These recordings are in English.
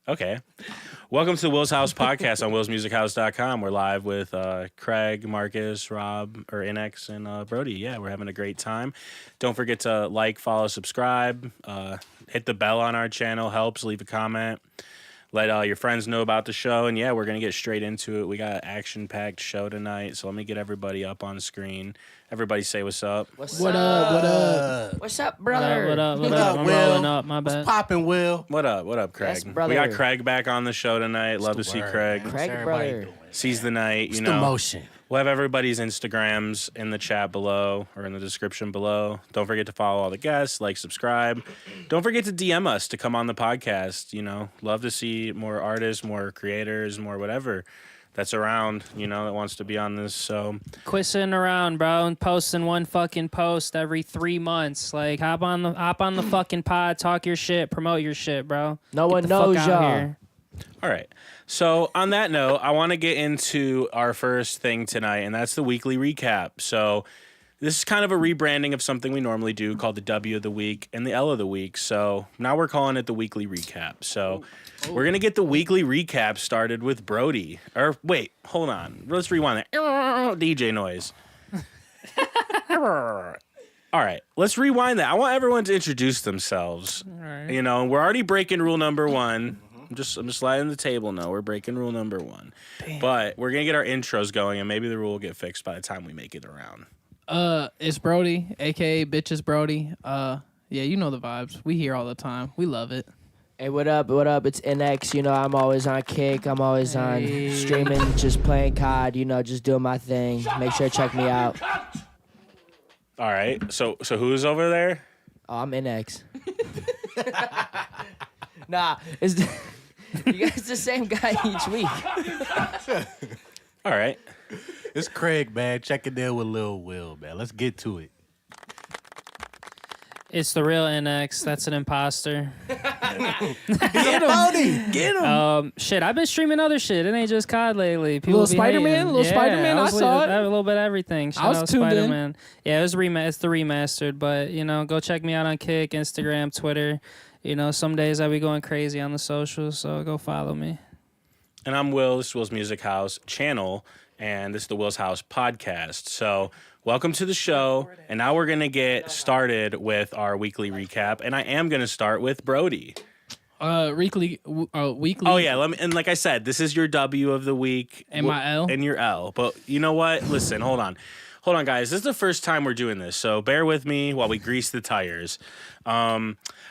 Okay. Welcome to the Will's House podcast on willsmusichouse.com. We're live with Craig, Marcus, Rob, or innexh, and Brody. Yeah, we're having a great time. Don't forget to like, follow, subscribe. Hit the bell on our channel. Helps. Leave a comment. Let your friends know about the show. And yeah, we're going to get straight into it. We got an action-packed show tonight. So let me get everybody up on screen. Everybody say what's up. What's What up? What's up, brother? What up? What I'm up, Will? rolling up. My bad. What's poppin', Will? What up? What up, Craig? Yes, brother. We got Craig back on the show tonight. Love to the see word, Craig. man? Craig, What's everybody brother. doing? Seize the night. What's You the know, motion? we'll have everybody's Instagrams in the chat below or in the description below. Don't forget to follow all the guests, like, subscribe. Don't forget to DM us to come on the podcast. You know, love to see more artists, more creators, more whatever that's around, you know, that wants to be on this. So Quit sitting around, bro, and posting one fucking post every 3 months. Like, hop on the fucking pod, talk your shit, promote your shit, bro. No Get one the fuck knows out y'all. here. all right. So on that note, I want to get into our first thing tonight, and that's the weekly recap. So this is kind of a rebranding of something we normally do called the W of the week and the L of the week. So now we're calling it the weekly recap. So we're going to get the weekly recap started with Brody. Or wait, hold on. Let's rewind that. DJ noise. All right, let's rewind that. I want everyone to introduce themselves. All right. You know, we're already breaking rule number one. I'm just letting the table know we're breaking rule number one. Damn. But we're gonna get our intros going, and maybe the rule will get fixed by the time we make it around. It's Brody, aka Bitches Brody. Yeah, you know the vibes. We hear all the time. We love it. Hey, what up? What up? It's innexh. You know, I'm always on Kick. I'm always on Hey. streaming, just playing COD. You know, just doing my thing. Make sure to check me out. All right. So who's over there? Oh, I'm innexh. Nah, it's you guys the same guy each week. All right. It's Craig, man. Checking in with Lil Will, man. Let's get to it. It's the real NX. That's an imposter. Get him. Shit, I've been streaming other shit. It ain't just COD lately. People Little be Spider-Man? hating. Little Spider-Man? I saw it. A little bit of everything. Shout I was out tuned in. Spider-Man. Yeah, it's the remastered, but, you know, go check me out on Kick, Instagram, Twitter. You know, some days I be going crazy on the socials, so go follow me. And I'm Will. This is Will's Music House channel, and this is the Will's House podcast. So welcome to the show, and now we're gonna get started with our weekly recap, and I am gonna start with Brody. Weekly. Oh yeah, and like I said, this is your W of the week And my L? and your L. But you know what? Listen, hold on, guys. This is the first time we're doing this, so bear with me while we grease the tires.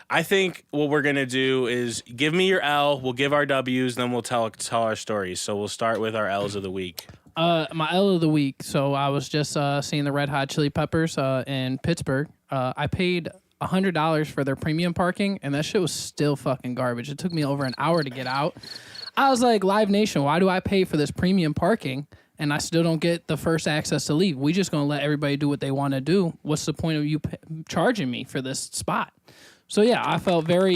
I think what we're gonna do is give me your L. We'll give our W's, then we'll tell our stories. So we'll start with our L's of the week. My L of the week. So I was just seeing the Red Hot Chili Peppers in Pittsburgh. I paid $100 for their premium parking, and that shit was still fucking garbage. It took me over an hour to get out. I was like, Live Nation, why do I pay for this premium parking and I still don't get the first access to leave? We just gonna let everybody do what they want to do. What's the point of you charging me for this spot? So yeah, I felt very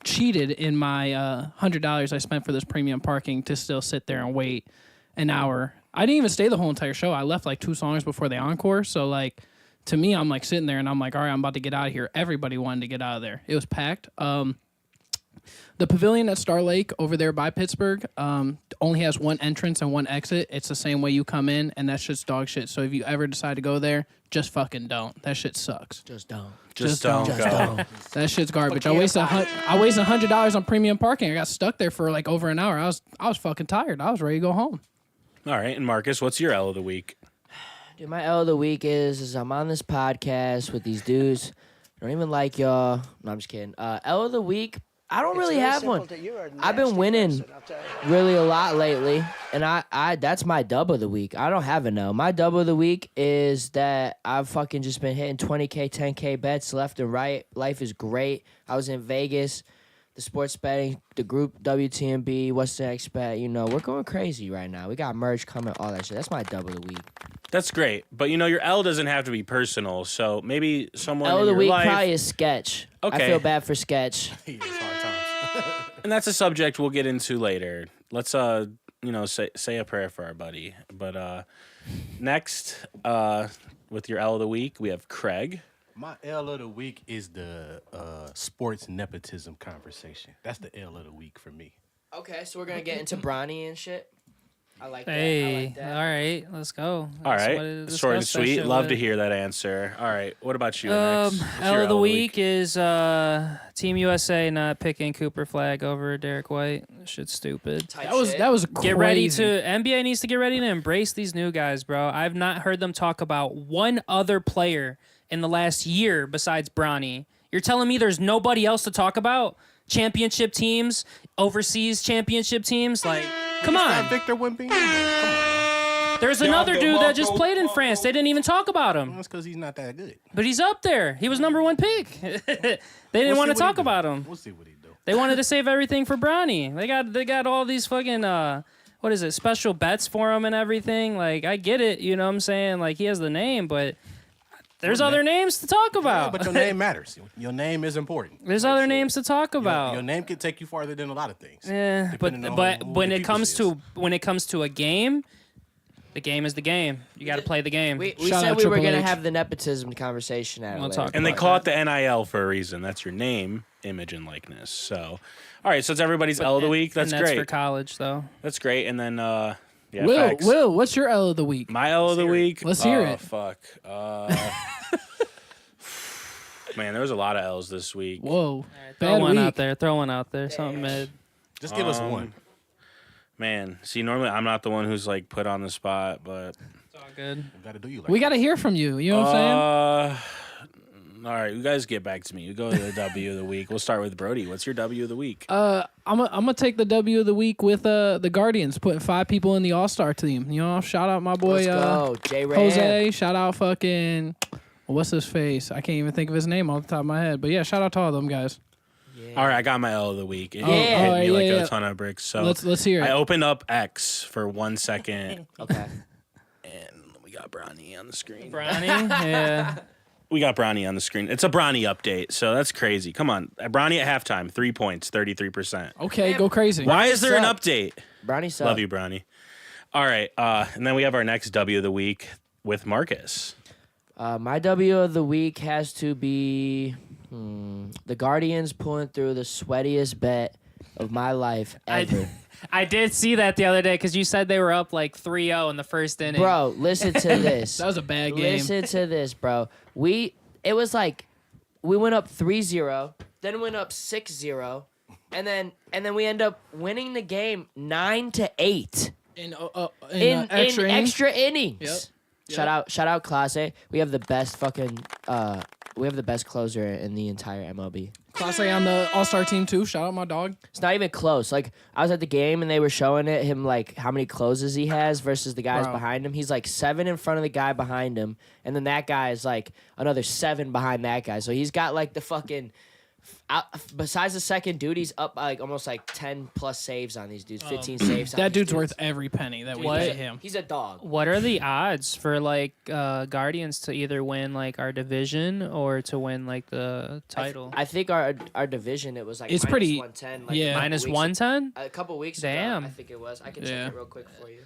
cheated in my $100 I spent for this premium parking to still sit there and wait an hour. I didn't even stay the whole entire show. I left like 2 songs before the encore. So like, to me, I'm like sitting there and I'm like, all right, I'm about to get out of here. Everybody wanted to get out of there. It was packed. The pavilion at Star Lake over there by Pittsburgh only has one entrance and one exit. It's the same way you come in, and that shit's dog shit. So if you ever decide to go there, just fucking don't. That shit sucks. Just don't. Just don't go. That shit's garbage. I wasted $100 on premium parking. I got stuck there for like over an hour. I was fucking tired. I was ready to go home. All right, and Marcus, what's your L of the week? Dude, my L of the week is I'm on this podcast with these dudes. I don't even like y'all. No, I'm just kidding. L of the week, I don't really have one. I've been winning really a lot lately, and I that's my dub of the week. I don't have a no. My dub of the week is that I've fucking just been hitting 20K, 10K bets left and right. Life is great. I was in Vegas, the sports betting, the group WTMB, what's the next bet? You know, we're going crazy right now. We got merch coming, all that shit. That's my dub of the week. That's great, but you know your L doesn't have to be personal. So maybe someone L in of the your week life, probably is Sketch. Okay. I feel bad for Sketch. It's hard times. and that's a subject we'll get into later. Let's say a prayer for our buddy. But next, with your L of the week, we have Craig. My L of the week is the sports nepotism conversation. That's the L of the week for me. Okay, so we're gonna get into Bronny and shit. I like that. I Hey, like that. all right, let's go. All That's right, what it is. short and Discuss that sweet. shit Love with. to hear that answer. All right, what about you, Innexh? What's L your of the week is Team USA not picking Cooper Flag over Derek White. Shit's stupid. Type That shit. was crazy. Get ready to NBA needs to get ready to embrace these new guys, bro. I've not heard them talk about one other player in the last year besides Bronny. You're telling me there's nobody else to talk about? Championship teams, overseas championship teams, like come on. Victor Wembanyama. Come on. There's another dude that just played in France. They didn't even talk about him. That's because he's not that good. But he's up there. He was number 1 pick. They didn't We'll want to see what he talk do. about him. We'll see what he do. They wanted to save everything for Bronny. They got all these fucking what is it? Special bets for him and everything. Like I get it, you know what I'm saying? Like he has the name, but there's other names to talk Yeah, about. but your name matters. Your name is important. There's other names to talk about. Your name can take you farther than a lot of things. Yeah, depending on but who when the it people comes is. to a game, the game is the game. You got to play the game. We Shout said out we were Triple gonna H. have the nepotism conversation out We'll of talk And they about call that. it the NIL for a reason. That's your name, image, and likeness. So, all right. So it's everybody's L of the week. That's and that's great. for college though. That's great. And then, yeah, Will, facts. Will, what's your L of the week? My L of the week. Let's hear it. Fuck. Man, there was a lot of L's this week. Whoa. Throw Bad one week. out there. Throw one out there. Something mid. Just give us one. Man, see, normally I'm not the one who's like put on the spot, but It's all good. We got to do you like We got to hear from you. You know what I'm saying? all right, you guys get back to me. You go to the W of the week. We'll start with Brody. What's your W of the week? I'm gonna take the W of the week with the Guardians putting 5 people in the All-Star team. You know, shout out my boy Let's go, J Ram. Jose. Shout out fucking what's his face? I can't even think of his name off the top of my head. But yeah, shout out to all them guys. All right, I got my L of the week. It Yeah. hit me like yeah. a ton of bricks. So Let's hear I it. opened up X for 1 second, Okay. and we got Bronny on the screen. Bronny. Yeah. We got Bronny on the screen. It's a Bronny update, so that's crazy. Come on, Bronny at halftime, 3 points, 33%. Okay, go crazy. Why is there an Sup? update? Bronny suck. Love you, Bronny. All right, and then we have our next W of the week with Marcus. My W of the week has to be the Guardians pulling through the sweatiest bet of my life ever. I did see that the other day because you said they were up like 3-0 in the first inning. Bro, listen to this. That was a bad game. Listen to this, bro. It was like we went up 3-0, then went up 6-0, and then we end up winning the game 9-8 in extra innings. Yep. Shout out Clase. We have the best fucking closer in the entire MLB. Class A on the All-Star team too. Shout out my dog. It's not even close. Like I was at the game and they were showing him like how many closes he has versus the guys Bro. behind him. He's like 7 in front of the guy behind him, and then that guy is like another 7 behind that guy. So he's got like the fucking. Besides the second dude, he's up like almost like 10 plus saves on these dudes, 15 saves. on That these dude's worth dudes. every penny that we What? pay him. He's a dog. What are the odds for like Guardians to either win like our division or to win like the title? I think our division it was like It's minus pretty- 110. Like yeah. Minus weeks- 110? A couple weeks Damn. ago, I think it was. I can Yeah. check it real quick for you.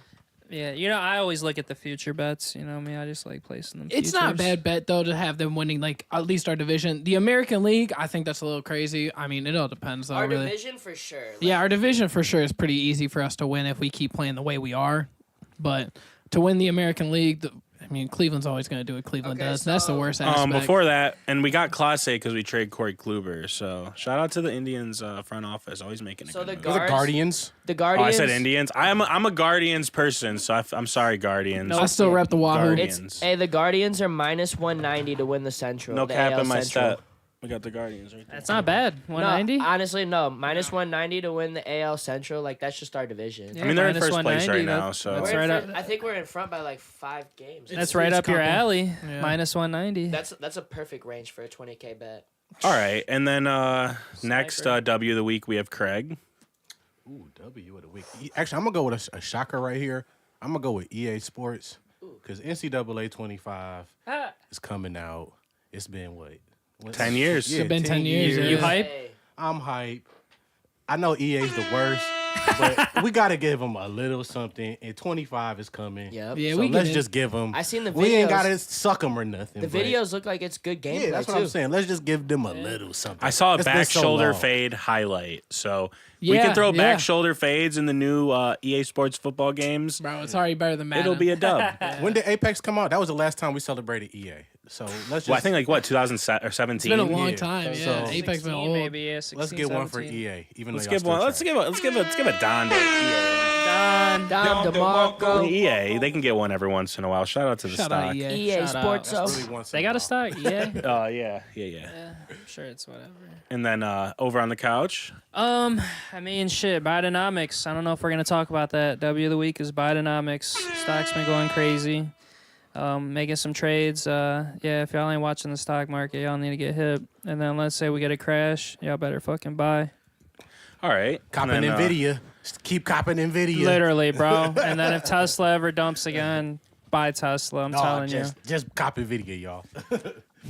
Yeah, you know, I always look at the future bets. You know me, I just like placing them. It's not a futures. bad bet though to have them winning like at least our division. The American League, I think that's a little crazy. I mean, it all depends though. Our really. division for sure. Like, Yeah, our division for sure is pretty easy for us to win if we keep playing the way we are. But to win the American League, I mean, Cleveland's always going to do what Cleveland Okay, does. That's the so- worst aspect. Before that, and we got Class A because we trade Corey Kluber. So shout out to the Indians front office, always making a So good the move. We're the Guardians. The Oh, I Guardians. said Indians. I'm a Guardians person, so I'm sorry, Guardians. I still rep the Wahoo. Guardians. The Guardians are minus 190 to win the Central. No the cap AL in my Central. stat. We got the Guardians right there. That's not bad. 190. No, honestly, no. Minus 190 to win the AL Central. Like that's just our division. Yeah, I mean, they're in minus first place 190, right now, that- so that's We're in right front- up. I think we're in front by like 5 games. That's right it's up your couple. alley. Yeah. Minus 190. That's a perfect range for a 20K bet. All right, and then next W of the week we have Craig. Ooh, W of the week. Actually, I'm gonna go with a shocker right here. I'm gonna go with EA Sports because NCAA 25 is coming out. It's been what? 10 years. Yeah, It's been 10 years, yeah. You hype? Hey, I'm hype. I know EA's the worst, But we gotta give them a little something. And 25 is coming. Yep. Yeah, So we let's get just give them. I seen the videos. We ain't gotta suck them or nothing. The but- videos look like it's good gameplay Yeah, that's what too. I'm saying. Let's just give them a little something. I saw a It's been back so shoulder long. fade highlight. So we Yeah, can throw back yeah. shoulder fades in the new EA Sports football games. Bro, it's already better than Madden. It'll be a dub. When did Apex come out? That was the last time we celebrated EA. So let's just. Well, I think like what 2017. It's been a long Yeah. time. So- Yeah, Apex been 16 old. maybe, yeah, 16, let's get one for 17. EA. Even Let's though y'all give one. still Let's trash. give a Don to EA. Dom DeMarco. EA, they can get one every once in a while. Shout out to the Shout stock. out EA. EA Shout Sports. out. So Really once They in got while. a stock, yeah. Yeah. I'm sure it's whatever. And then over on the couch, I mean, shit, Bidenomics. I don't know if we're gonna talk about that. W of the week is Bidenomics. Stock's been going crazy. Making some trades. Yeah, if y'all ain't watching the stock market, y'all need to get hip. And then let's say we get a crash, y'all better fucking buy. all right. Copping And then, Nvidia. Just keep copping Nvidia. Literally, bro. And then if Tesla ever dumps again, buy Tesla. I'm telling you. Just cop Nvidia, y'all.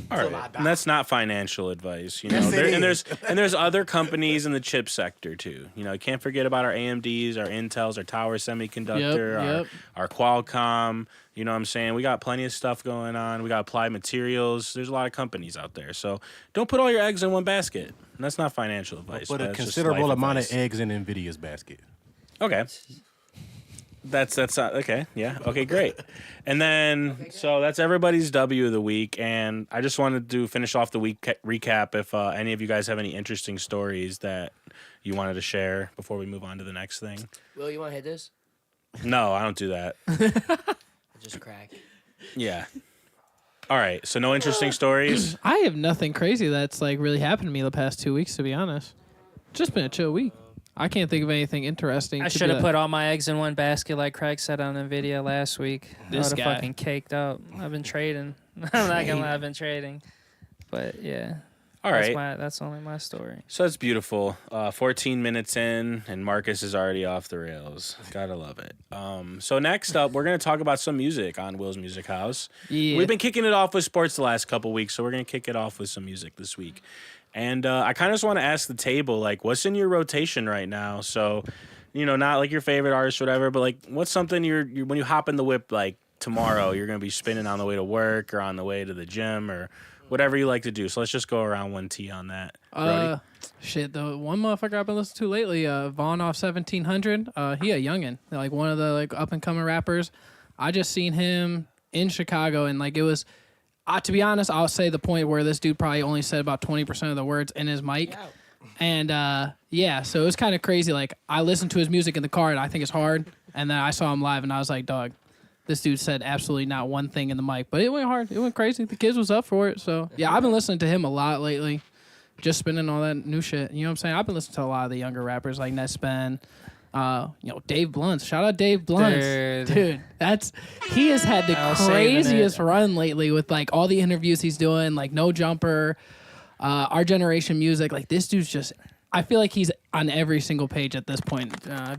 All right, and that's not financial advice, you know. Yes, it And is. there's other companies in the chip sector too. You know, can't forget about our AMDs, our Intels, our Tower Semiconductor, Yep. our Qualcomm. You know what I'm saying? We got plenty of stuff going on. We got Applied Materials. There's a lot of companies out there. So don't put all your eggs in one basket. And that's not financial advice. Put a that's just considerable life amount advice. of eggs in Nvidia's basket. Okay. That's okay. Yeah. Okay, great. And then so that's everybody's W of the week, and I just wanted to finish off the week recap if any of you guys have any interesting stories that you wanted to share before we move on to the next thing. Will, you want to hit this? No, I don't do that. Just crack. Yeah. All right. So no interesting stories. I have nothing crazy that's like really happened to me the past 2 weeks, to be honest. Just been a chill week. I can't think of anything interesting. I to should be have like- put all my eggs in one basket like Craig said on the video last week. I This would have guy. fucking caked up. I've been trading. I'm not gonna lie, I've been trading. But yeah. All right. That's only my story. So it's beautiful. 14 minutes in, and Marcus is already off the rails. Gotta love it. So next up, we're gonna talk about some music on Will's Music House. Yeah. We've been kicking it off with sports the last couple weeks, so we're gonna kick it off with some music this week. And I kind of just want to ask the table, like, what's in your rotation right now? So, you know, not like your favorite artist or whatever, but like, what's something you're when you hop in the whip, like tomorrow, you're gonna be spinning on the way to work or on the way to the gym or whatever you like to do. So let's just go around 1T on that. Brody? Shit, the one motherfucker I've been listening to lately, Vaughn off 1700. He a youngin, like one of the like up and coming rappers. I just seen him in Chicago, and like it was. To be honest, I'll say the point where this dude probably only said about 20% of the words in his mic. And yeah, so it was kind of crazy. Like I listened to his music in the car, and I think it's hard. And then I saw him live, and I was like, dog, this dude said absolutely not one thing in the mic, but it went hard. It went crazy. The kids was up for it. So yeah, I've been listening to him a lot lately. Just spinning all that new shit. You know what I'm saying? I've been listening to a lot of the younger rappers like Nespen, Dave Blunts. Shout out Dave Blunts. Dude, he has had the I was saving craziest it. run lately with like all the interviews he's doing, like No Jumper, Our Generation Music. Like this dude's just, I feel like he's on every single page at this point.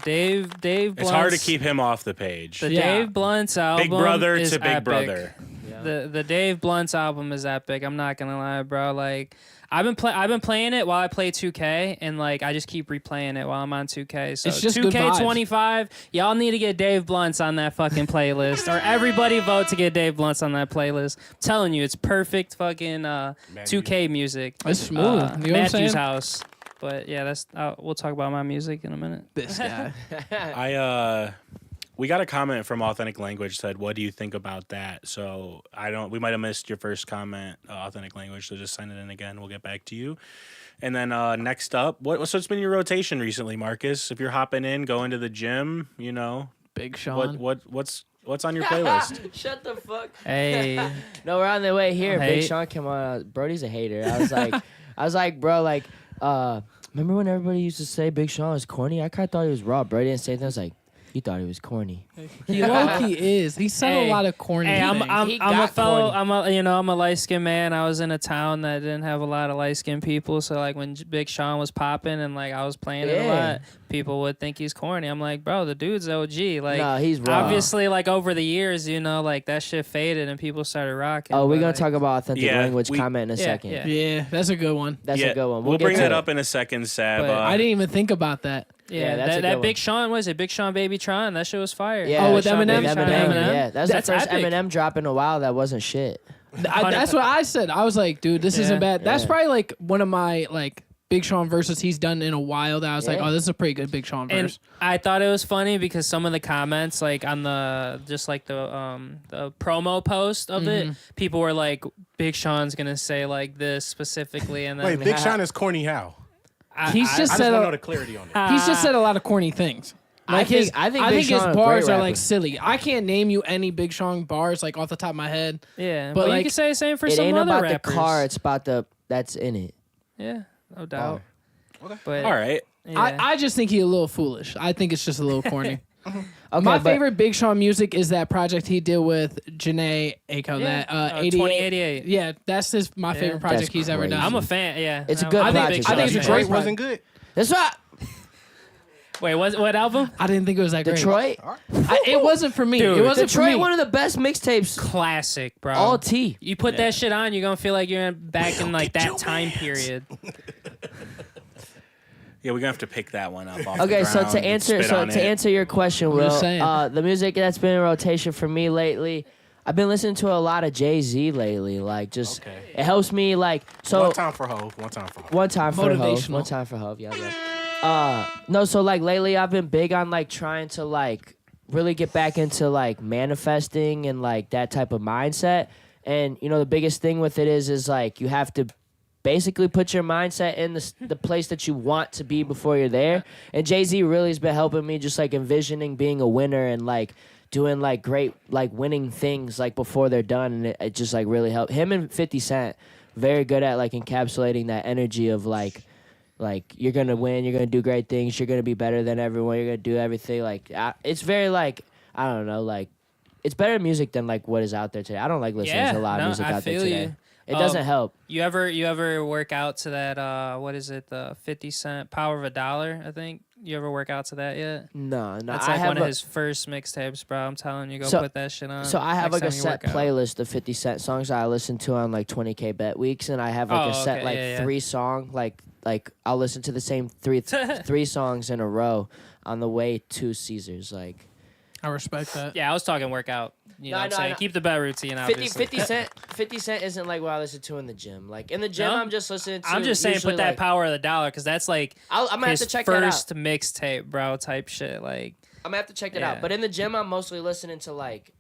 Dave Blunts. It's hard to keep him off the page. The Yeah. Dave Blunts album. Big brother is to big epic. brother. The Dave Blunts album is epic. I'm not gonna lie, bro. Like I've been playing it while I play 2K, and like I just keep replaying it while I'm on 2K. So It's just good 2K25, y'all need to get Dave Blunts on that fucking playlist, or everybody vote to get Dave Blunts on that playlist. I'm telling you, it's perfect fucking 2K music. It's smooth. You know what I'm Matthew's saying? house. But yeah, that's we'll talk about my music in a minute. This guy. We got a comment from Authentic Language said, "What do you think about that?" So we might have missed your first comment, Authentic Language. So just send it in again. We'll get back to you. And then next up, what's been your rotation recently, Marcus? If you're hopping in, going to the gym, you know, Big Sean. what's on your playlist? Shut the fuck. Hey, No, we're on the way here. Big Hate. Sean came on. Brody's a hater. I was like, bro, like, remember when everybody used to say Big Sean was corny? I kind of thought he was raw. Brody didn't say that. I was like, you thought he was corny. He low-key is. He said a lot of corny Hey, things. I'm a light skinned man. I was in a town that didn't have a lot of light skinned people. So like when Big Sean was popping and like I was playing it a lot, people would think he's corny. I'm like, bro, the dude's OG. Like, nah, he's raw. obviously, like over the years, like that shit faded and people started rocking. Oh, we're gonna like, talk about authentic language comment in a second. Yeah, that's a good one. That's a good one. We'll get bring to that it. up in a second, Sab. But I didn't even think about that. Yeah, that's a good that one. Big Sean, was it Big Sean Baby Tron? That shit was fire. Yeah, Oh, with Sean Eminem? Baby Tron. Eminem? Yeah, that's the first epic. Eminem drop in a while that wasn't shit. That's what I said. I was like, dude, this isn't bad. That's Yeah. probably like one of my like Big Sean verses he's done in a while that I was like, Yeah. oh, this is a pretty good Big Sean verse. And I thought it was funny because some of the comments, like on the promo post of it, people were like, "Big Sean's gonna say like this specifically," and then Wait, Big Sean is corny how? He's just I just said want to know the clarity on it. he's just said a lot of corny things. Like I think Big his Sean a bars great are like rapper. silly. I can't name you any Big Sean bars like off the top of my head. yeah, but but like, you could say the same for It some ain't other about rappers. the car. It's about the that's in it. Yeah, no doubt. But All right. yeah. I just think he's a little foolish. I think it's just a little corny. Okay, My but- favorite Big Sean music is that project he did with Janae Aiko. Yeah. That 2088. Yeah, that's my favorite project That's he's ever crazy. done. I'm a fan. Yeah, It's a I'm good a big project. Sean I think it's a fan. great Detroit wasn't good. That's right. Wait, what album? I didn't think it was that great. Detroit. It wasn't for me. Dude, it wasn't for me. Detroit, one of the best mixtapes. Classic, bro. All T. You put that shit on, you're gonna feel like you're back in like that time period. Yeah, we're gonna have to pick that one up. Off Okay, the so ground to and answer spit on it. answer your question, I'm just Will, saying. the music that's been in rotation for me lately, I've been listening to a lot of Jay-Z lately. Like, just it helps me. Like, so One time for Hov. One time for Hov. one time for Hov, Motivational. one time for Hov. Yeah. No, so like lately I've been big on like trying to like really get back into like manifesting and like that type of mindset. And the biggest thing with it is like you have to basically put your mindset in the place that you want to be before you're there. And Jay-Z really has been helping me just like envisioning being a winner and like doing like great like winning things like before they're done. And it just like really helped him and 50 Cent very good at like encapsulating that energy of like you're gonna win, you're gonna do great things, you're gonna be better than everyone, you're gonna do everything. Like it's very like I don't know, like it's better music than like what is out there today. I don't like listening to a lot of music out there today. You. It doesn't help. You ever work out to that? What is it? The 50 Cent Power of a Dollar? I think. You ever work out to that yet? No. That's I like have one of his first mixtapes, bro. I'm telling you, go put that shit on. So I have next like a time you set work out. playlist of 50 Cent songs that I listen to on like 20K bet weeks, and I have like a set like 3 song like I'll listen to the same three songs in a row on the way to Caesars. Like I respect that. Yeah, I was talking workout. You know what I'm No, saying? no. Keep the bet routine, obviously. 50 Cent isn't like what I listen to in the gym. Like in the gym, No? I'm just listening to. I'm just saying, usually, put that like, Power of the Dollar because that's like I'm gonna have his to check that out. first mixtape, bro. Type shit. Like I'm gonna have to check that Yeah. out. But in the gym, I'm mostly listening to like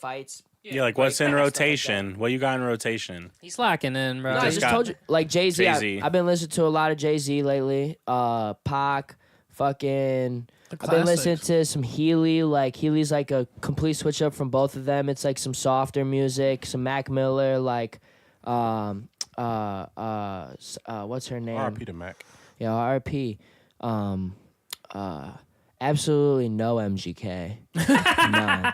fights. Yeah, like what's in stuff like that. rotation? What you got in rotation? he's locking in, bro. No, I Just just got told you, like Jay-Z. Jay-Z. I've been listening to a lot of Jay-Z lately. Pac, fucking. The I've been listening classics. to some Healy. Like Healy's like a complete switch up from both of them. It's like some softer music, some Mac Miller, like what's her name? R.I.P. to Mac. Yeah, RP. Absolutely no MGK. None.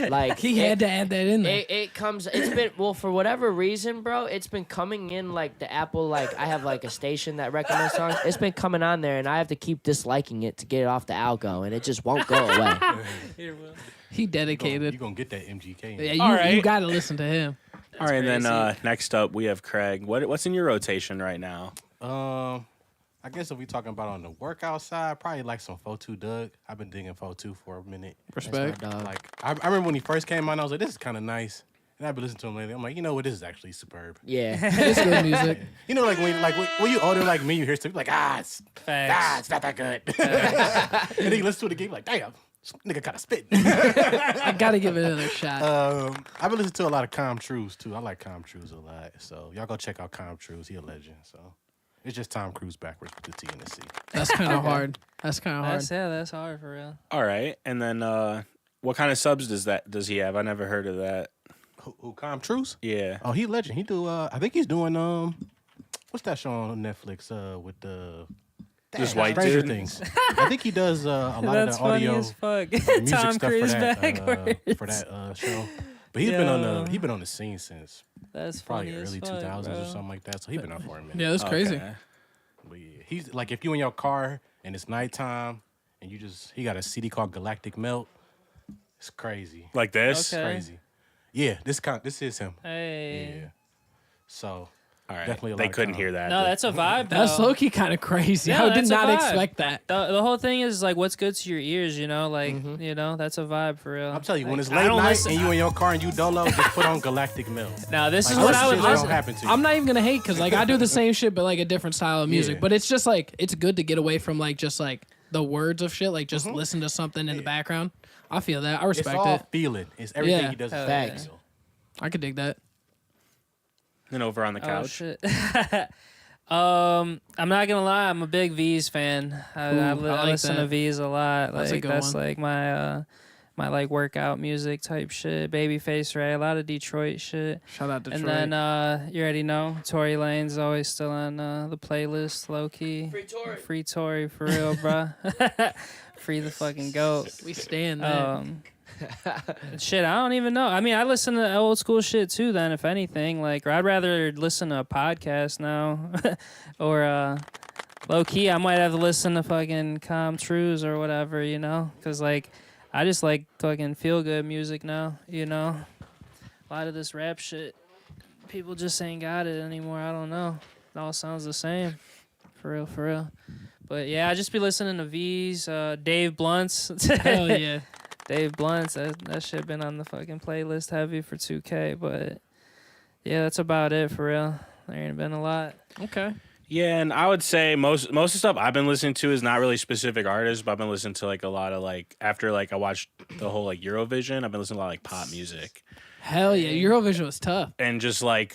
Like He had to add that in there. it comes. It's been for whatever reason, bro. It's been coming in like the Apple. Like I have like a station that recommends songs. It's been coming on there, and I have to keep disliking it to get it off the algo, and it just won't go away. He dedicated. You gonna get that MGK? Yeah, All you right. got to listen to him. All right, and then crazy. next up we have Craig. What's in your rotation right now? I guess if we talking about on the workout side, probably like some 4-2 Doug. I've been digging 4-2 for a minute. Respect. Like I remember when he first came on, I was like, this is kind of nice. And I've been listening to him lately. I'm like, you know what? This is actually superb. Yeah. It's good music. You know, like when you older like me, you hear stuff like, Facts. it's not that good. And then you listen to it again, like, damn, this nigga kind of spit. I got to give it another shot. I've been listening to a lot of Calm Trues too. I like Calm Trues a lot. So y'all go check out Calm Trues. He a legend. So it's just Tom Cruise backwards with the T and the C. That's kind of hard. That's kind of hard. That's hard for real. All right, and then what kind of subs does he have? I never heard of that. Who Calm Trues? Yeah. Oh, he legend. He do. I think he's doing what's that show on Netflix with the This white Stranger dude. Things. I think he does a lot That's of the audio, funny as fuck. music Tom stuff Cruise for that backwards. show. But he's been on the scene since That's probably funny early as fuck, 2000s bro. or something like that. So he's been out for a minute. Yeah, that's crazy. Okay. But yeah, he's like, if you in your car and it's nighttime and he got a CD called Galactic Melt. It's crazy. Like this? Okay. Crazy. Yeah, this is him. Hey. Yeah. So All right. definitely a They lot of couldn't time. hear that. No, that's a vibe. That's though. low-key kind of crazy. Yeah, I did that's a not vibe. expect that. The whole thing is like what's good to your ears, you know, like you know, that's a vibe for real. I'm telling you, when it's I late don't night listen- and you in your car and you dolo, just put on Galactic Melt. Now this is Like, what I would shit don't listen. happen to you. I'm not even gonna hate because like I do the same shit but like a different style of music. Yeah. But it's just like it's good to get away from like just like the words of shit. Like just listen to something in the background. I feel that. I It's respect all it. feeling. It's everything Yeah. he does. Hell is Facts. feel. I could dig that. And over on the Oh couch. shit. I'm not gonna lie, I'm a big V's fan. I I like listen to that. V's a lot. That's a Like good that's one. like my like workout music type shit. Babyface Ray, a lot of Detroit shit. Shout out Detroit. And then you already know Tory Lane's always still on the playlist, low key. Free Tory for real, bruh. Free the fucking goat. we stand that. Shit, I don't even know. I mean, I listen to old school shit too. Then, if anything, like, or I'd rather listen to a podcast now, or low key, I might have to listen to fucking Com Trues or whatever, you know, because like, I just like fucking feel good music now, you know. A lot of this rap shit, people just ain't got it anymore. I don't know. It all sounds the same, for real, for real. But yeah, I just be listening to V's, Dave Blunt's. Hell yeah. Dave Blunt's, that shit been on the fucking playlist heavy for 2K, but yeah, that's about it for real. There ain't been a lot. Okay. Yeah, and I would say most of the stuff I've been listening to is not really specific artists, but I've been listening to like a lot of like after like I watched the whole like Eurovision, I've been listening to a lot of like pop music. Hell yeah. Eurovision was tough. And just like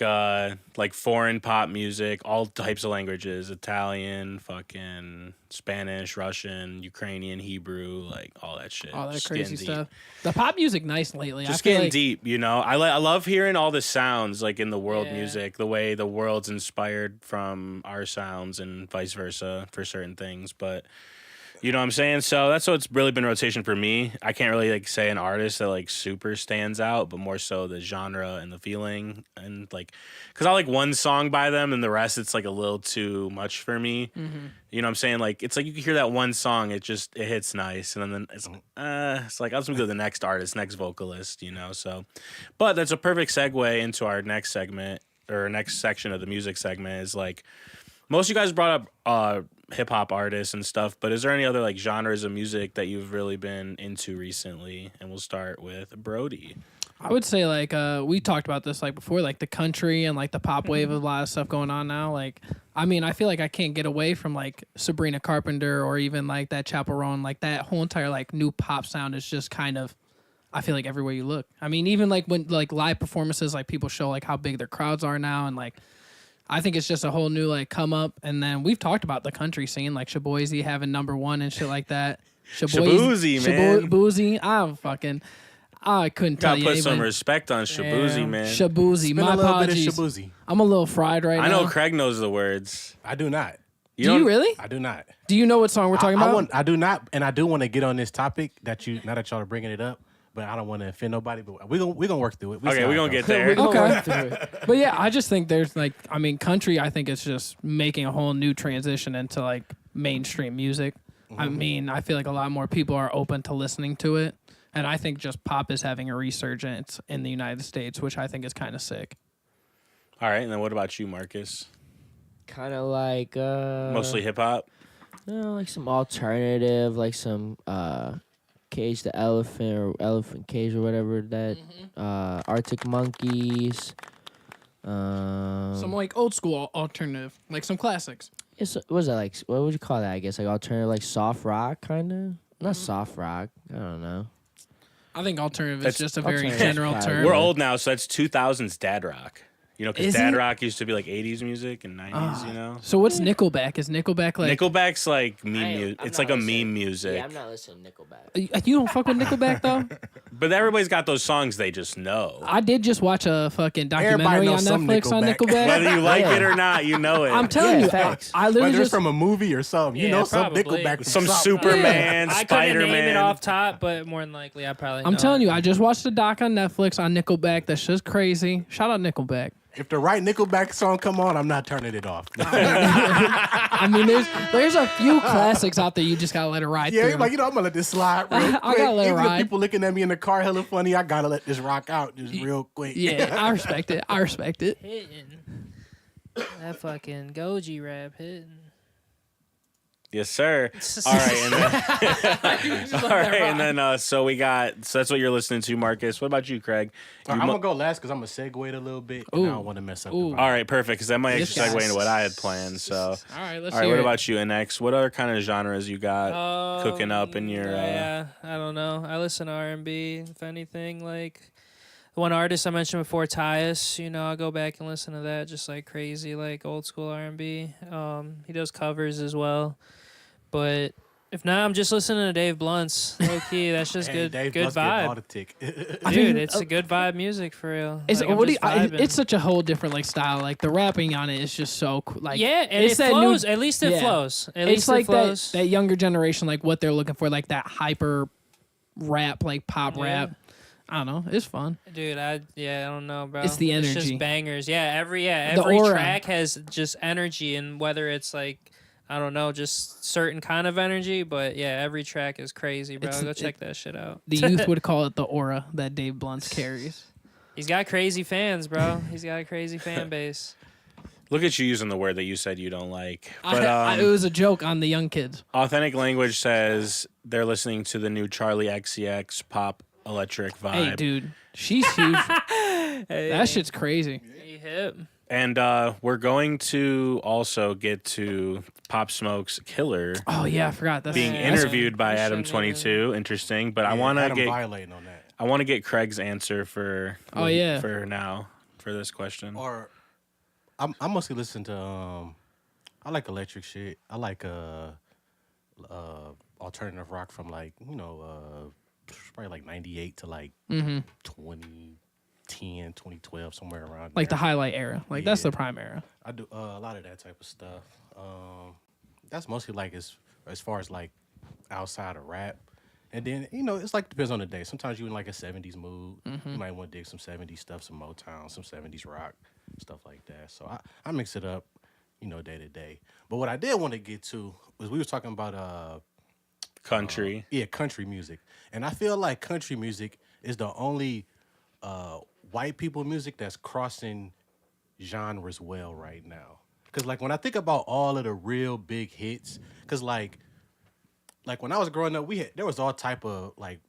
foreign pop music, all types of languages, Italian, fucking Spanish, Russian, Ukrainian, Hebrew, like all that shit. All that Just crazy getting deep. stuff. The pop music nice lately. Just I feel getting like, deep, you know. I love hearing all the sounds like in the world Yeah. music, the way the world's inspired from our sounds and vice versa for certain things. But you know what I'm saying? So that's what's really been rotation for me. I can't really like say an artist that like super stands out, but more so the genre and the feeling and like, cause I like one song by them and the rest it's like a little too much for me. Mm-hmm. You know what I'm saying? Like it's like you can hear that one song, it hits nice, and then it's like I'll just go to the next artist, next vocalist, you know. So, but that's a perfect segue into our next segment or next section of the music segment is like most of you guys brought up hip hop artists and stuff, but is there any other like genres of music that you've really been into recently? And we'll start with Brody. I would say like we talked about this like before, like the country and like the pop wave of a lot of stuff going on now. Like, I mean, I feel like I can't get away from like Sabrina Carpenter or even like that Chaperone. Like that whole entire like new pop sound is just kind of, I feel like everywhere you look. I mean, even like when like live performances, like people show like how big their crowds are now, and like I think it's just a whole new like come up. And then we've talked about the country scene, like SHABOOZEY having #1 and shit like that. SHABOOZEY, man. SHABOOZEY, I couldn't tell Gotta you put anything. some respect on SHABOOZEY, Yeah. man. SHABOOZEY, Spin my a little bit of apologies. SHABOOZEY. I'm a little fried right I now. know Craig knows the words. I do not. Do you don't- really? I do not. Do you know what song we're talking about? I do not, and I do want to get on this topic that now that y'all are bringing it up, but I don't want to offend nobody. But we're gonna work through it. Okay, we're gonna get there. We're gonna Okay. work through it. But yeah, I just think there's like, I mean, country, I think it's just making a whole new transition into like mainstream music. I mean, I feel like a lot more people are open to listening to it. And I think just pop is having a resurgence in the United States, which I think is kind of sick. All right, and then what about you, Marcus? Kind of like Mostly hip hop. you know, like some alternative, like some Cage the Elephant or Elephant Cage or whatever that Arctic Monkeys. Some like old school alternative, like some classics. It's, what was that like? What would you call that? I guess like alternative, like soft rock, kind of. Not soft rock. I don't know. I think alternative is That's- just a very alternative general is term. probably- We're old now, so that's 2000s dad rock. You know, because Is dad it? rock used to be like 80s music and 90s, you know? So what's Nickelback? Is Nickelback like... Nickelback's like meme I'm music. It's not like a listening- meme music. Yeah, I'm not listening to Nickelback. You don't fuck with Nickelback, though? But everybody's got those songs they just know. I did just watch a fucking documentary Everybody on knows some Netflix on Nickelback. Nickelback. Whether you like Yeah. it or not, you know it. I'm telling Yeah, you, facts. I literally Whether it's just... from a movie or something, you Yeah, know, some probably. Nickelback. from Some something. Superman, I couldn't name it Spider-Man. off top, but more than likely, I probably. I'm know telling it. you, I just watched a doc on Netflix on Nickelback. That's just crazy. Shout out Nickelback. If the right Nickelback song come on, I'm not turning it off. I mean, there's a few classics out there. You just gotta let it ride Yeah, through. you're like, you know, I'm gonna let this slide real quick. I gotta let it Even if ride. people looking at me in the car hella funny, I gotta let this rock out just real quick. Yeah, I respect it. I respect it. Hitting. That fucking Goji rap hitting. Yes, sir. All right, and then, all right, and then so that's what you're listening to, Marcus. What about you, Craig? I'm gonna go last because I'm gonna segue it a little bit. And I don't want to mess up. The Ooh. vibe. All right, perfect, because that might This actually segue guy's- into what I had planned. So, All right, let's all right, hear what it. about you, NEPOTISM? What other kind of genres you got cooking up in your? Yeah, I don't know. I listen to R&B, if anything. Like one artist I mentioned before, Tyus. You know, I'll go back and listen to that just like crazy, like old school R&B. He does covers as well. But if not, I'm just listening to Dave Blunt's. Low key, that's just Hey, good, Dave good Blunt's getting all vibe. the tick. Dude, it's a good vibe music for real. It's, Like, I'm what do you, just vibing. it's such a whole different like style. Like the rapping on it is just so cool. Like yeah, and it's it that new- flows. At least it yeah. flows. At it's least like it flows. that younger generation, like what they're looking for, like that hyper rap, like pop Yeah. rap. I don't know. It's fun. Dude, I don't know, bro. It's the It's energy. just bangers. Yeah, every The every aura. track has just energy, and whether it's like I don't know, just certain kind of energy, but yeah, every track is crazy, bro. Go check that shit out. The youth would call it the aura that Dave Blunt carries. He's got crazy fans, bro. He's got a crazy fan base. Look at you using the word that you said you don't like. But It was a joke on the young kids. Authentic Language says they're listening to the new Charlie XCX pop electric vibe. Hey, dude, she's huge. That shit's crazy. He hip. And we're going to also get to Pop Smoke's Killer Oh yeah, I forgot. That's being Yeah, interviewed by we Adam shouldn't 22. Interesting, but I want to Adam get violating on that. I want to get Craig's answer for Oh, yeah. for now for this question. Or I mostly listen to I like electric shit. I like alternative rock from like, you know, probably like 98 to like 2010, 2012, somewhere around like the there. highlight era. Like that's Yeah. the prime era. I do a lot of that type of stuff. That's mostly like as far as like outside of rap. And then, you know, it's like depends on the day. Sometimes you in like a 70s mood. You might want to dig some 70s stuff, some Motown, some 70s rock, stuff like that. So I mix it up, you know, day to day. But what I did want to get to was we were talking about Country. country music. And I feel like country music is the only white people music that's crossing genres well right now. Because like when I think about all of the real big hits, because like when I was growing up, there was all type of like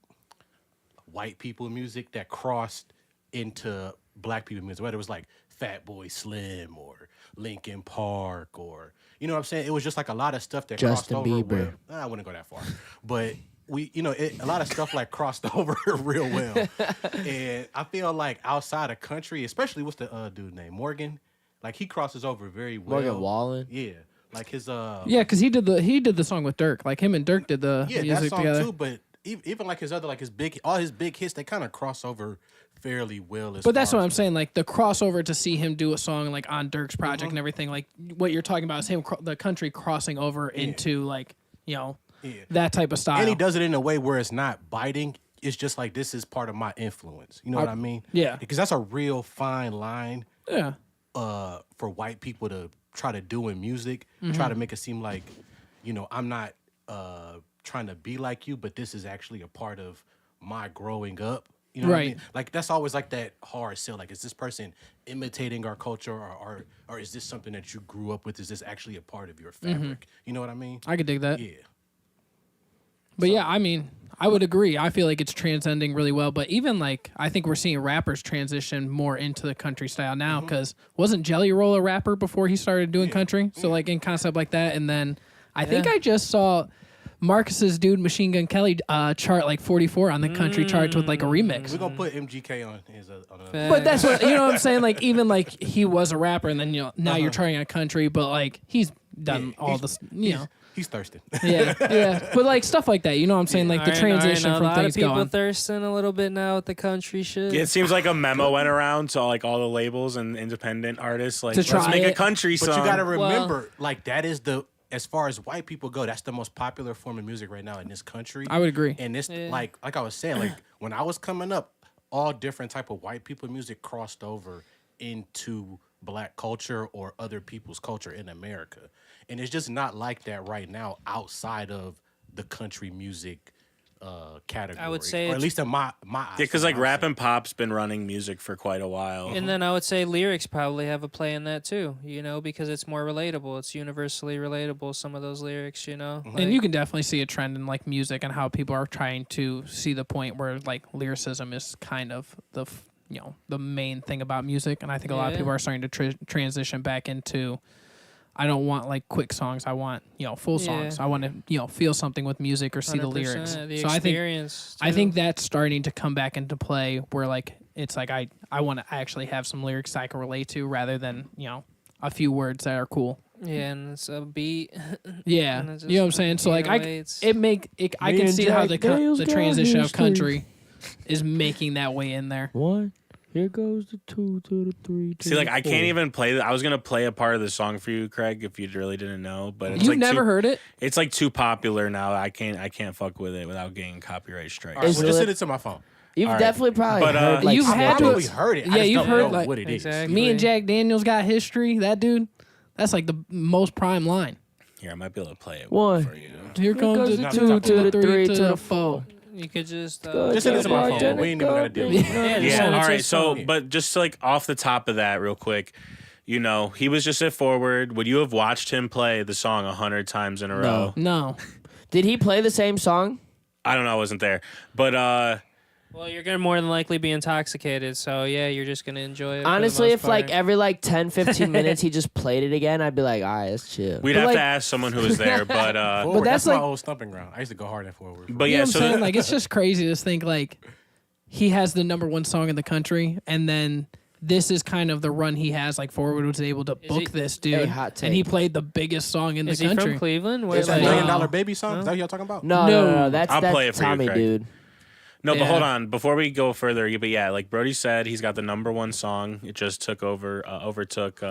white people music that crossed into black people music, whether it was like Fatboy Slim or Linkin Park or, you know what I'm saying? It was just like a lot of stuff that Justin crossed over. Bieber. Well, I wouldn't go that far, but a lot of stuff like crossed over real well. And I feel like outside of country, especially what's the dude name? Morgan? Like he crosses over very well. Morgan Wallen. Yeah. Like his Yeah, because he did the song with Dirk. Like him and Dirk did the that music song together. too, but even like his other like all his big hits, they kind of cross over fairly well. But that's what I'm saying. Like the crossover to see him do a song like on Dirk's project and everything. Like what you're talking about is him, the country crossing over into like that type of style. And he does it in a way where it's not biting. It's just like this is part of my influence. You know what I mean? yeah. Because that's a real fine line Yeah. for white people to try to do in music. Try to make it seem like, you know, I'm not trying to be like you, but this is actually a part of my growing up. You know what I Right. mean? Like that's always like that hard sell. Like, is this person imitating our culture, or is this something that you grew up with? Is this actually a part of your fabric? You know what I mean? I could dig that. Yeah. But yeah, I mean, I would agree. I feel like it's transcending really well. But even like, I think we're seeing rappers transition more into the country style now. Because wasn't Jelly Roll a rapper before he started doing country? So like in concept like that, and then I think I just saw Marcus's dude, Machine Gun Kelly, chart like 44 on the country charts with like a remix. We're gonna put MGK on his. But that's what, you know what I'm saying? Like, even like he was a rapper and then, now you're charting on country, but like he's done all this, He's thirsting. Yeah. But like stuff like that, you know what I'm saying? Like the transition from things going. A lot of people going. thirsting a little bit now with the country shit. Yeah, it seems like a memo went around to like all the labels and independent artists, like, To let's try make a it. country But song. you gotta remember, like that is as far as white people go, that's the most popular form of music right now in this country. I would agree. And this, like I was saying, like when I was coming up, all different type of white people music crossed over into black culture or other people's culture in America. And it's just not like that right now outside of the country music category. I would say or at least in my eyes. Yeah, because like rap and pop's been running music for quite a while. And then I would say lyrics probably have a play in that too, because it's more relatable. It's universally relatable, some of those lyrics, And you can definitely see a trend in like music and how people are trying to see the point where like lyricism is kind of the the main thing about music. And I think a lot of people are starting to transition back into, I don't want like quick songs. I want full songs. I want to feel something with music or see the lyrics. So I think that's starting to come back into play where like it's like I want to actually have some lyrics I can relate to rather than a few words that are cool. Yeah, and it's a beat. Yeah, And it's you know what I'm saying. So like I can see how the transition of country is making that way in there. One. Here goes the 2 to the 3 to See, like the I 4. can't even play. I was gonna play a part of the song for you, Craig, if you really didn't know. But it's You've like never heard it? It's like too popular now. I can't fuck with it without getting copyright strikes. All right, Is well, just it- send it to my phone. You've All right. definitely probably But, heard like you've some had of to- it. Probably heard it. I Yeah, just you've don't heard, know like- what it is. Exactly. Me and Jack Daniels got history. That dude, that's like the most prime line. Here, I might be able to play it One. for you. Here comes the the 2 to the 3 to the 4. 4. You could just Just send it to my phone. We ain't even gotta deal with it. just Yeah, send it all to right. his So, phone. but just like off the top of that, real quick, he was just at Forward. Would you have watched him play the song 100 times in a row? No. Did he play the same song? I don't know. I wasn't there, but Well, you're gonna more than likely be intoxicated, so yeah, you're just gonna enjoy it. Honestly, if for the most like every like 10, 15 minutes he just played it again, I'd be like, all right, let's chill. we'd But, have like, to ask someone who was there. But Forward, that's that's my like- old stumping ground. I used to go hard at Forward. but You know yeah. what I'm So saying? Like, it's just crazy to think like he has the #1 song in the country, and then this is kind of the run he has. Like Forward was able to book he- this dude, Hey, hot take. and he played the biggest song in is the he country. from Cleveland? Where It's a like, No. $1 Million Baby song. Is that what y'all talking about? No. That's I'll play it for you, Tommy, Craig. dude. no, but Yeah. hold on. Before we go further, but yeah, like Brody said, he's got the #1 song. It just overtook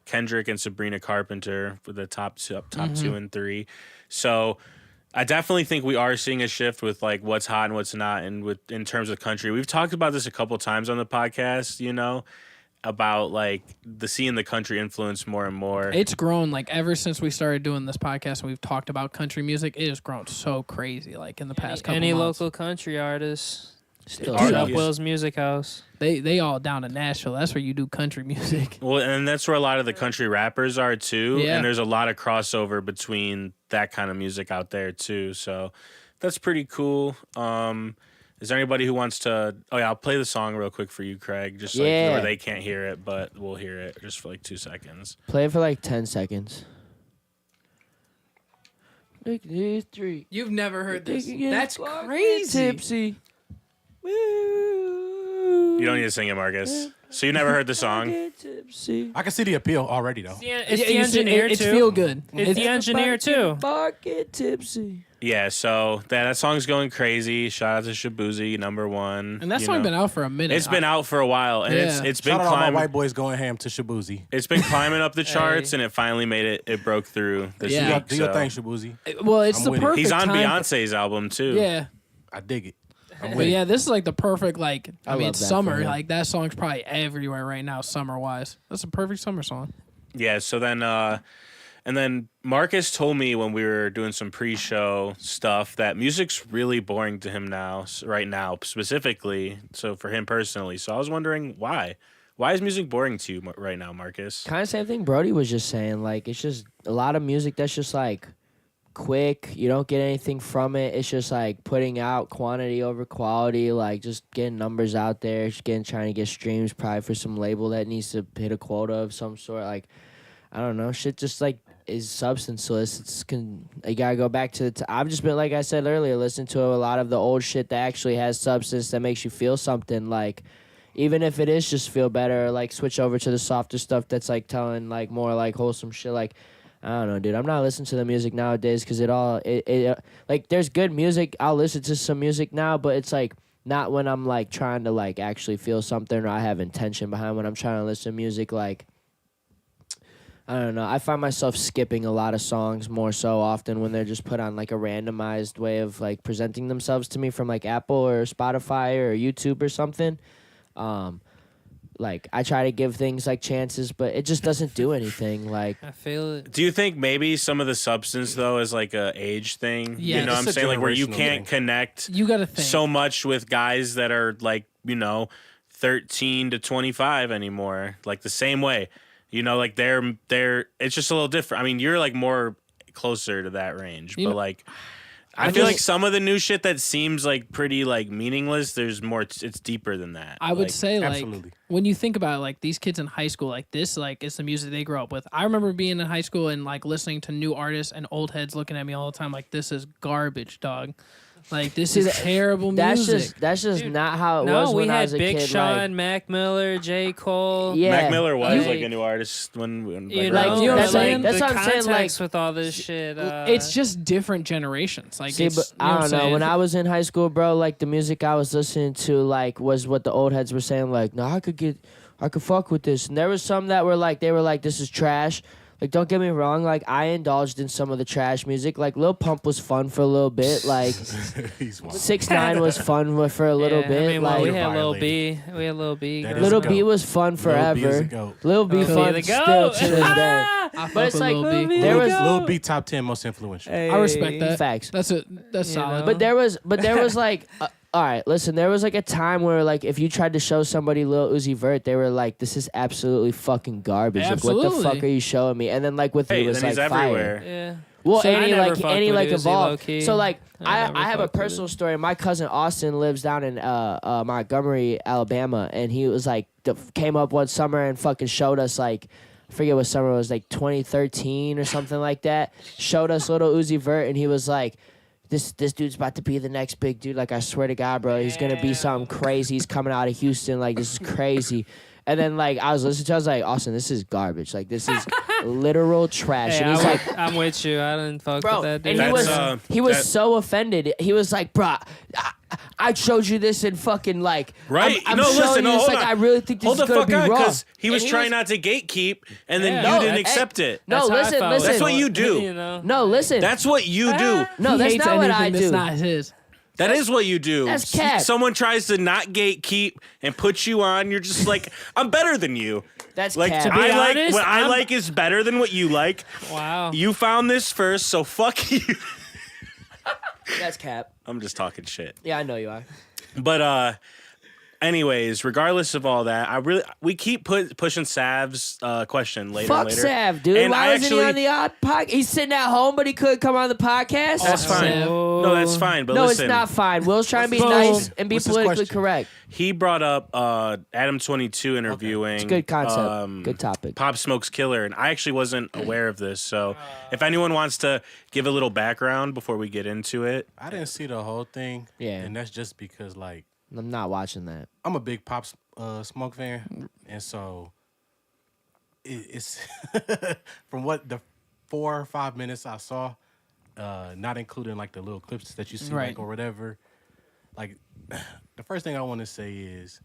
Kendrick and Sabrina Carpenter for the top Mm-hmm. 2 and 3. So I definitely think we are seeing a shift with like what's hot and what's not, and in terms of country. We've talked about this a couple times on the podcast, about like seeing the country influence more and more. It's grown like ever since we started doing this podcast and we've talked about country music. It has grown so crazy, like in the past couple any months. local country artists. Still Dude, Hit sucks. up Will's Music House. They all down to Nashville. That's where you do country music. Well, and that's where a lot of the country rappers are too. Yeah. And there's a lot of crossover between that kind of music out there too. So that's pretty cool. Is there anybody who wants to? Oh yeah, I'll play the song real quick for you, Craig. Just like Yeah. where they can't hear it, but we'll hear it just for like 2 seconds. Play it for like 10 seconds. Look at these 3. You've never heard this? They can get That's fucking crazy. Tipsy. You don't need to sing it, Marcus. So you never heard the song? Tipsy. I can see the appeal already, though. It's Yeah, the you see, engineer it's too. feel good. It's the engineer too. Get tipsy. Yeah. So that song's going crazy. Shout out to SHABOOZEY, #1. And that song been out for a minute. It's been out for a while, and Yeah. it's been Shout out all my climbing. white boys going ham to SHABOOZEY. It's been climbing up the charts, and it finally made it. It broke through this Yeah. week. Do your so. thing, SHABOOZEY. Well, it's I'm the with it. perfect He's on time. Beyonce's album too. Yeah. I dig it. I'm But with yeah, this is like the perfect like I mean love that summer. for him. Like that song's probably everywhere right now, summer wise. That's a perfect summer song. Yeah. So then, and then Marcus told me when we were doing some pre-show stuff that music's really boring to him now, right now specifically. So for him personally. So I was wondering why. Why is music boring to you right now, Marcus? Kind of same thing Brody was just saying. Like, it's just a lot of music that's just like quick. You don't get anything from it. It's just like putting out quantity over quality, like just getting numbers out there, just trying to get streams probably for some label that needs to hit a quota of some sort. Like, I don't know, shit just like is substanceless. You gotta go back to I've just been, like I said earlier, listening to a lot of the old shit that actually has substance that makes you feel something. Like, even if it is just feel better, or like switch over to the softer stuff that's like telling like more like wholesome shit. Like, I don't know, dude. I'm not listening to the music nowadays because like there's good music. I'll listen to some music now, but it's like not when I'm like trying to like actually feel something or I have intention behind when I'm trying to listen to music. Like, I don't know. I find myself skipping a lot of songs more so often when they're just put on like a randomized way of like presenting themselves to me from like Apple or Spotify or YouTube or something. Like, I try to give things like chances, but it just doesn't do anything. Like, I feel it. Do you think maybe some of the substance though is like a age thing? Yeah, you know what I'm it's a saying? Like where you generational can't thing. connect You gotta think. so much with guys that are like, 13 to 25 anymore. Like the same way. Like they're it's just a little different. I mean, you're like more closer to that range, but like I feel like some of the new shit that seems like pretty like meaningless, there's more it's deeper than that. I would Like, say, like, absolutely. when you think about it, like these kids in high school, like this, like it's the music they grew up with. I remember being in high school and like listening to new artists and old heads looking at me all the time, like, this is garbage, dog. Like, this is terrible music. That's just not how it No, was we when I had was a Big kid. Sean, Like, Mac Miller, J. Cole. yeah, Mac Miller was like like- a new artist when You Like, know, you know what I'm but, saying? That's the what I'm saying, like- context with all this shit. It's just different generations. Like, See, it's, but you know I what don't I'm know. saying? When I was in high school, bro, like the music I was listening to, like, was what the old heads were saying. Like, no, I could fuck with this. And there was some that were like, this is trash. Like, don't get me wrong. Like, I indulged in some of the trash music. Like, Lil Pump was fun for a little bit. Like, He's wild. 6ix9ine was fun for a little yeah, bit. I mean, well, like, we had Lil Violated. B. We had Lil B. That growing is a Lil up. B goat. was fun Lil B is forever. a goat. Lil B Lil B fun the still goat. to this day. I But fuck it's with like Lil B. there was Lil B top 10 most influential. I respect that. facts. That's solid. know? But there was like, all right, listen, there was like a time where like if you tried to show somebody Lil Uzi Vert, they were like, this is absolutely fucking garbage. Like, what the Absolutely. fuck are you showing me? And then like with Hey, it was then like he's fire. everywhere. Yeah. Well, So I and he never like fucked and he with like Uzi, evolved. low-key. So like I never I have a fucked with personal it. story. My cousin Austin lives down in Montgomery, Alabama, and he was like came up one summer and fucking showed us like. I forget what summer it was, like 2013 or something like that. Showed us little Uzi Vert, and he was like, this dude's about to be the next big dude. Like, I swear to God, bro, he's going to be something crazy. He's coming out of Houston. Like, this is crazy. And then, like, I was listening to it. I was like, Austin, this is garbage. Like, this is literal trash. Hey, and he's like, I'm with you. I didn't fuck bro, with that and dude. he was that- so offended. He was like, bro, I showed you this in fucking, like, Right? I'm no, showing listen, you no, this, hold like, on. I really think this Hold is the going to fuck be on, wrong. because he was And trying not to gatekeep, and then Yeah. you didn't hey, accept it. No, That's how I listen, felt. listen. That's what you do. You know? No, listen. That's what you do. No, He that's hates not what anything I that's do. not his. That is what you do. That's cap. Someone tries to not gatekeep and put you on. You're just like, I'm better than you. That's Like cap. be I like honest, what I I'm- like is better than what you like. Wow. You found this first, so fuck you. That's cap. I'm just talking shit. Yeah, I know you are. But anyways, regardless of all that, we keep pushing Sav's question later. Fuck and later. Sav, dude. And Why I wasn't he on the odd podcast? He's sitting at home, but he could come on the podcast. That's fine. Sav. No, that's fine. But no, listen, it's not fine. Will's trying to be Boom. nice and be What's his politically question? correct. he brought up Adam 22 interviewing. It's a good concept. Good topic. Pop Smoke's Killer, and I actually wasn't aware of this. So, if anyone wants to give a little background before we get into it, I didn't see the whole thing. Yeah. And that's just because, like, I'm not watching that. I'm a big Pop Smoke fan. And so it's from what the 4 or 5 minutes I saw, not including like the little clips that you see Right. like or whatever. Like the first thing I want to say is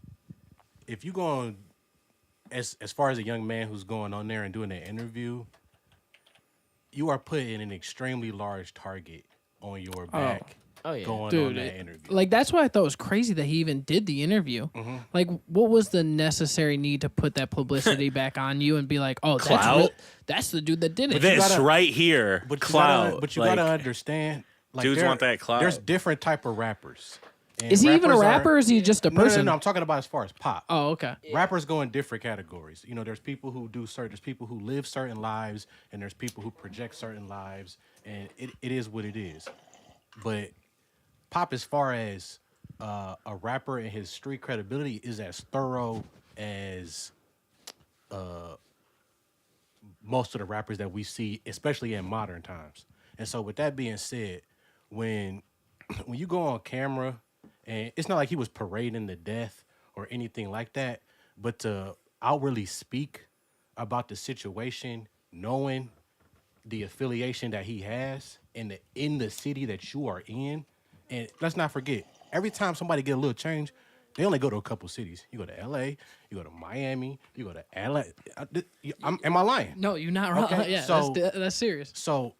if you go on as far as a young man who's going on there and doing an interview, you are putting an extremely large target on your back Oh, yeah. going on Dude, that interview. like that's why I thought it was crazy that he even did the interview. Mm-hmm. Like, what was the necessary need to put that publicity back on you and be like, "Oh, Clout? that's the dude that did it." this gotta- right here, But you clout. gotta, but you like, gotta understand, like, dudes want that clout. There's different type of rappers. And Is he even a rappers are- rapper or is he just a No, person? no, I'm talking about as far as pop. Oh, okay. Rappers go in different categories. You know, there's people who do certain, there's people who live certain lives, and there's people who project certain lives, and it is what it is. But pop, as far as a rapper and his street credibility, is as thorough as most of the rappers that we see, especially in modern times. And so with that being said, when you go on camera, and it's not like he was parading to death or anything like that, but to outwardly speak about the situation, knowing the affiliation that he has in the city that you are in, and let's not forget, every time somebody get a little change, they only go to a couple cities. You go to L.A., you go to Miami, you go to L.A. Am I lying? No, you're not wrong. Okay, Yeah, so- that's serious. So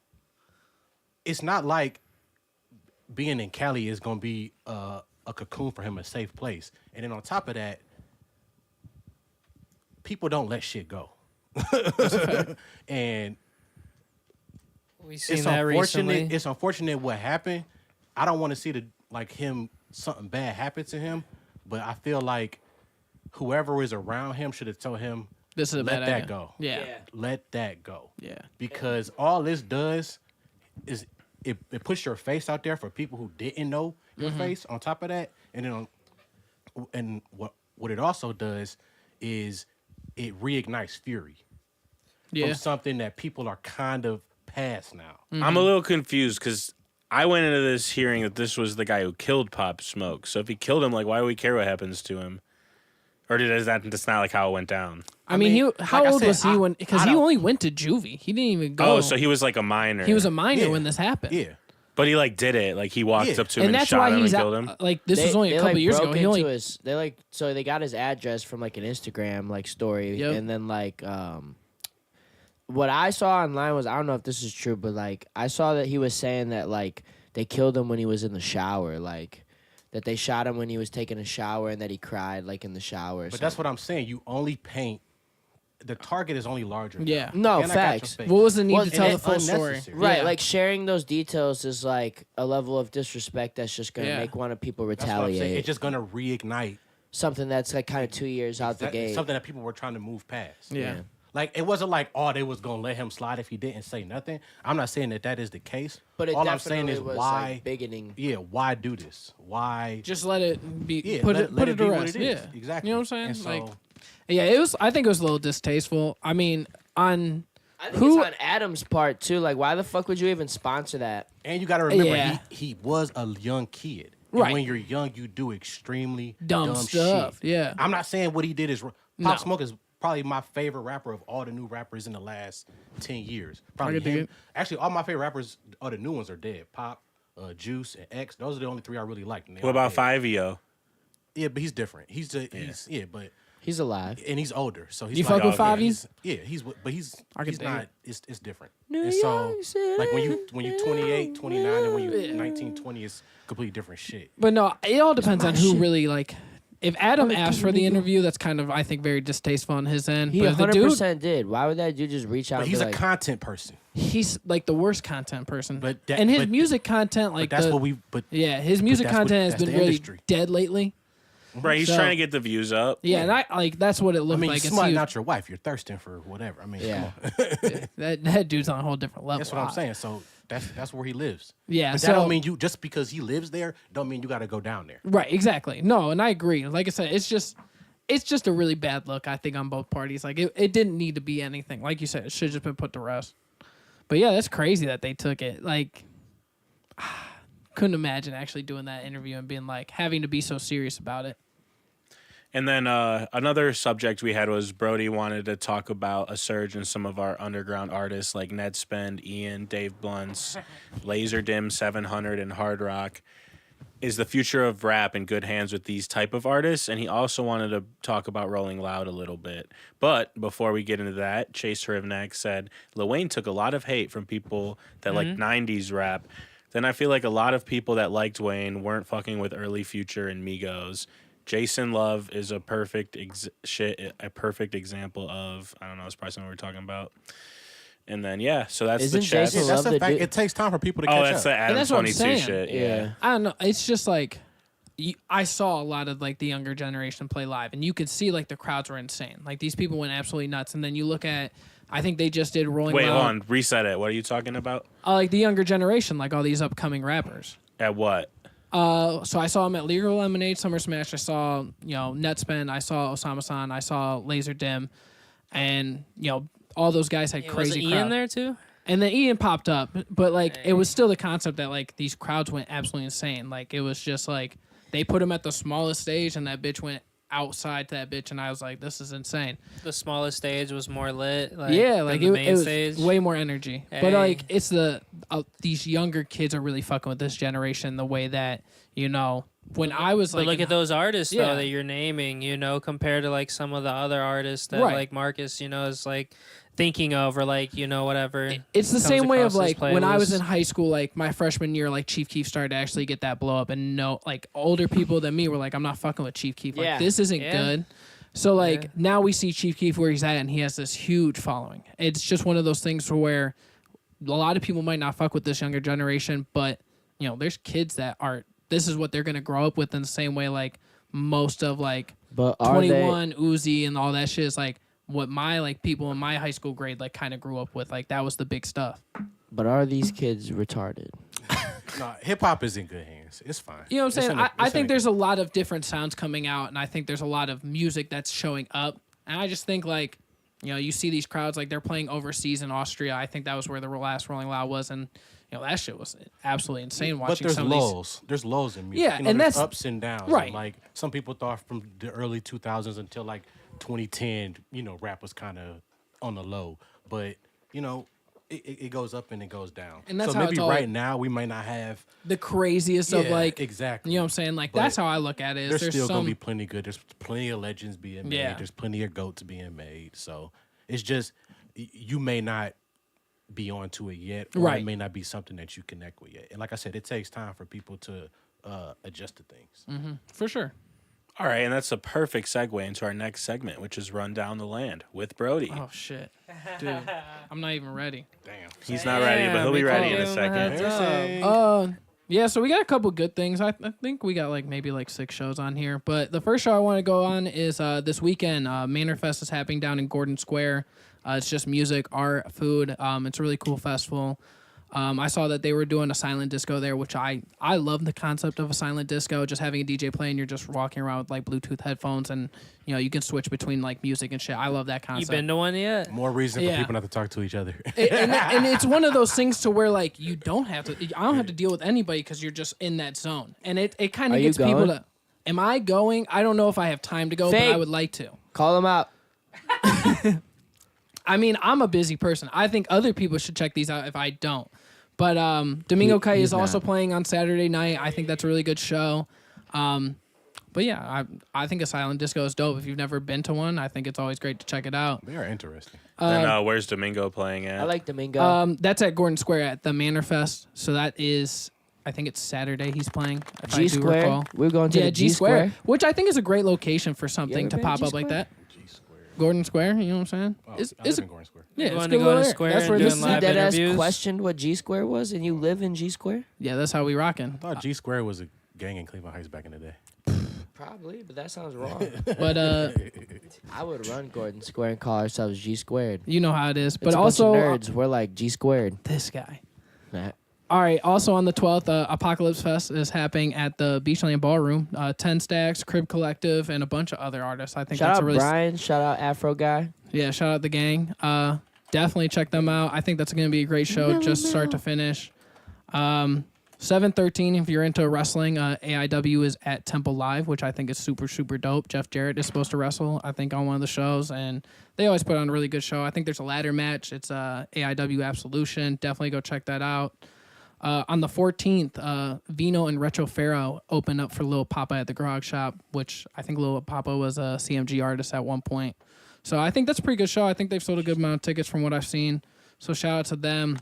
it's not like being in Cali is going to be a cocoon for him, a safe place. And then on top of that, people don't let shit go. And We've seen it's that recently. unfortunate. It's unfortunate what happened. I don't want to see something bad happen to him, but I feel like whoever is around him should have told him, This is a let bad that idea. go. Yeah. Let that go. Yeah. Because all this does is it puts your face out there for people who didn't know your face on top of that. And then what it also does is it reignites fury Yeah. from something that people are kind of past now. I'm a little confused because I went into this hearing that this was the guy who killed Pop Smoke. So if he killed him, like, why do we care what happens to him? Or that's not like how it went down? I mean, how like I old said, was he when? Because I he don't- only went to juvie. He didn't even go. Oh, so he was like a minor. He was a minor Yeah. when this happened. Yeah. But he like did it. Like he walked Yeah. up to him And and that's shot why him and he's killed him. like this was only a couple years ago. broke He only into his, so they got his address from like an Instagram like story, Yep. and then like what I saw online was, I don't know if this is true, but like I saw that he was saying that like they killed him when he was in the shower, like that they shot him when he was taking a shower and that he cried like in the shower. But that's what I'm saying. You only paint. The target is only larger. Yeah. No, And I got your facts. face. What was the need Well, to tell and the full it's story? unnecessary. Right, Yeah. like sharing those details is like a level of disrespect that's just gonna Yeah. make one of people That's what I'm saying. retaliate. It's just gonna reignite Something that's like kind of 2 years out the gate. something that people were trying to move past. Yeah. Like it wasn't like, oh, they was gonna let him slide if he didn't say nothing. I'm not saying that is the case. But it all I'm definitely saying is was why. like bigoting. Yeah, why do this? Why? Just let it be. Yeah, put let it it to be what rest. it is. Yeah. Exactly. You know what I'm And saying? so, Like, yeah, it was. I think it was a little distasteful. I mean, on I think who? it's on Adam's part too. Like, why the fuck would you even sponsor that? and you got to remember, Yeah. he was a young kid. And Right. when you're young, you do extremely Dumb stuff, Shit. yeah. I'm not saying what he did is wrong. No. Pop Smoke is probably my favorite rapper of all the new rappers in the last 10 years. Probably could dig him. it. Actually, all my favorite rappers, all the new ones are dead. Pop, Juice, and X. Those are the only three I really like. What about 5EO? Yeah, but he's different. He's but He's alive. and he's older, so he's You like, fuck with okay. 5 he's but he's I can dig not. it. It's different. New and so York City, like when you 28, 29, and when you Yeah. 19, 20, it's completely different shit. But no, it all depends on who really like. If Adam asked for the interview, that's kind of I think very distasteful on his end. He But if the 100% dude, did. Why would that dude just reach out? But and he's be a like, content person. he's like the worst content person. But that- and his but- music content, like But that's the- what we. But yeah, his music that's what- content has that's been the really industry. dead lately. Right, he's So- trying to get the views up. Yeah, and I like that's what it I looked mean, like. you're It's smutting huge. out your wife. You're thirsting for whatever. I mean, Yeah. come on. that dude's on a whole different level. That's what I'm saying. So that's where he lives. Yeah, But so that don't mean you just because he lives there don't mean you got to go down there. right, exactly. No, and I agree. Like I said, it's just a really bad look. I think on both parties. Like it didn't need to be anything. Like you said, it should have just been put to rest. But yeah, that's crazy that they took it. Like, couldn't imagine actually doing that interview and being like having to be so serious about it. And then another subject we had was Brody wanted to talk about a surge in some of our underground artists like Ned Spend, Ian, Dave Blunts, Laserdym, 700, and Hard Rock. Is the future of rap in good hands with these type of artists? And he also wanted to talk about Rolling Loud a little bit. But before we get into that, Chase Rivnak said Lil Wayne took a lot of hate from people that like 90s rap. Then I feel like a lot of people that liked Wayne weren't fucking with early Future and Migos. Jason Love is a perfect example of, I don't know, it's probably something we're talking about. And then, yeah, so that's Isn't the chat. Jason That's Love the fact. dude- It takes time for people to catch Oh, that's up. the Adam that's what I'm 22 saying. shit. yeah. Yeah. I don't know. It's just like I saw a lot of like the younger generation play live, and you could see like the crowds were insane. Like these people went absolutely nuts. And then you look at, I think they just did Rolling Wait, Loud. hold on. Reset it. What are you talking about? Like the younger generation, like all these upcoming rappers. At what? So I saw him at Legal Lemonade, Summer Smash. I saw, Netspend. I saw Osama San. I saw Laserdym. And, all those guys had Was crazy Ian crowds. there too? And then Ian popped up, but like it was still the concept that like these crowds went absolutely insane. Like it was just like they put him at the smallest stage, and that bitch went outside to that bitch, and I was like, this is insane. The smallest stage was more lit. Like, Yeah, like than the main it was stage. way more energy. But Hey. like it's these younger kids are really fucking with this generation the way that when I was But like, look at those artists Yeah. though that you're naming, compared to like some of the other artists that Right. like Marcus, is like thinking of, or like whatever. It's the comes same way of across his like when I was playlist. in high school, like my freshman year, like Chief Keef started to actually get that blow up, and like older people than me were like, I'm not fucking with Chief Keef. Like Yeah. this isn't Yeah. good. So like Yeah. now we see Chief Keef where he's at, and he has this huge following. It's just one of those things where a lot of people might not fuck with this younger generation, but there's kids that are. This is what they're gonna grow up with in the same way like most of like But are 21 Uzi and all that shit is like what my like people in my high school grade like kind of grew up with. Like that was the big stuff. but are these kids retarded? No, hip hop is in good hands. It's fine. You know what I'm It's saying? in a- I it's in think a- there's a lot of different sounds coming out, and I think there's a lot of music that's showing up. And I just think like, you see these crowds like they're playing overseas in Austria. I think that was where the last Rolling Loud was, and that shit was absolutely insane. But Watching there's some of these. lulls. There's lulls in music. Yeah, and there's that's- ups and downs. right. And like some people thought from the early 2000s until like 2010, rap was kind of on the low. But it goes up and it goes down. And that's so how maybe it's all- right now we might not have. The craziest of Yeah, like exactly. You know what I'm saying? Like But that's how I look at it. Is There's there's still gonna some be plenty good. There's plenty of legends being made. Yeah. There's plenty of goats being made. So it's just you may not be onto it yet, or Right. it may not be something that you connect with yet. And like I said, it takes time for people to adjust to things. for sure. All right, and that's a perfect segue into our next segment, which is Run Down the Land with Brody. Oh shit, dude, I'm not even ready. Damn. He's not ready, but he'll be ready in a second. Yeah, so we got a couple good things. I think we got like maybe like 6 shows on here. But the first show I want to go on is this weekend. Manor Fest is happening down in Gordon Square. It's just music, art, food. It's a really cool festival. I saw that they were doing a silent disco there, which I love the concept of a silent disco. Just having a DJ play and you're just walking around with like Bluetooth headphones, and you can switch between like music and shit. I love that You concept. been to one yet? More reason Yeah. for people not to talk to each other. and it's one of those things to where like I don't have to deal with anybody because you're just in that zone, and it kind Are of you gets people going? to. Am I going? I don't know if I have time to go, but I Fake. would like to. Call them out. I mean, I'm a busy person. I think other people should check these out if I don't. But Domingo Kai he's is also not. playing on Saturday night. I think that's a really good show. But yeah, I think a silent disco is dope. If you've never been to one, I think it's always great to check it out. They are interesting. Then where's Domingo playing at? I like Domingo. That's at Gordon Square at the Manor Fest. So that is, I think it's Saturday he's playing. If I G do Square. recall. We're going to Yeah, the G Square, Square. which I think is a great location for something ever to been to pop G up like Square? that. G Square. Gordon Square, you know what I'm saying? Oh, It's I live a- in Gordon Square. yeah, You it's wanna good go to little area. Square That's and where do this a is. live Dead ass interviews? questioned what G Square was, and you live in G Square? Yeah, that's how we rocking. I thought G Square was a gang in Cleveland Heights back in the day. Probably, but that sounds wrong. But I would run Gordon Square and call ourselves G Squared. you know how it is. But It's a also bunch of nerds. We're like G Squared. this guy. Nah. All right. Also on the 12th, Apocalypse Fest is happening at the Beachland Ballroom. 10 Stacks, Crib Collective, and a bunch of other artists. I think Shout that's out a really Brian. Shout out Afro Guy. yeah. Shout out the gang. Definitely check them out. I think that's going to be a great show, just start to finish. 7/13. If you're into wrestling, AIW is at Temple Live, which I think is super super dope. Jeff Jarrett is supposed to wrestle, I think, on one of the shows, and they always put on a really good show. I think there's a ladder match. It's AIW Absolution. Definitely go check that out. On the 14th, Vino and Retro Pharaoh opened up for Lil Papa at the Grog Shop, which I think Lil Papa was a CMG artist at one point. So I think that's a pretty good show. I think they've sold a good amount of tickets from what I've seen. So shout out to them.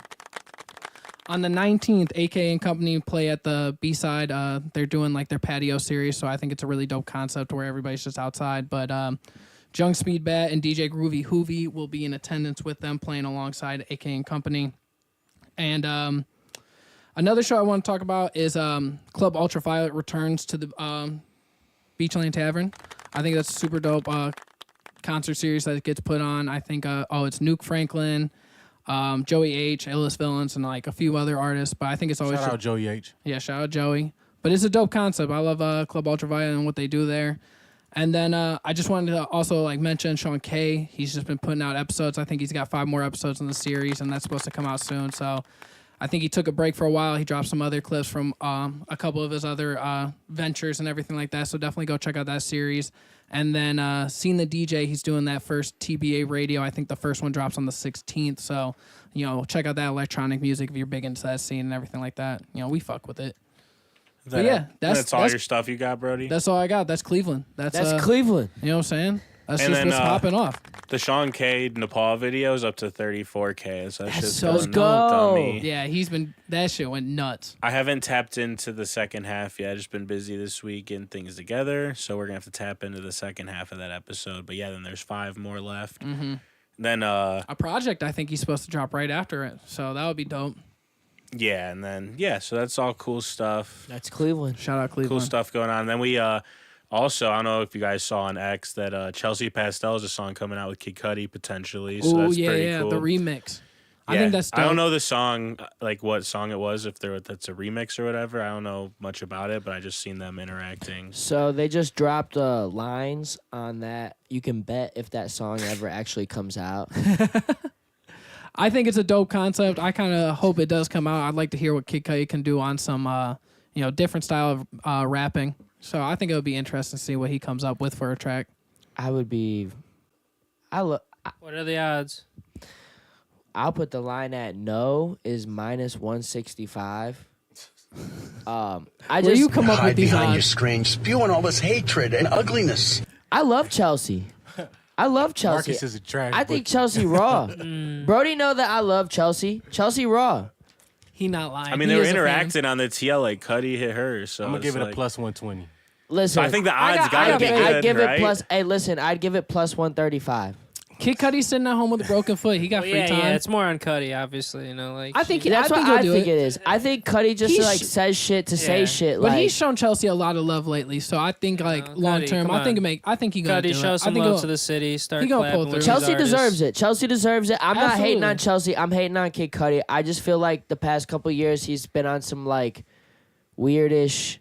On the 19th, AK and Company play at the B-side. They're doing like their patio series, so I think it's a really dope concept where everybody's just outside. But Jung Speedbat and DJ Groovy Hoovy will be in attendance with them playing alongside AK and Company. And another show I want to talk about is Club Ultraviolet returns to the Beachland Tavern. I think that's a super dope concert series that gets put on. I think, it's Nuke Franklin, Joey H, Illest Villains, and like a few other artists. But I think it's always Shout out Joey H. yeah, shout out Joey. But it's a dope concept. I love Club Ultraviolet and what they do there. And then I just wanted to also like mention Sean K. He's just been putting out episodes. I think he's got 5 more episodes in the series, and that's supposed to come out soon. So I think he took a break for a while. He dropped some other clips from a couple of his other ventures and everything like that. So definitely go check out that series. And then Seen the DJ, he's doing that first TBA radio. I think the first one drops on the 16th. So, check out that electronic music if you're big into that scene and everything like that. We fuck with it. But yeah, that's all your stuff you got, Brody? That's all I got. That's Cleveland. That's Cleveland. You know what I'm saying? That's and just then, what's popping off. The Sean K. Nepal video is up to 34K. So that's just so going go. on me. Yeah, that shit went nuts. I haven't tapped into the second half yet. I've just been busy this week getting things together. So we're going to have to tap into the second half of that episode. But yeah, then there's 5 more left. Mm-hmm. Then a project I think he's supposed to drop right after it. So that would be dope. Yeah, and then, so that's all cool stuff. That's Cleveland. Shout out Cleveland. Cool stuff going on. And then we also, I don't know if you guys saw on X that Chelsea Pastel is a song coming out with Kid Cudi potentially. So that's pretty cool. The remix. I think that's dope. I don't know the song, like what song it was, if that's a remix or whatever. I don't know much about it, but I just seen them interacting. So they just dropped lines on that. You can bet if that song ever actually comes out. I think it's a dope concept. I kind of hope it does come out. I'd like to hear what Kid Cudi can do on some, different style of rapping. So I think it would be interesting to see what he comes up with for a track. What are the odds? I'll put the line at no is minus 165. Where you come up with these behind odds? your screen, spewing all this hatred and ugliness. I love Chelsea. Marcus is a trash. I think Chelsea raw. Brody know that I love Chelsea. Chelsea raw. He not lying. I mean, He they were is a fan. interacting on the TL like Cudi hit her. So I'm gonna give it like, a plus 120. Listen, So I think the odds gotta be good, I'd give right? it plus. Hey, listen, I'd give it plus 135. Kid Cudi's sitting at home with a broken foot. He got free time. Yeah, it's more on Cudi, obviously. I think That's what he'll I do think it is. I think Cudi just He's- says shit to say shit. But Like, he's shown Chelsea a lot of love lately, so I think long Cudi, term, come I think he gonna do Cudi, it. show some I think love he'll- to the city. Start he gonna collabing pull with through. these Chelsea artists. deserves it. Chelsea deserves it. I'm not hating on Absolutely. Chelsea. I'm hating on Kid Cudi. I just feel like the past couple years he's been on some like weirdish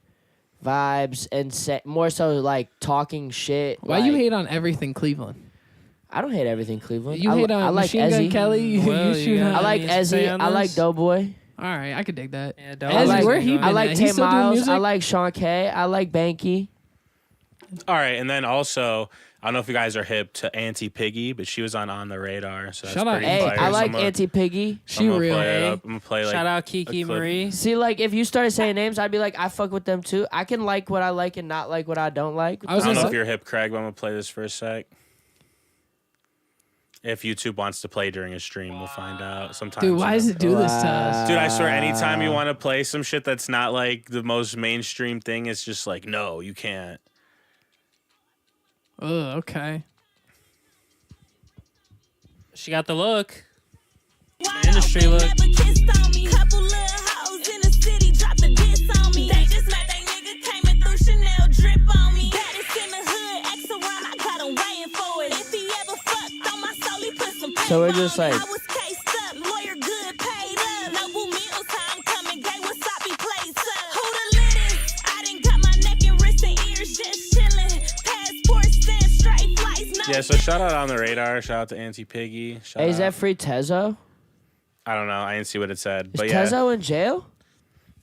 vibes and more so like talking shit. Why like, you hate on everything Cleveland? I don't hate everything Cleveland. You hate on I like Machine Gun Ezzy. Kelly. Well, you you shoot got- on. I like Anything to say Ezzy. on I like this? Doughboy. All right, I could dig that. Yeah, Ezzy, like, where he I been like at? He 10 still doing Miles. music? I like Sean K. I like Banky. All right, and then also, I don't know if you guys are hip to Auntie Piggy, but she was on the radar. So that's Shout out pretty Hey, fire. I So like I'm gonna- Auntie Piggy. She I'm gonna real. play it up. I'm gonna play like Shout out a Kiki clip. Marie. See, like, if you started saying names, I'd be like, I fuck with them too. I can like what I like and not like what I don't like. I was I don't gonna know if say- you're hip, Craig, but I'm gonna play this for a sec. If YouTube wants to play during a stream, we'll find out. Sometimes. Dude, why does it do this to us? Dude, I swear, anytime you want to play some shit that's not like the most mainstream thing, it's just like, no, you can't. Oh, okay. She got the look. Industry look. So we're just like, Yeah, so shout out on the radar. Shout out to Auntie Piggy. Shout hey, is out. that free Tezo? I don't know. I didn't see what it said, Is but yeah. Tezo in jail?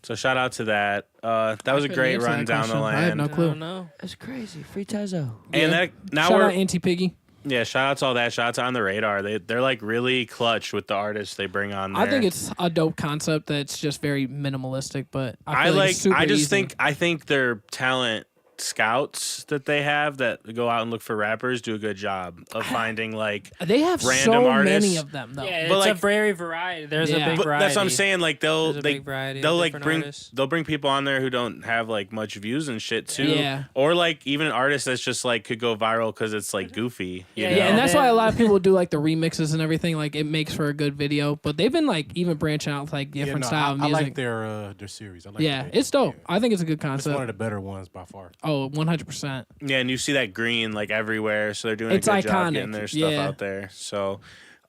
So shout out to that. That was a couldn't great answer run that down the question. I have line. no clue. I don't know. That's crazy. Free Tezo. And that now Shout we're out Auntie Piggy. yeah. Shout out to all that. Shout out to on the radar. They're like really clutch with the artists they bring on there. I think it's a dope concept that's just very minimalistic, but I I feel like. it's super I just easy. think their talent scouts that they have that go out and look for rappers do a good job of finding like they have random so artists. many of them though. Yeah, But it's a like- very variety. There's Yeah. a big But variety. that's what I'm saying. Like they'll There's a they, big variety of they'll like different bring artists. they'll bring people on there who don't have like much views and shit too. Yeah. Or like even an artist that's just like could go viral because it's like goofy. You Yeah, know? Yeah, and that's Yeah. why a lot of people do like the remixes and everything. Like it makes for a good video, but they've been like even branching out with like different style of I music. like their series. I like Yeah, that. it's dope. I think it's a good It's one of concept. the better ones by far. Oh, 100%. Yeah, and you see that green like everywhere, so they're doing It's a good job iconic, getting their stuff yeah. out there. So,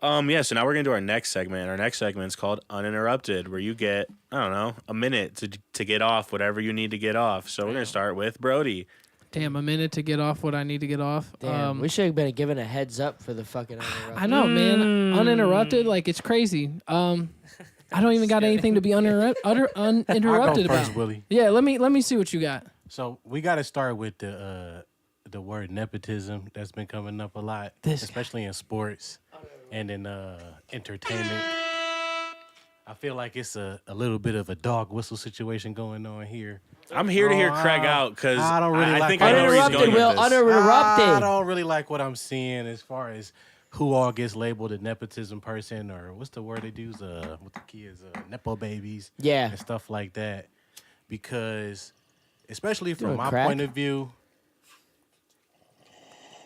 yeah. So now we're gonna do our next segment. Our next segment is called Uninterrupted, where you get a minute to get off whatever you need to get off. So we're gonna start with Brody. Damn, a minute to get off what I need to get off. Damn, we should have been given a heads up for the fucking uninterrupted. I know, man. Uninterrupted, like it's crazy. I don't even got anything to be uninterrupted I'll go first, about. Willie. Yeah, let me see what you got. So we got to start with the word nepotism that's been coming up a lot, especially in sports and in entertainment. I feel like it's a little bit of a dog whistle situation going on here. I'm here to hear Craig out because I don't really I like think I know where he's going with this. Uninterrupted. I don't really like what I'm seeing as far as who all gets labeled a nepotism person, or what's the word they use with the kids, nepo babies, Yeah. and stuff like that. Because, especially from Doing my crack? point of view,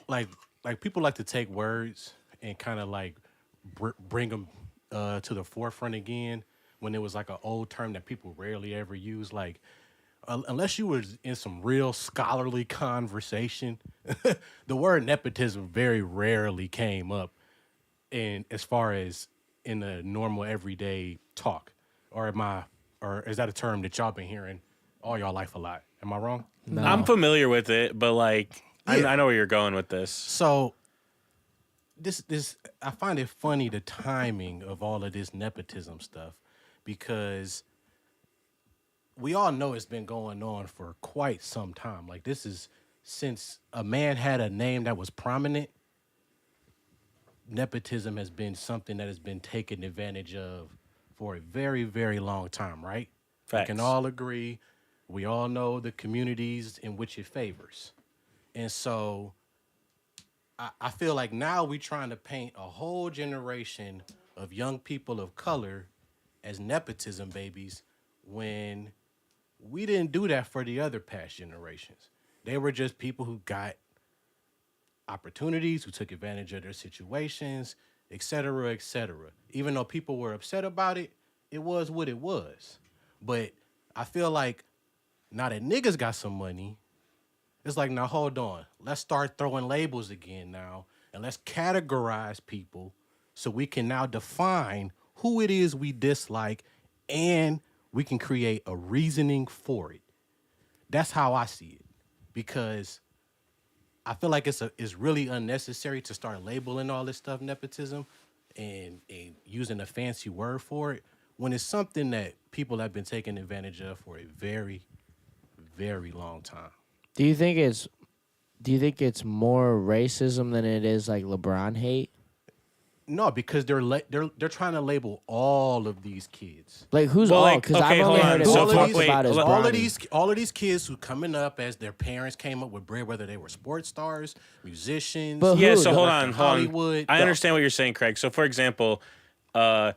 like people like to take words and kind of like bring them to the forefront again when it was like an old term that people rarely ever use, like. Unless you was in some real scholarly conversation, the word nepotism very rarely came up in as far as in the normal everyday talk. Or is that a term that y'all been hearing all y'all life a lot? Am I wrong? No. I'm familiar with it, but like I know where you're going with this. So this I find it funny the timing of all of this nepotism stuff, because we all know it's been going on for quite some time. Like, this is since a man had a name that was prominent, nepotism has been something that has been taken advantage of for a very, very long time, right? Facts. We can all agree. We all know the communities in which it favors. And so I feel like now we're trying to paint a whole generation of young people of color as nepotism babies when we didn't do that for the other past generations. They were just people who got opportunities, who took advantage of their situations, et cetera, et cetera. Even though people were upset about it, it was what it was. But I feel like now that niggas got some money, it's like, now hold on. Let's start throwing labels again now, and let's categorize people so we can now define who it is we dislike, and we can create a reasoning for it. That's how I see it, because I feel like it's really unnecessary to start labeling all this stuff nepotism and using a fancy word for it when it's something that people have been taking advantage of for a very, very long time. Do you think it's more racism than it is like LeBron hate? No, because they're trying to label all of these kids. Like, who's Well, all? like, Because okay, I've only hold heard on. So talk wait, about his all Bronny. of these kids who coming up as their parents came up with bread, whether they were sports stars, musicians. But Yeah, who? so hold Like on. Hollywood. I understand what you're saying, Craig. So, for example, a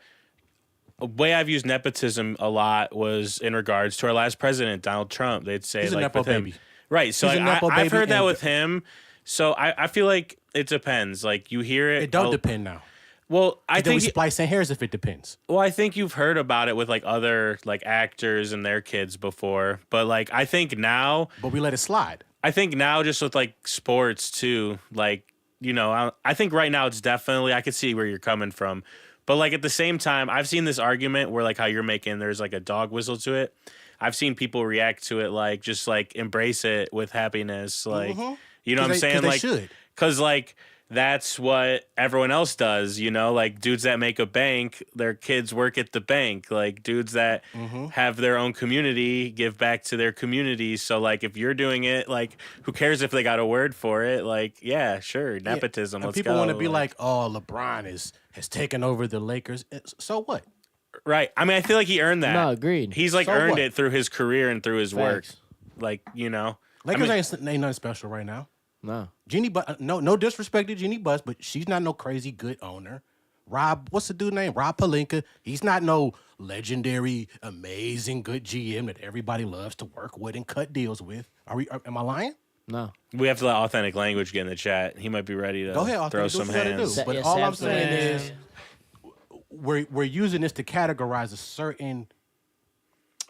way I've used nepotism a lot was in regards to our last president, Donald Trump. They'd say, He's a like, nepo with him. baby. Right. So He's a like, nepo I've baby heard that and- with him. So I feel like it depends. Like, you hear it. It don't depend now. Well, I Then we think splicing hairs if it depends. Well, I think you've heard about it with like other like actors and their kids before, but like I think now But we let it slide. just with like sports too, like, you know, I think right now it's definitely, I could see where you're coming from, but like at the same time, I've seen this argument where like how you're making, there's like a dog whistle to it. I've seen people react to it like just like embrace it with happiness, like you know what I'm saying, 'Cause they like should. because like that's what everyone else does, you know, like dudes that make a bank, their kids work at the bank, like dudes that have their own community give back to their communities. So like if you're doing it, like who cares if they got a word for it? Like, yeah, sure, nepotism. And Let's people go. want to be like, oh, LeBron has taken over the Lakers. So what? right. I mean, I feel like he earned that. No, agreed. He's like So earned what? it through his career and through his work. Facts. Like, you know, Lakers I mean, ain't nothing special right now. No. Jeannie, no disrespect to Jeannie Buss, but she's not no crazy good owner. Rob, what's the dude name? Rob Pelinka. He's not no legendary, amazing good GM that everybody loves to work with and cut deals with. Am I lying? No. we have to let authentic language get in the chat. He might be ready to Go ahead, throw Authentic, do some what you gotta hands. do. But Yeah, all I'm Samson. saying is we're using this to categorize a certain.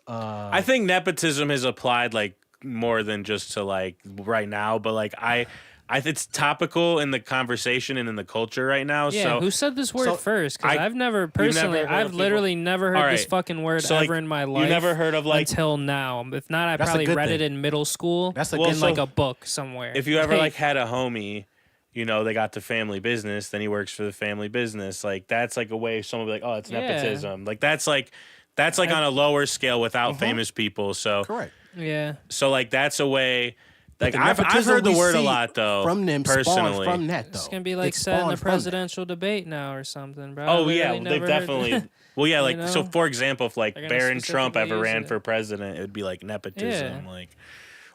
I think nepotism has applied like more than just to like right now, but like I it's topical in the conversation and in the culture right now. Yeah, so who said this word first? Because I've never personally, I've literally never heard this fucking word ever in my life. You never heard of like until now. If not, I probably read it in middle school. That's in like a book somewhere. If you ever like had a homie, you know, they got the family business, then he works for the family business. Like that's like a way someone will be like, oh, it's nepotism. Like that's like on a lower scale without famous people. So correct. Yeah. So like that's a way. Like I've nepotism heard the we word a see lot though. From them personally, from that though. It's gonna be like It set in a spawned from presidential debate now or something, bro. Oh yeah, they've definitely. Well, yeah, like You know? so. For example, if like They're gonna Barron Trump specifically ever use ran it. for president, it would be like nepotism, Yeah. like,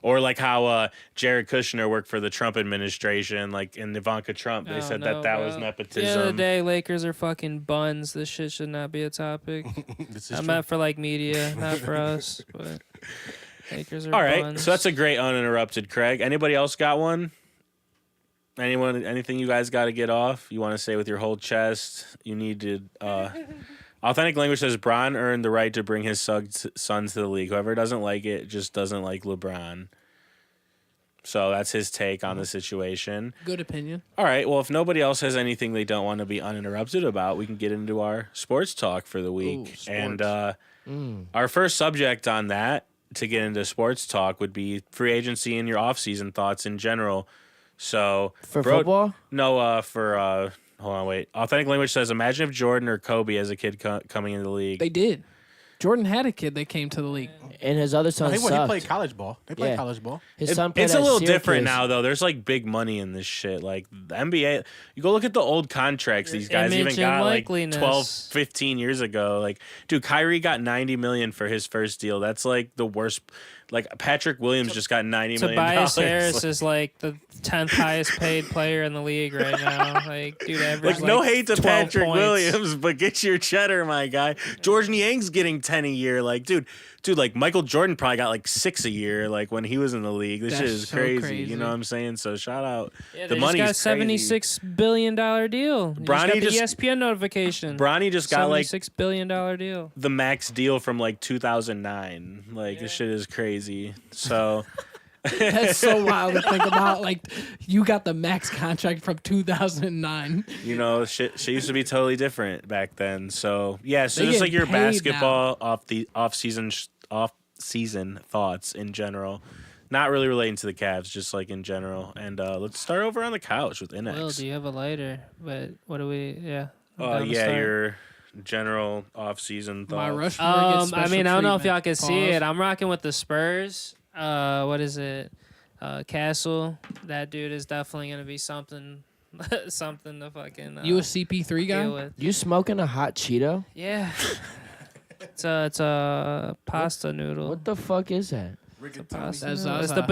or like how Jared Kushner worked for the Trump administration, like in Ivanka Trump, they said that was nepotism. The other day, Lakers are fucking buns. This shit should not be a topic. This is I true. meant for like media, not for us. But Lakers are All right, buns. so that's a great uninterrupted Craig. Anybody else got one? Anything you guys got to get off? You want to say with your whole chest? You need to. Authentic Language says Bron earned the right to bring his sons to the league. Whoever doesn't like it just doesn't like LeBron. So that's his take on the situation. Good opinion. All right. Well, if nobody else has anything they don't want to be uninterrupted about, we can get into our sports talk for the week. Ooh, and our first subject on that to get into sports talk would be free agency and your offseason thoughts in general. So For football? No, for hold on, wait. Authentic Language says, imagine if Jordan or Kobe as a kid coming into the league. They did. Jordan had a kid that came to the league. And his other son he sucked. played college ball. They played Yeah. college ball. His son played It's a at little Syracuse. different now, though. There's like big money in this shit. Like the NBA, you go look at the old contracts these guys Image even and got like likeliness. 12, 15 years ago. Like, dude, Kyrie got $90 million for his first deal. That's like the worst. Like Patrick Williams just got $90 million. Tobias Harris is like the 10th highest paid player in the league right now. Like, dude, average Like, no hate to 12 Patrick points. Williams, but get your cheddar, my guy. George Niang's getting 10 a year. Like, dude, like Michael Jordan probably got like 6 a year. Like when he was in the league, this That's shit is so crazy. crazy. You know what I'm saying? So shout out. Yeah, The they money's just got $76 billion deal. You Bronny just got the just- ESPN notification. Bronny just got like $76 billion deal. the max deal from like 2009. Like this shit is crazy. So That's so wild to think about. Like, you got the max contract from 2009. you know, shit used to be totally different back then. So yeah, so They just get like your paid basketball off season thoughts in general. Not really relating to the Cavs, just like in general. And let's start over on the couch with innexh. Will, do you have a lighter? But what do we? Yeah. I'm down to Yeah, start. your general off-season thoughts. My Rushmore gets I special mean, I don't know if treatment. y'all can see Pause. it. I'm rocking with the Spurs. What is it? Castle. That dude is definitely gonna be something, something to fucking. You a CP3 guy? deal with. You smoking a hot Cheeto? Yeah. It's a pasta noodle. What the fuck is that? Pasta That's noodle. It's Zaza. the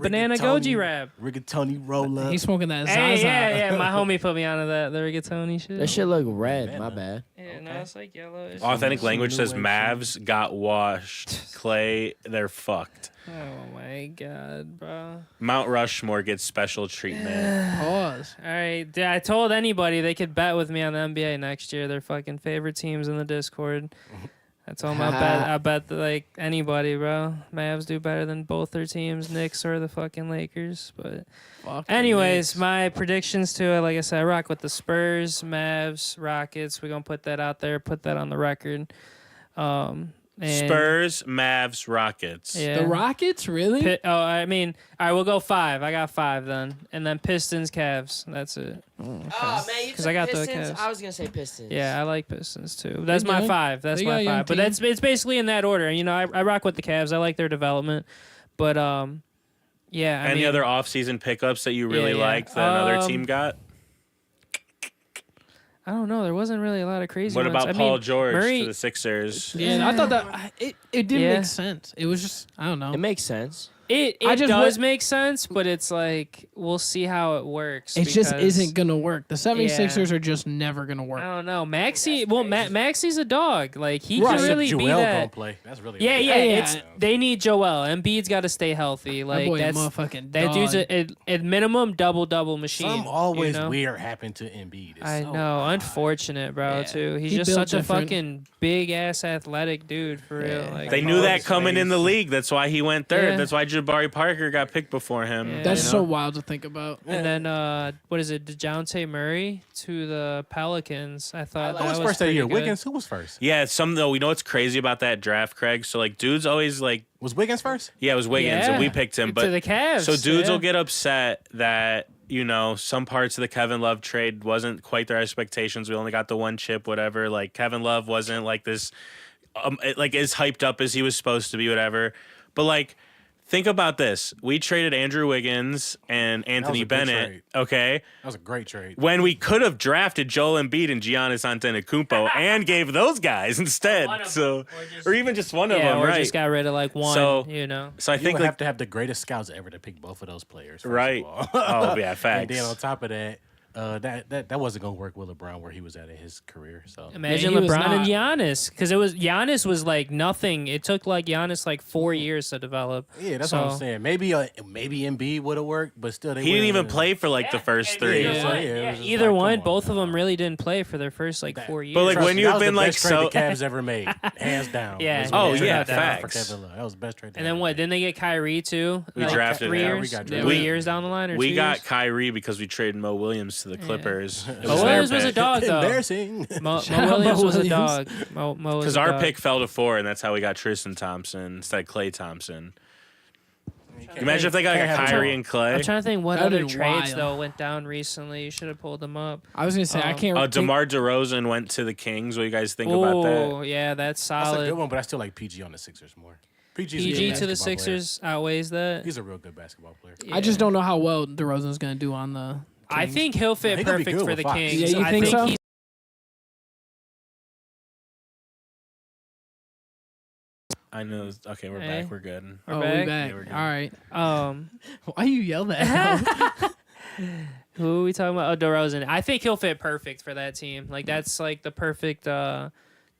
banana goji wrap. Rigatoni roll up. He's smoking that Hey, Zaza. yeah. My homie put me onto that the rigatoni shit. That shit look red. My bad. Yeah, no, it's like yellow. Authentic Some Language new says wave Mavs got washed. Clay, they're fucked. Oh my god, bro. Mount Rushmore gets special treatment. Pause. All right, I told anybody they could bet with me on the NBA next year. Their fucking favorite teams in the Discord. I told them I bet that, like anybody, bro. Mavs do better than both their teams, Knicks or the fucking Lakers. But Fuck anyways, my predictions to it, like I said, I rock with the Spurs, Mavs, Rockets. We're gonna put that out there, put that on the record. And Spurs, Mavs, Rockets. Yeah. The Rockets, really? I mean, all right, we'll go 5. I got 5 then, and then Pistons, Cavs. That's it. Oh man, you 'Cause I got the Pistons. Cavs. I was gonna say Pistons. Yeah, I like Pistons too. That's They my young. 5. That's They got my a young 5. But team. it's basically in that order. You know, I rock with the Cavs. I like their development. But yeah. I Any mean, other off-season pickups that you really Yeah. liked that another team got? I don't know. There wasn't really a lot of crazy What ones. about I Paul mean, George Murray, to the Sixers? Yeah, I thought that it didn't Yeah. make sense. It was just, I don't know. It makes sense. It I just does would- make sense, but it's like we'll see how it works. It just because- isn't going to work. The 76ers are just never going to I work. don't know. Maxey, well, Maxey's a dog. Like he Right. can really Joel be gonna that. play. That's really Yeah, all. yeah. Yeah. It's they need Joel. Embiid's got to stay healthy. That Like boy a that's motherfucking that dude's dog. at minimum double machine. Some always you know? weird happen to Embiid. It's I so know, odd. unfortunate, bro. Yeah. Too. He's He just built such a different. fucking big ass athletic dude for real. Like They knew that coming in the league. That's why he went third. Yeah. That's why Jabari Parker got picked before him. Yeah. That's you so know? wild to think about. And then what is it? DeJounte Murray to the Pelicans. I thought Who that was first that pretty year? good. Wiggins. Who was first? Yeah, though. We know what's crazy about that draft, Craig. So like, dudes always like, Was Wiggins first? yeah, it was Wiggins, and we picked him. To But the Cavs. so dudes yeah. will get upset that some parts of the Kevin Love trade wasn't quite their expectations. We only got the one chip, whatever. Like Kevin Love wasn't like this, like as hyped up as he was supposed to be, whatever. But like, think about this: we traded Andrew Wiggins and Anthony a good Bennett. trade. Okay, That was a great trade. when we could have drafted Joel Embiid and Giannis Antetokounmpo and gave those guys instead. One of So, them, or even just one of Yeah, them, or right? just got rid of like one. So- So I You think would like, have to have the greatest scouts ever to pick both of those players. First right. Of all. Oh yeah, facts. And then on top of that, that wasn't gonna work with LeBron where he was at in his career. So Imagine Yeah, he was LeBron and not. Giannis, because Giannis was like nothing. It took like Giannis like 4 years to develop. yeah, that's So- what I'm saying. Maybe Embiid would have worked, but still He didn't even play for like the first three. Yeah, Either so, one, yeah, it yeah, was just either like, one, come on both of now. them really didn't play for their first like 4 years. But, like, Trust when me, you've that was been, the like, best trade the so- Cavs ever made, hands down. Yeah. was Oh, when they yeah, traded that for facts. Kevin Love. That was the best trade. they And then ever what? made. Didn't they get Kyrie too? We Like, drafted 3 him. years, We got 3 drafted. years down the line, or We 2 got years? Kyrie because we traded Mo Williams to the Clippers. It Mo their Williams was a pick. dog though. Embarrassing. Mo Shout out Mo Williams was a Williams. dog. Mo was Because a our dog. pick fell to 4, and that's how we got Tristan Thompson instead of Klay Thompson. Imagine if they got Can't like have Kyrie it all. and Clay. I'm trying to think what That'd other be trades wild. though went down recently. You should have pulled them up. I was gonna say I can't. think- DeMar DeRozan went to the Kings. What do you guys think about that? Oh yeah, that's That's a solid. good one, but I still like PG on the Sixers more. PG's a good PG to the basketball player. Sixers outweighs that. He's a real good basketball player. I just don't know how well DeRozan's gonna do on the. I Kings. think he'll fit He could be perfect good for with the Fox. Kings. Yeah, you I think so? he's I know. Okay, we're Hey. back. We're good. We're Oh, back. we back. Yeah, we're good. All right. Um, Why you yell that? who are we talking about? Oh, DeRozan. I think he'll fit perfect for that team. Like that's like the perfect.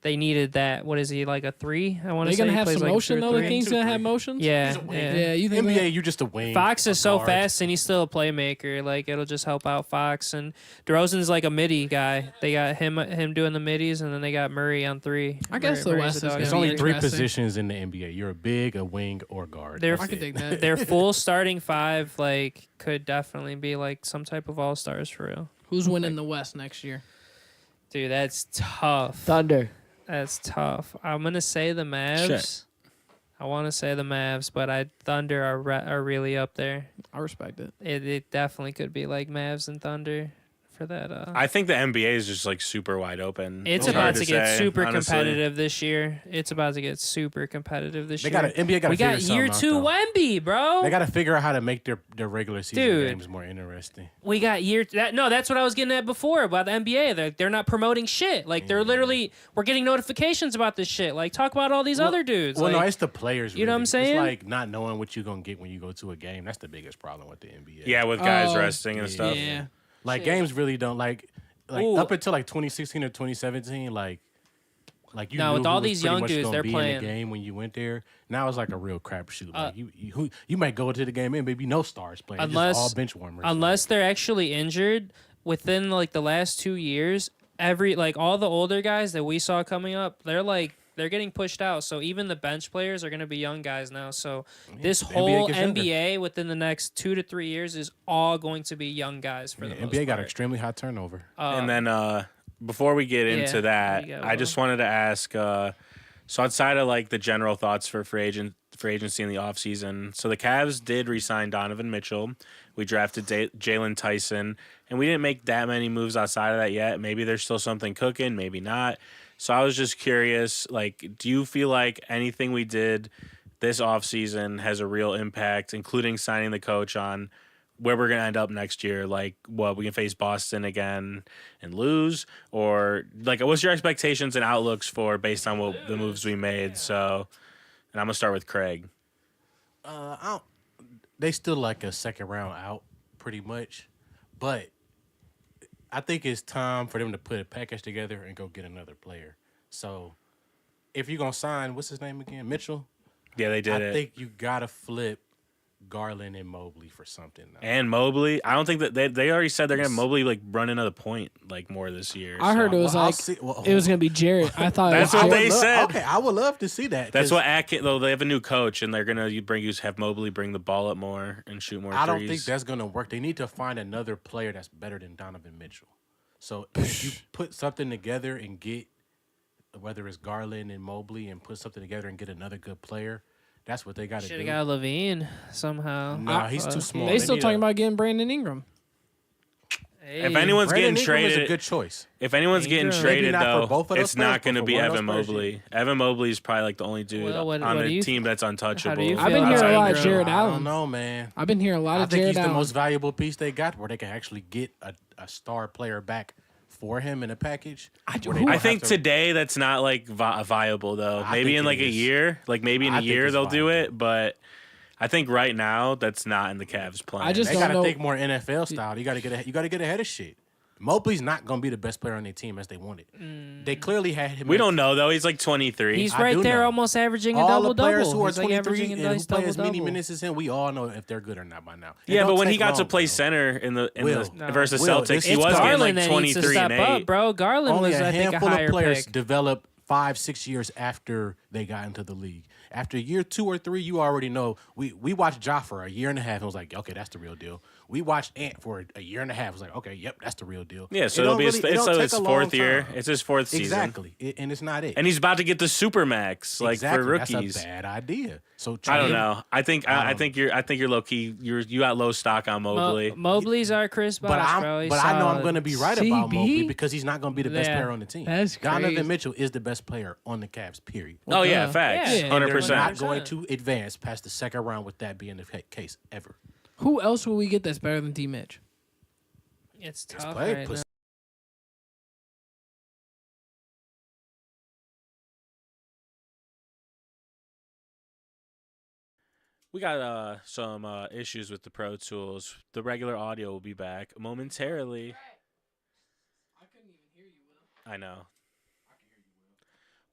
They needed that. What is he like a 3? I want They to say gonna he have plays some like a motion 2 or though. The 3. Kings 2, gonna 3. have motions. Yeah, He's a wing. yeah. Yeah, you think? NBA, you just a wing. Fox is a so guard. fast and he's still a playmaker. Like it'll just help out Fox and DeRozan's like a midi guy. They got him doing the middies and then they got Murray on 3. I guess the Murray's West a is dog. gonna There's be only 3 interesting. positions in the NBA. You're a big, a wing, or guard. They're- I That's could it. dig that. Their full starting 5 like could definitely be like some type of all-stars for real. Who's winning the West next year? Dude, that's tough. Thunder. That's tough. I'm gonna say the Mavs. Shit. I want to say the Mavs, but Thunder are really up there. I respect it. It definitely could be like Mavs and Thunder for that. I think the NBA is just like super wide open. It's hard about to get say, super honestly. competitive this year. It's about to get super competitive this They year. got NBA got we got year 2 Wemby, bro. They got to figure out how to make their regular season Dude. games more interesting. We got that's what I was getting at before about the NBA. They're not promoting shit. Like they're literally we're getting notifications about this shit. Like talk about all these other dudes. Well, like, no, it's the players. you know what I'm really. saying? It's like not knowing what you're gonna get when you go to a game. That's the biggest problem with the NBA. Yeah, with guys Oh, resting and stuff. Yeah. like Shit. games really don't like Ooh. up until like 2016 or 2017. Like you No, knew with who all was these pretty young much dudes, gonna they're be playing. in the game when you went there. Now it's like a real crapshoot. Like you might go to the game and maybe no stars playing, it's Unless- just all bench warmers. unless they're actually injured within like the last 2 years. All the older guys that we saw coming up, they're getting pushed out. So even the bench players are going to be young guys now. So this the NBA whole gets younger. NBA within the next 2 to 3 years is all going to be young guys for the most NBA got part. extremely high turnover. And then before we get into Yeah, that, you go, I just wanted to ask. So outside of like the general thoughts for free agency in the offseason, so the Cavs did re-sign Donovan Mitchell. We drafted Jalen Tyson, and we didn't make that many moves outside of that yet. Maybe there's still something cooking, maybe not. So I was just curious, like, do you feel like anything we did this offseason has a real impact, including signing the coach, on where we're going to end up next year? Like, what, we can face Boston again and lose? Or, like, what's your expectations and outlooks for based on what the moves we made? So, and I'm going to start with Craig. They still like a second round out, pretty much. But I think it's time for them to put a package together and go get another player. So if you're gonna sign, what's his name again, Mitchell? Yeah, they did I it. think you gotta flip Garland and Mobley for something now. And Mobley, I don't think that they already said they're gonna have Mobley like running the point like more this year. I heard it was it was gonna be Jarrett. I thought That's it was what Jarrett. they said. Okay, I would love to see that. That's what Atkins, though. They have a new coach, and they're gonna have Mobley bring the ball up more and shoot more. I don't threes. think that's gonna work. They need to find another player that's better than Donovan Mitchell. So if you put something together and get, whether it's Garland and Mobley, and put something together and get another good player, that's what they got to do. Should have got Levine somehow. Nah, he's too small. They still need talking a- about getting Brandon Ingram. Hey, If anyone's Brandon getting Ingram is traded, a good choice. if anyone's getting Maybe traded not for though, both of those it's not Spurs, going to but for be one of Evan those Spurs, Mobley. Evan Mobley is probably like the only dude Well, what on do the you team that's How untouchable. do you I've been feel hearing a about lot of Ingram? Jared I Allen. don't know, man. I've been hearing a lot I of think Jared he's the Allen. most valuable piece they got, where they can actually get a star player back for him in a package. I do- where they who- don't I think have to- today that's not like viable though. I Maybe think in it like a is. year, like maybe in I a think year it's they'll do viable. it, but I think right now that's not in the Cavs' plan. I just They don't got to know. think more NFL style. You got to get ahead of shit. Mobley's not going to be the best player on their team as they wanted. They clearly had him. we don't know though. He's like 23. He's I right do there, know. almost averaging a All double the players double. who are He's like 23 averaging a and who nice play as many double-double. minutes as him, we all know if they're good or not by now. It Yeah, don't but when he take got to long, play bro. center in the Will. versus Will, Celtics, this he is was getting Garland like that needs to 23 step and 8. up, bro. Garland Only was, a I think, a handful higher of players pick. develop 5-6 years after they got into the league. After year 2 or 3, you already know. We watched Ja for a year and a half and was like, okay, that's the real deal. We watched Ant for a year and a half. It was like, okay, yep, that's the real deal. Yeah, so It it'll don't be really- it don't take his a long fourth year. time. It's his fourth season. Exactly, and it's not it. And he's about to get the supermax, like exactly. for rookies. That's a bad idea. So I try don't him- know. I think you're low key. You got low stock on Mobley. Mobley's our Chris Bosh, But bro. He's I know I'm solid. going to be right about CB? Mobley because he's not going to be the best Yeah. player on the team. That's crazy. Donovan Mitchell is the best player on the Cavs. Period. Oh yeah, duh. facts, Yeah. 100%. They're not going to advance past the second round with that being the case ever. Who else will we get that's better than D Mitch? It's tough Play right pussy. now. We got some issues with the Pro Tools. The regular audio will be back momentarily. I couldn't even hear you, Will. I know.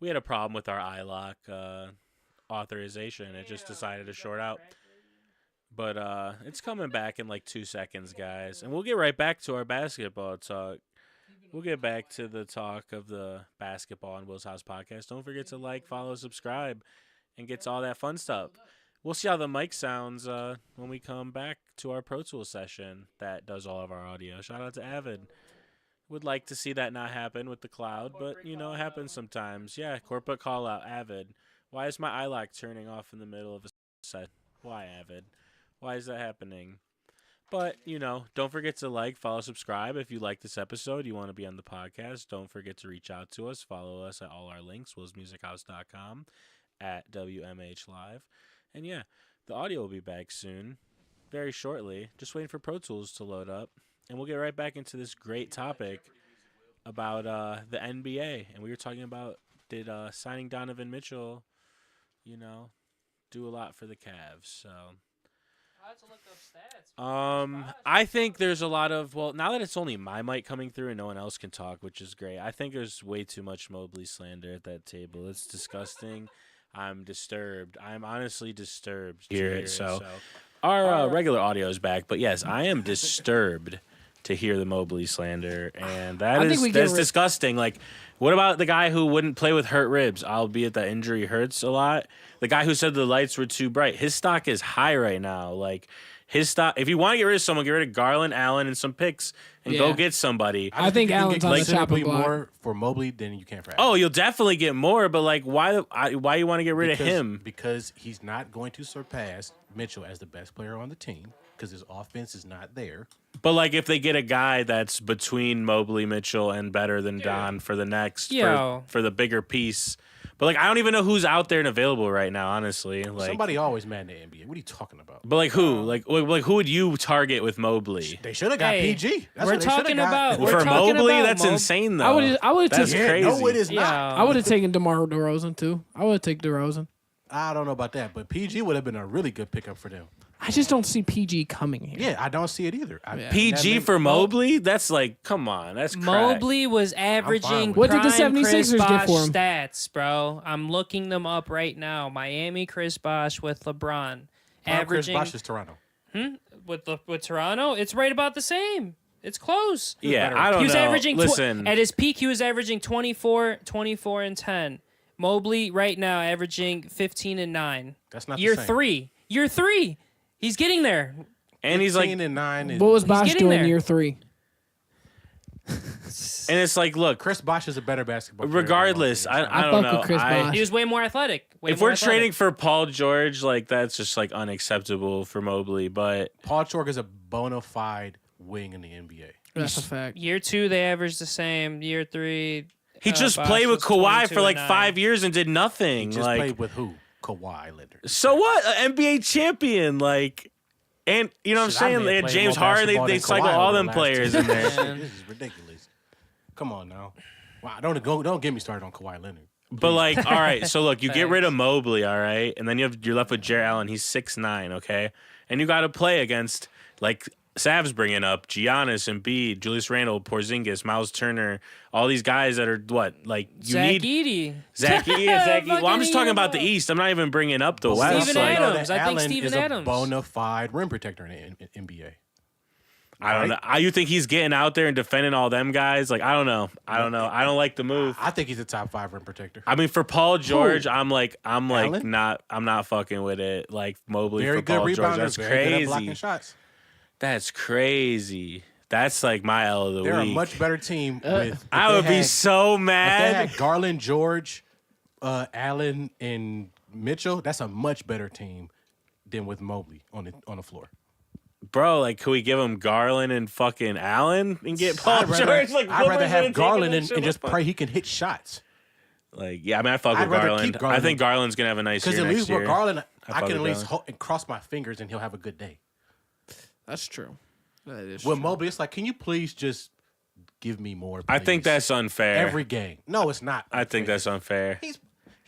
We had a problem with our iLock authorization. It just decided to short out. But it's coming back in like 2 seconds, guys. And we'll get right back to our basketball talk. We'll get back to the talk of the basketball on Will's House Podcast. Don't forget to like, follow, subscribe, and get to all that fun stuff. We'll see how the mic sounds when we come back to our Pro Tools session that does all of our audio. Shout out to Avid. Would like to see that not happen with the cloud, but, you know, it happens sometimes. Yeah, corporate call out, Avid. Why is my iLock turning off in the middle of a set? Why, Avid? Why is that happening? But, you know, don't forget to like, follow, subscribe. If you like this episode, you want to be on the podcast, don't forget to reach out to us. Follow us at all our links, willsmusichouse.com, at wmhlive. And yeah, the audio will be back soon, very shortly. Just waiting for Pro Tools to load up. And we'll get right back into this great topic about the NBA. And we were talking about, did signing Donovan Mitchell, you know, do a lot for the Cavs. So I think there's a lot of, well, now that it's only my mic coming through and no one else can talk, which is great. I think there's way too much Mobley slander at that table. It's disgusting. I'm disturbed. I'm honestly disturbed to hear it. So our regular audio is back, but yes, I am disturbed to hear the Mobley slander, and that's disgusting. Like, what about the guy who wouldn't play with hurt ribs, albeit that injury hurts a lot? The guy who said the lights were too bright. His stock is high right now. Like, his stock. If you want to get rid of someone, get rid of Garland, Allen, and some picks, and go get somebody. I think you can Allen's get on the considerably chopping block. more for Mobley than you can for. Oh, you'll definitely get more, but like, why you want to get rid of him? Because he's not going to surpass Mitchell as the best player on the team because his offense is not there. But like, if they get a guy that's between Mobley, Mitchell, and better than Don for the next for the bigger piece. But like, I don't even know who's out there and available right now. Honestly, like, somebody always mad in the NBA. What are you talking about? But like, who? Like who would you target with Mobley? They should have got PG. That's we're what they shoulda talking got. about- Well, for talking Mobley, about that's insane though. I would That's take. crazy. No, it is not. I would have taken DeMar DeRozan too. I would take DeRozan. I don't know about that, but PG would have been a really good pickup for them. I just don't see PG coming here. Yeah, I don't see it either. PG for Mobley? That's like, come on, that's crack. Mobley was averaging with What did the prime 76ers Chris get Bosh for him? stats, bro. I'm looking them up right now. Miami Chris Bosh with LeBron. averaging. Chris Bosh is Toronto. With Toronto, it's right about the same. It's close. Yeah, I don't know. He was averaging Listen, at his peak. He was averaging 24, and 10. Mobley right now averaging 15 and 9. That's not year the same. 3. Year 3. He's getting there. and he's like, 15 and 9. Is, What was Bosh getting doing there. year 3? and it's like, look, Chris Bosh is a better basketball player. regardless, I I don't fuck know. with Chris Bosh. He was way more athletic. If we're trading for Paul George, like that's just like unacceptable for Mobley. But Paul George is a bona fide wing in the NBA. That's a fact. year 2, they averaged the same. Year 3, he just Bosh played with was Kawhi 22 for like and 9. 5 years and did nothing. Just like, played with who? Kawhi Leonard. so what? An NBA champion, like, and you know what I'm Shit, I saying? may They have had played James more Harden. basketball They than cycle Kawhi all over them the last players 2 in there. years. This is ridiculous. Come on now. Wow, don't get me started on Kawhi Leonard. But like, all right, so look, you get Thanks. rid of Mobley, all right, and then you're left with Jarrett Allen. He's 6'9", okay, and you got to play against like Sav's bringing up Giannis, Embiid, Julius Randle, Porzingis, Miles Turner, all these guys that are what like you Zach need. Eady. Zach Eady. Well, I'm just talking about the Fucking East. I'm not even bringing up the West. Steven Like, Adams. I think Allen Steven is Adams. a bona fide rim protector in the NBA. I don't know. You think he's getting out there and defending all them guys? Like, I don't know. I don't like the move. I think he's a top 5 rim protector. I mean, for Paul George, I'm Allen? not fucking with it. Like Mobley Very for good Paul George. rebounder. That's Very good at blocking crazy. shots. That's crazy. That's like my L of the They're a week. much better team with. I would be had- so If they mad. had Garland, George, Allen, and Mitchell, that's a much better team than with Mobley on the floor. Bro, like, could we give him Garland and fucking Allen and get Paul I'd rather, George? Like, I'd rather Clippers have and Garland taking that and shit just off. pray he can hit shots. Like, yeah, I mean, I fuck I'd with rather Garland. keep Garland. I think Garland's gonna have a nice year Because at next least year. with Garland, I fuck can at with least cross my fingers and he'll have a good day. That's true. That is With true. Mobley, it's like, can you please just give me more? I think please? that's unfair. every game. No, it's not. I think that's unfair.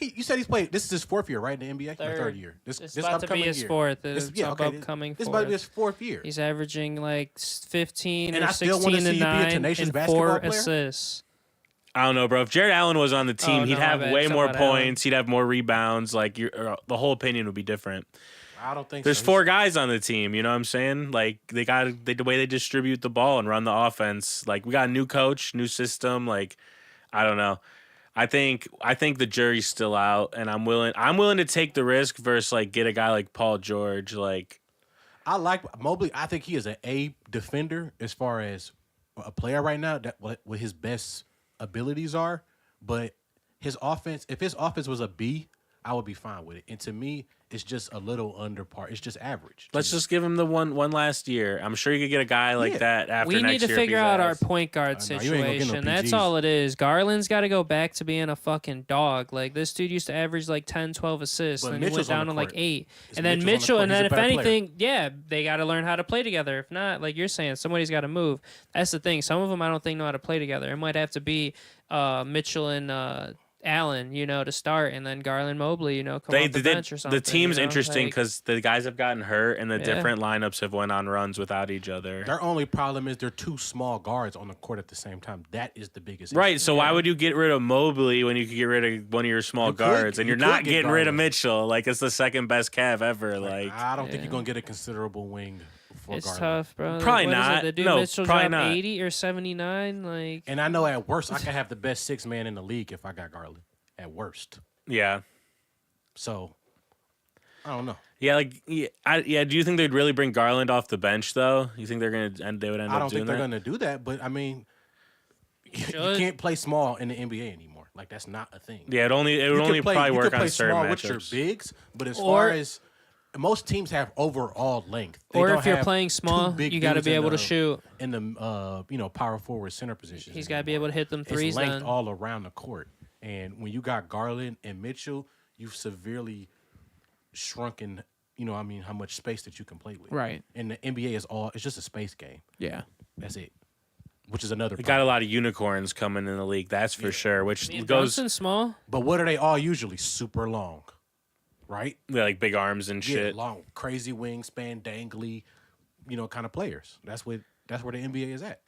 You said he's played. This is his 4th year, right, in the NBA? Or third year. This It's this about to be upcoming his year. 4th. This, It's upcoming This about to be 4th. his 4th year. He's averaging like 15 And or I still wanna 16 see and you be a 9 tenacious and basketball 4 player? assists. I don't know, bro. If Jared Allen was on the team, Oh, he'd no, my have bad. way Talking more about Allen. points. He'd have more rebounds. Like the whole opinion would be different. I don't think There's so. 4 guys on the team. You know what I'm saying? Like the way they distribute the ball and run the offense. Like we got a new coach, new system. Like I don't know. I think the jury's still out, and I'm willing to take the risk versus like get a guy like Paul George. Like I like Mobley. I think he is an A defender as far as a player right now. That what his best abilities are, but his offense. If his offense was a B, I would be fine with it. And to me, it's just a little under par. It's just average. let's just give him the one last year. I'm sure you could get a guy like Yeah. that after We next need to year if figure he's out our ass. point guard I know, you ain't gonna get no situation. That's PGs. all it is. Garland's got to go back to being a fucking dog. Like this dude used to average like 10, 12 assists, But and he went Mitchell's on down the to like court. 8. It's And then Mitchell's on the Mitchell, court. and He's then a if better player. anything, yeah, they got to learn how to play together. If not, like you're saying, somebody's got to move. That's the thing. Some of them I don't think know how to play together. It might have to be Mitchell and Allen, to start, and then Garland, Mobley, come off the bench or something. The team's interesting Like, because the guys have gotten hurt and the Yeah. different lineups have went on runs without each other. Their only problem is they're 2 small guards on the court at the same time. That is the biggest Right, issue. so why would you get rid of Mobley when you could get rid of one of your small You could- guards? And you you're could not get getting rid of Garland. Mitchell. Like, it's the second best Cav ever. Like, I don't think Yeah. you're gonna get a considerable wing for it's Garland. tough, bro. Probably What is it? not. The dude No, Mitchell probably dropped not. 80 or 79. Like, And I know at worst I could have the best 6 man in the league if I got Garland. At worst. yeah. So I don't know. Yeah, like, yeah. Do you think they'd really bring Garland off the bench, though? You think they would end I up don't doing think they're that? gonna do that, but I mean you Should. can't play small in the NBA anymore. Like that's not a thing. Yeah, it would You only could play- probably you work could on play certain small with your matchups. bigs, but as Or- far as most teams have overall length. They or don't if you're have playing two small, big you got to dudes be in able to the- shoot. in the power forward center position. He's got to be able to hit them threes. It's length Then all around the court, and when you got Garland and Mitchell, you've severely shrunken. How much space that you can play with. Right. And the NBA it's just a space game. Yeah. That's it. Which is another We got problem. a lot of unicorns coming in the league, that's for sure. Which Ian goes Brunson small. But what are they all usually? Super long, right? like big arms and Yeah, shit. long, crazy wingspan, dangly, kind of players. That's where the NBA is at.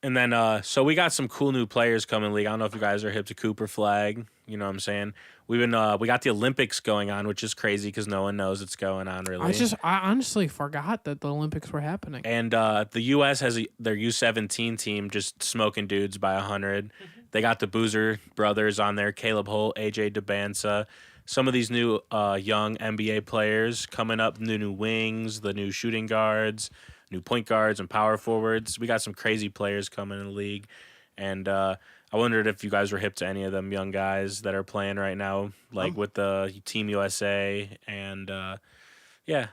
And then, so we got some cool new players coming in the league. I don't know if you guys are hip to Cooper Flag. You know what I'm saying? We got the Olympics going on, which is crazy because no one knows it's going on really. I honestly forgot that the Olympics were happening. And the U.S. has their U17 team just smoking dudes by 100. They got the Boozer brothers on there, Caleb Holt, AJ DeBansa. Some of these new young NBA players coming up, the new wings, the new shooting guards, new point guards and power forwards. We got some crazy players coming in the league. And I wondered if you guys were hip to any of them young guys that are playing right now, like with the Team USA. And yeah.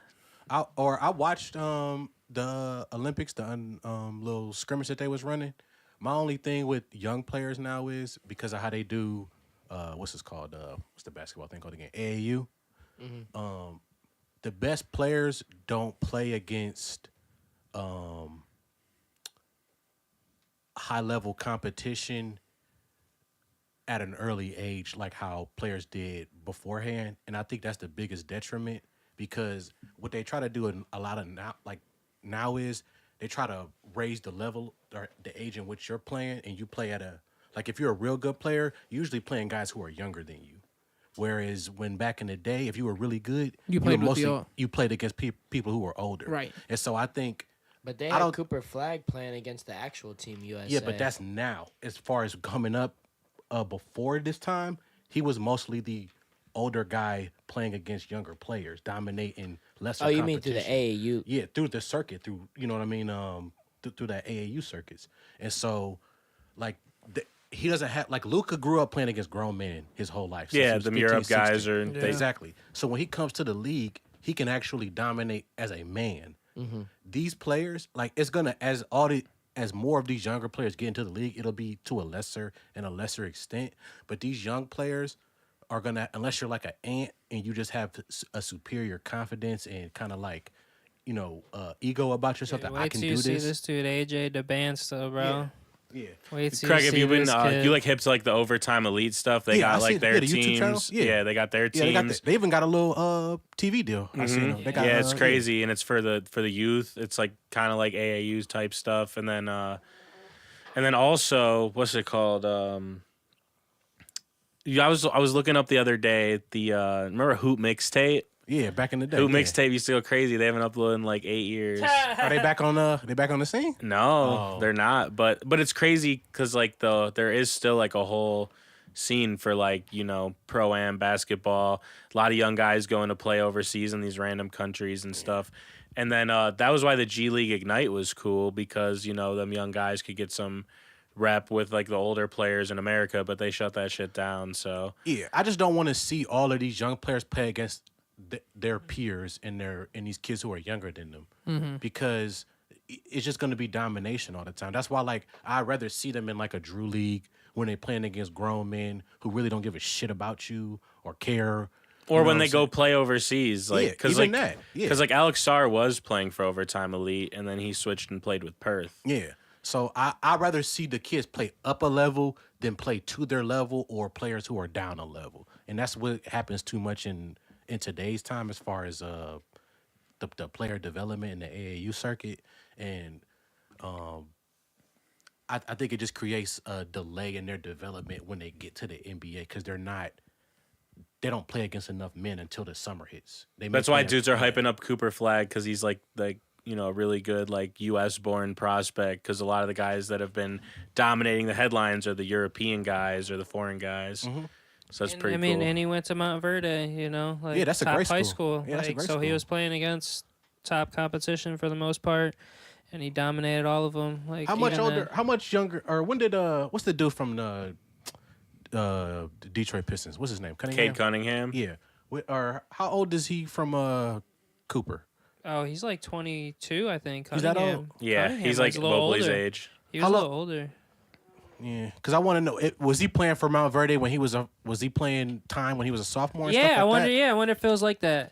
I watched the Olympics, the little scrimmage that they was running. My only thing with young players now is because of how they do, what's this called? What's the basketball thing called again? AAU. Mm-hmm. The best players don't play against high level competition at an early age, like how players did beforehand, and I think that's the biggest detriment. Because what they try to do in a lot of now is they try to raise the level or the age in which you're playing, and you play at if you're a real good player, you're usually playing guys who are younger than you. Whereas when back in the day, if you were really good, you played against people who were older. Right. And so I think. But they had Cooper Flag playing against the actual Team USA. Yeah, but that's now. As far as coming up before this time, he was mostly the older guy playing against younger players, dominating lesser competition. Oh, you mean through the AAU? Yeah, through the circuit, through, you know what I mean, through that AAU circuits. And so, he doesn't have, Luka grew up playing against grown men his whole life. Yeah, the Europe guys 16. Exactly. So when he comes to the league, he can actually dominate as a man. Mm-hmm. These players, it's gonna as more of these younger players get into the league, it'll be to a lesser extent. But these young players are gonna, unless you're like an ant and you just have a superior confidence and kind of ego about yourself that I can do this. Wait till you see this dude AJ DeBansa, bro. Yeah. Wait till Craig, you have see you been this kid. hip to the overtime elite stuff? They got their the YouTube channel. teams. Yeah, they got their teams. They even got a little TV deal. I seen them. They got, it's crazy, and it's for the youth. It's kind of like AAU type stuff, and then also what's it called? I was looking up the other day the remember Hoop Mixtape? Yeah, back in the day. Hoop Mixtape used to go crazy. They haven't uploaded in 8 years. Are they back on the scene? No, they're not. But it's crazy because there is still a whole scene for pro-am basketball. A lot of young guys going to play overseas in these random countries and stuff. And then that was why the G League Ignite was cool, because them young guys could get some rep with the older players in America, but they shut that shit down. So yeah, I just don't want to see all of these young players play against their peers and these kids who are younger than them, because it's just going to be domination all the time. That's why I'd rather see them in a Drew League when they're playing against grown men who really don't give a shit about you or care. Or when they go play overseas, because Alex Sarr was playing for Overtime Elite, and then he switched and played with Perth. Yeah, so I'd rather see the kids play up a level than play to their level, or players who are down a level, and that's what happens too much in today's time as far as the player development in the AAU circuit, and I think it just creates a delay in their development when they get to the NBA, because they don't play against enough men until the summer hits. That's why dudes are hyping up Cooper Flag, because he's a really good U.S. born prospect, because a lot of the guys that have been dominating the headlines are the European guys or the foreign guys. Mm-hmm. So that's pretty cool. And he went to Mount Verde, that's a top great high school. school. Yeah, that's a great school. He was playing against top competition for the most part, and he dominated all of them. How much older? How much younger? Or when did what's the dude from the Detroit Pistons? What's his name? Cade Cunningham. Yeah. Or how old is he from Cooper? Oh, he's 22, I think. Is that old? Yeah, he's Mobley's age. He was a little older. Yeah, because I want to know, was he playing for Mount Verde when he was playing time when he was a sophomore? And I wonder. that? Yeah, I wonder if it feels like that.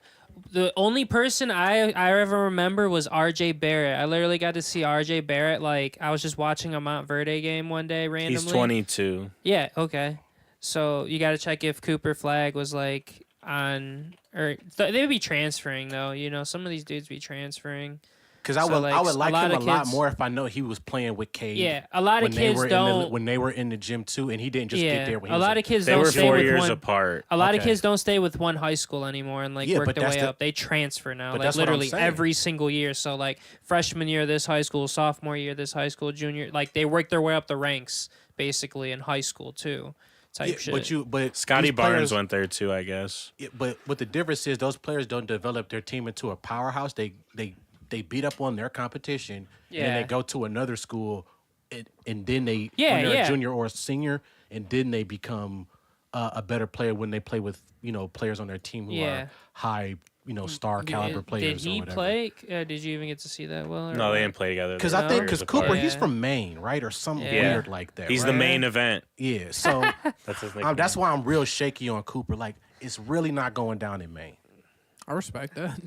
The only person I ever remember was R.J. Barrett. I literally got to see R.J. Barrett. I was just watching a Mount Verde game one day randomly. He's 22. Yeah. Okay. So you got to check if Cooper Flag was on, or they would be transferring though. Some of these dudes be transferring. Because I would like him a lot more if I know he was playing with Cade. Yeah, a lot of kids don't. When they were in the gym too, and he didn't just get there. When a lot of kids they don't were stay 4 with years one, apart. A lot of kids don't stay with one high school anymore and like work their way up. They transfer now, like literally every single year. So like freshman year this high school, sophomore year this high school, junior, like they work their way up the ranks basically in high school too. Type shit. But Scotty Barnes went there too, I guess. But what the difference is, those players don't develop their team into a powerhouse. They beat up on their competition, and then they go to another school, and then when they're a junior or a senior, and then they become a better player when they play with players on their team who are high star caliber players. Did he play? Did you even get to see that? Well, no, they didn't play together. Because Cooper, he's from Maine, right, or something weird like that. He's the main event. Yeah, so that's his that's why I'm real shaky on Cooper. Like, it's really not going down in Maine. I respect that.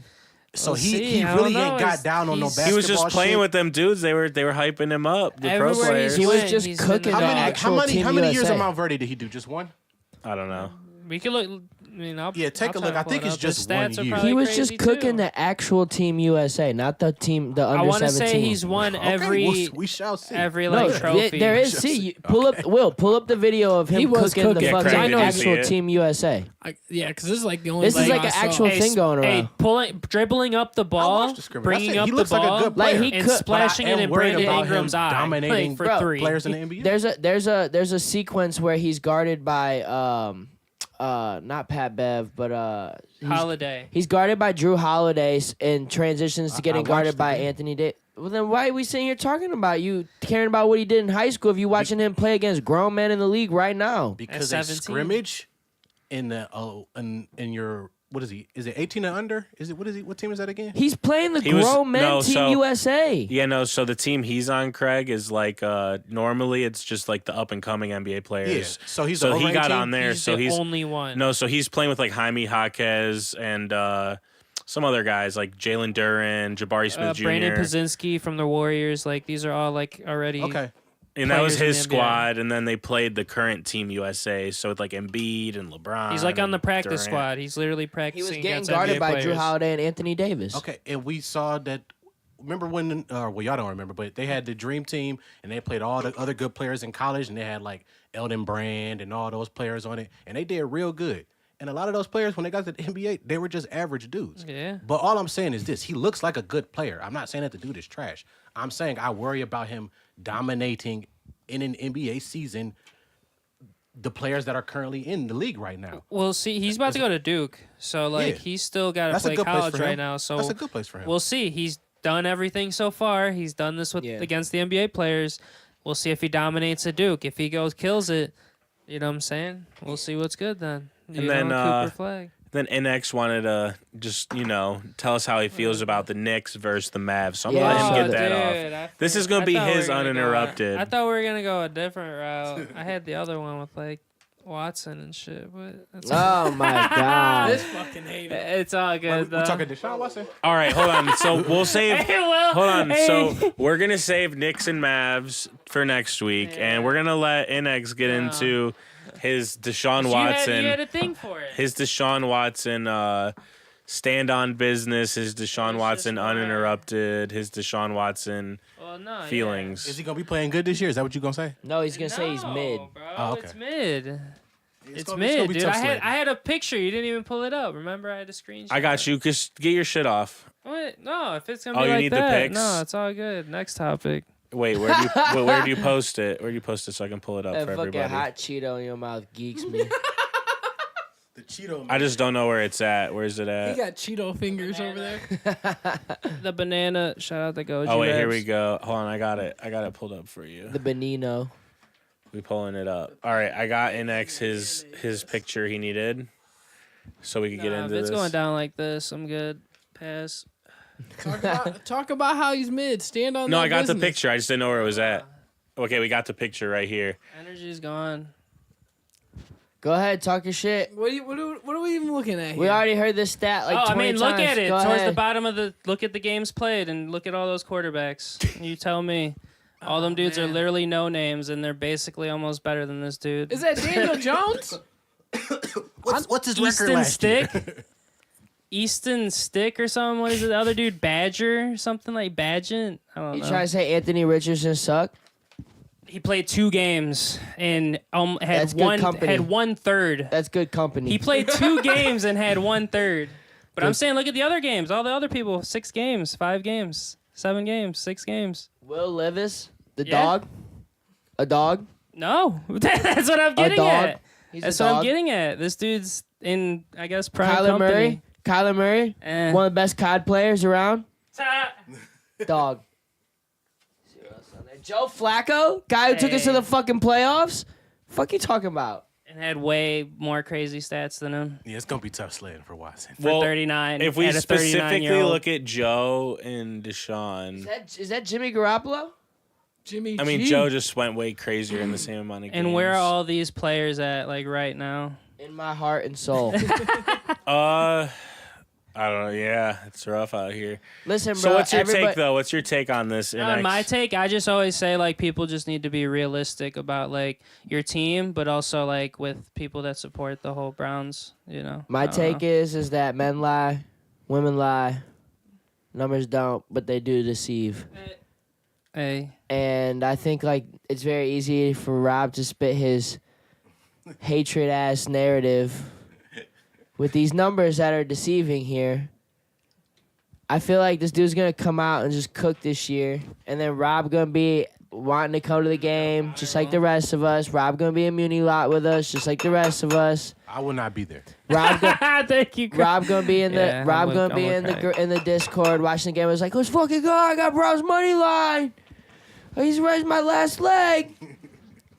So he really ain't got down on no basketball. He was just playing shit. with them dudes. They were hyping him up. The pro Everywhere players. He was just cooking. How many years of Mount Verde did he do? Just one? I don't know. We could look. I mean, take a look. I think it's just 1 year. He was just cooking the actual Team USA, not the team. The under 17. I want to say he's won every. We shall see. Every trophy. There is. See, pull up the video of him cooking the fucking actual Team USA. Because this is like the only. This is like an actual thing going around. Dribbling up the ball, bringing up the ball, and splashing it in Brandon Ingram's eye, dominating for three. Players in the NBA. There's a sequence where he's guarded by not Pat Bev, but Holiday. He's guarded by Drew Holiday and transitions to getting guarded by Anthony Davis. Well, then why are we sitting here talking about you caring about what he did in high school if you watching him play against grown men in the league right now? Because they scrimmage in the in your. What is he? Is it 18 and under? What team is that again? He's playing the grown men Team USA. Yeah, no. So the team he's on, Craig, is like normally it's just like the up and coming NBA players. Yeah. So he got on there. He's the only one. No, so he's playing with like Jaime Jaquez and some other guys like Jalen Duren, Jabari Smith Jr., Brandon Pazinski from the Warriors. Like these are all like already okay. And that was his squad, and then they played the current Team USA, so with like Embiid and LeBron. He's like on the practice Durant. squad. He's literally practicing. He was getting guarded by Drew Holiday and Anthony Davis. Okay, and we saw that. Remember when? Well, y'all don't remember, but they had the Dream Team, and they played all the other good players in college, and they had like Elton Brand and all those players on it, and they did real good. And a lot of those players, when they got to the NBA, they were just average dudes. Yeah. But all I'm saying is this: he looks like a good player. I'm not saying that the dude is trash. I'm saying I worry about him dominating in an NBA season the players that are currently in the league right now. Well, see, he's about to go to Duke, so like he's still got to play college right now. So that's a good place for him. We'll see. He's done everything so far. He's done this against the NBA players. We'll see if he dominates at Duke. If he kills it, you know what I'm saying? We'll see what's good then. And then Cooper Flag. Then NX wanted to just, tell us how he feels about the Knicks versus the Mavs. So I'm going to let him get that off. This is going to be his uninterrupted. I thought we were going to go a different route. I had the other one with, like, Watson and shit. But oh, my God. This fucking hater. It's all good, though. We're talking Deshaun Watson? All right, hold on. So we'll save... Hold on. So we're going to save Knicks and Mavs for next week, and we're going to let NX get into... his Deshaun Watson. You had a thing for it. His Deshaun Watson stand on business. His Deshaun Watson uninterrupted. His Deshaun Watson feelings. Is he gonna be playing good this year? Is that what you're gonna say? No, he's gonna say he's mid. Bro, oh, okay. It's mid. It's mid, dude. I had a picture. You didn't even pull it up. Remember, I had a screenshot. I got you. Just get your shit off. What? No, if it's gonna be you like need that, the pics? no, it's all good. Next topic. Wait, where do you post it? Where do you post it so I can pull it up That for fucking everybody? hot Cheeto in your mouth geeks me. The Cheeto man. I just don't know where it's at. Where's it at? He got Cheeto fingers over there. The banana. Shout out to Goji. Oh wait, here Rebs. we go. Hold on, I got it pulled up for you. The Benino. We pulling it up. All right, I got NX his picture he needed, so we could get into if it's this. going down like this, I'm good. Pass. Talk about how he's mid. Stand on. No, that I got business. the picture. I just didn't know where it was at. Okay, we got the picture right here. Energy's gone. Go ahead, talk your shit. What are we even looking at here? We already heard this stat like 20 times. Look at it. Go Towards ahead. the bottom of the. Look at the games played and look at all those quarterbacks. You tell me. All them dudes are literally no names, and they're basically almost better than this dude. Is that Daniel Jones? What's his Easton record last Stick? year? Easton Stick or something. What is it? The other dude, Badger, something like Badgent. I don't You know. trying to say Anthony Richardson suck? He played 2 games and That's had good company. 1/3. That's good company. He played 2 games and had 1/3. But I'm saying, look at the other games. All the other people, 6 games, 5 games, 7 games, 6 games. Will Levis, the Yeah. dog. A dog. No, that's what I'm getting dog. at. He's That's a what dog. I'm getting at. This dude's in, I guess, prime Kyler company. Murray. Kyler Murray, one of the best COD players around. Dog. Joe Flacco, guy who took us to Hey. the fucking playoffs. Fuck you talking about? And had way more crazy stats than him. Yeah, it's gonna be tough sledding for Watson. For 39. If we at a specifically 39-year-old. look at Joe and Deshaun, Is that Jimmy Garoppolo? Jimmy I mean, G. Joe just went way crazier in the same amount of games. And where are all these players at, like, right now? In my heart and soul. I don't know. Yeah, it's rough out here. Listen, bro. So what's your everybody- take, though? What's your take on this? On NX? my take, I just always say, like, people just need to be realistic about, like, your team, but also, like, with people that support the whole Browns, you know? My take is that men lie, women lie, numbers don't, but they do deceive. Hey. And I think like it's very easy for Rob to spit his hatred ass narrative with these numbers that are deceiving here. I feel like this dude's gonna come out and just cook this year, and then Rob gonna be wanting to come to the game just like the rest of us. Rob gonna be a muni lot with us just like the rest of us. I will not be there. Rob gonna, Thank you, Chris. Rob gonna be in the Yeah, Rob I'm gonna with- be I'm in with the in the Discord watching the game. I was like, let's fucking go! I got Browns money line. He's raised my last leg.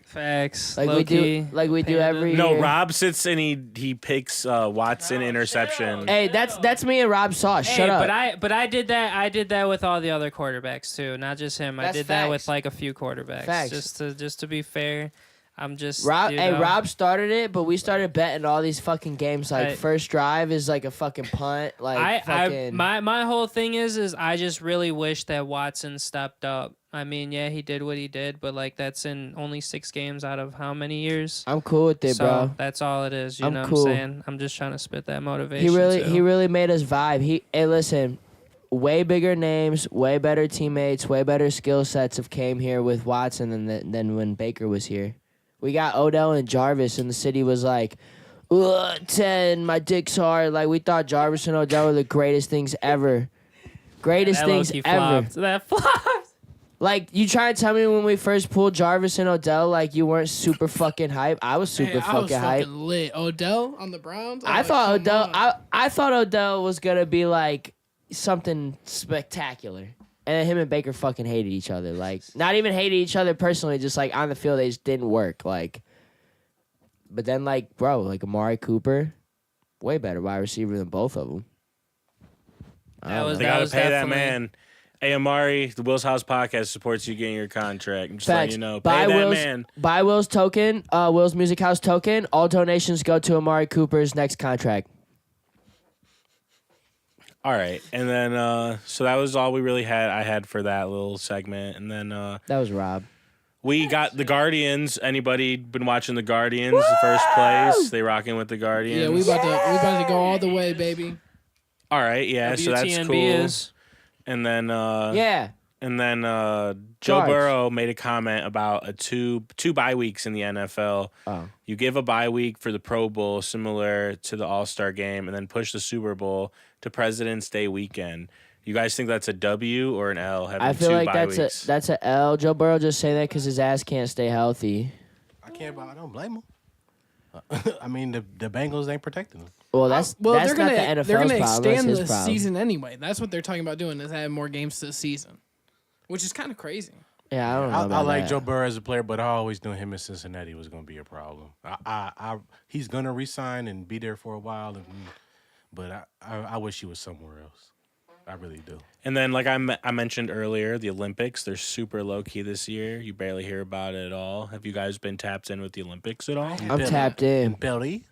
Facts. Like we do, like we do every No, year. Rob sits and he picks Watson interception. Hey, that's me and Rob Sauce. Hey, Shut up. but I did that with all the other quarterbacks too, not just him. I That's did that with facts. like a few quarterbacks. Facts. Just to be fair, I'm just Rob, you hey, know, Rob started it, but we started betting all these fucking games. Like I- first drive is like a fucking punt. Like fucking. My whole thing is I just really wish that Watson stepped up. I mean, yeah, he did what he did, but like that's in only 6 games out of how many years? I'm cool with it, So bro. that's all it is. You I'm know cool. what I'm saying? I'm just trying to spit that motivation. He really made us vibe. Hey, listen, way bigger names, way better teammates, way better skill sets have came here with Watson than when Baker was here. We got Odell and Jarvis, and the city was like, ugh, 10, my dick's hard. Like we thought Jarvis and Odell were the greatest things ever. Greatest that things low-key ever. flopped. That flopped. Like, you try to tell me when we first pulled Jarvis and Odell, like, you weren't super fucking hype. I was super Hey, I was fucking hype. fucking lit. Odell on the Browns. I was thought like, come Odell, on. I thought Odell was gonna be like something spectacular, and then him and Baker fucking hated each other. Like, not even hated each other personally, just like on the field, they just didn't work. Like, but then like, bro, like Amari Cooper, way better wide receiver than both of them. That was They gotta was pay that definitely- man. Hey, Amari, the Will's House podcast supports you getting your contract. I'm just Facts. letting you know. Pay Buy that Will's, man. buy Will's token, Will's Music House token. All donations go to Amari Cooper's next contract. All right, and then so that was all we really had. I had for that little segment, and then That was Rob. we got the Guardians. Anybody been watching the Guardians? The first place, they rocking with the Guardians. Yeah, we about to go all the way, baby. All right, yeah, so that's WTNB cool. is And then Yeah. and then Joe Charge. Burrow made a comment about a two bye weeks in the NFL. Oh. You give a bye week for the Pro Bowl, similar to the All-Star game, and then push the Super Bowl to President's Day weekend. You guys think that's a W or an L? Having I feel two like bye that's weeks? that's a L. Joe Burrow just saying that because his ass can't stay healthy. I don't blame him. I mean, the Bengals ain't protecting them. Well, that's Well, that's they're gonna not the NFL's they're gonna problem. That's extend his the problem. season anyway. That's what they're talking about doing is add more games to the season, which is kind of crazy. Yeah, I don't know. I about like that. Joe Burrow as a player, but I always knew him in Cincinnati was going to be a problem. He's going to resign and be there for a while, but I wish he was somewhere else. I really do. And then, like I mentioned earlier, the Olympics, they're super low-key this year. You barely hear about it at all. Have you guys been tapped in with the Olympics at all? I'm tapped in. Billy.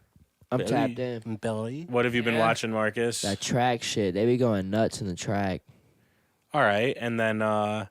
I'm tapped in. Billy. What have you been watching, Marcus? That track shit. They be going nuts in the track. All right, and then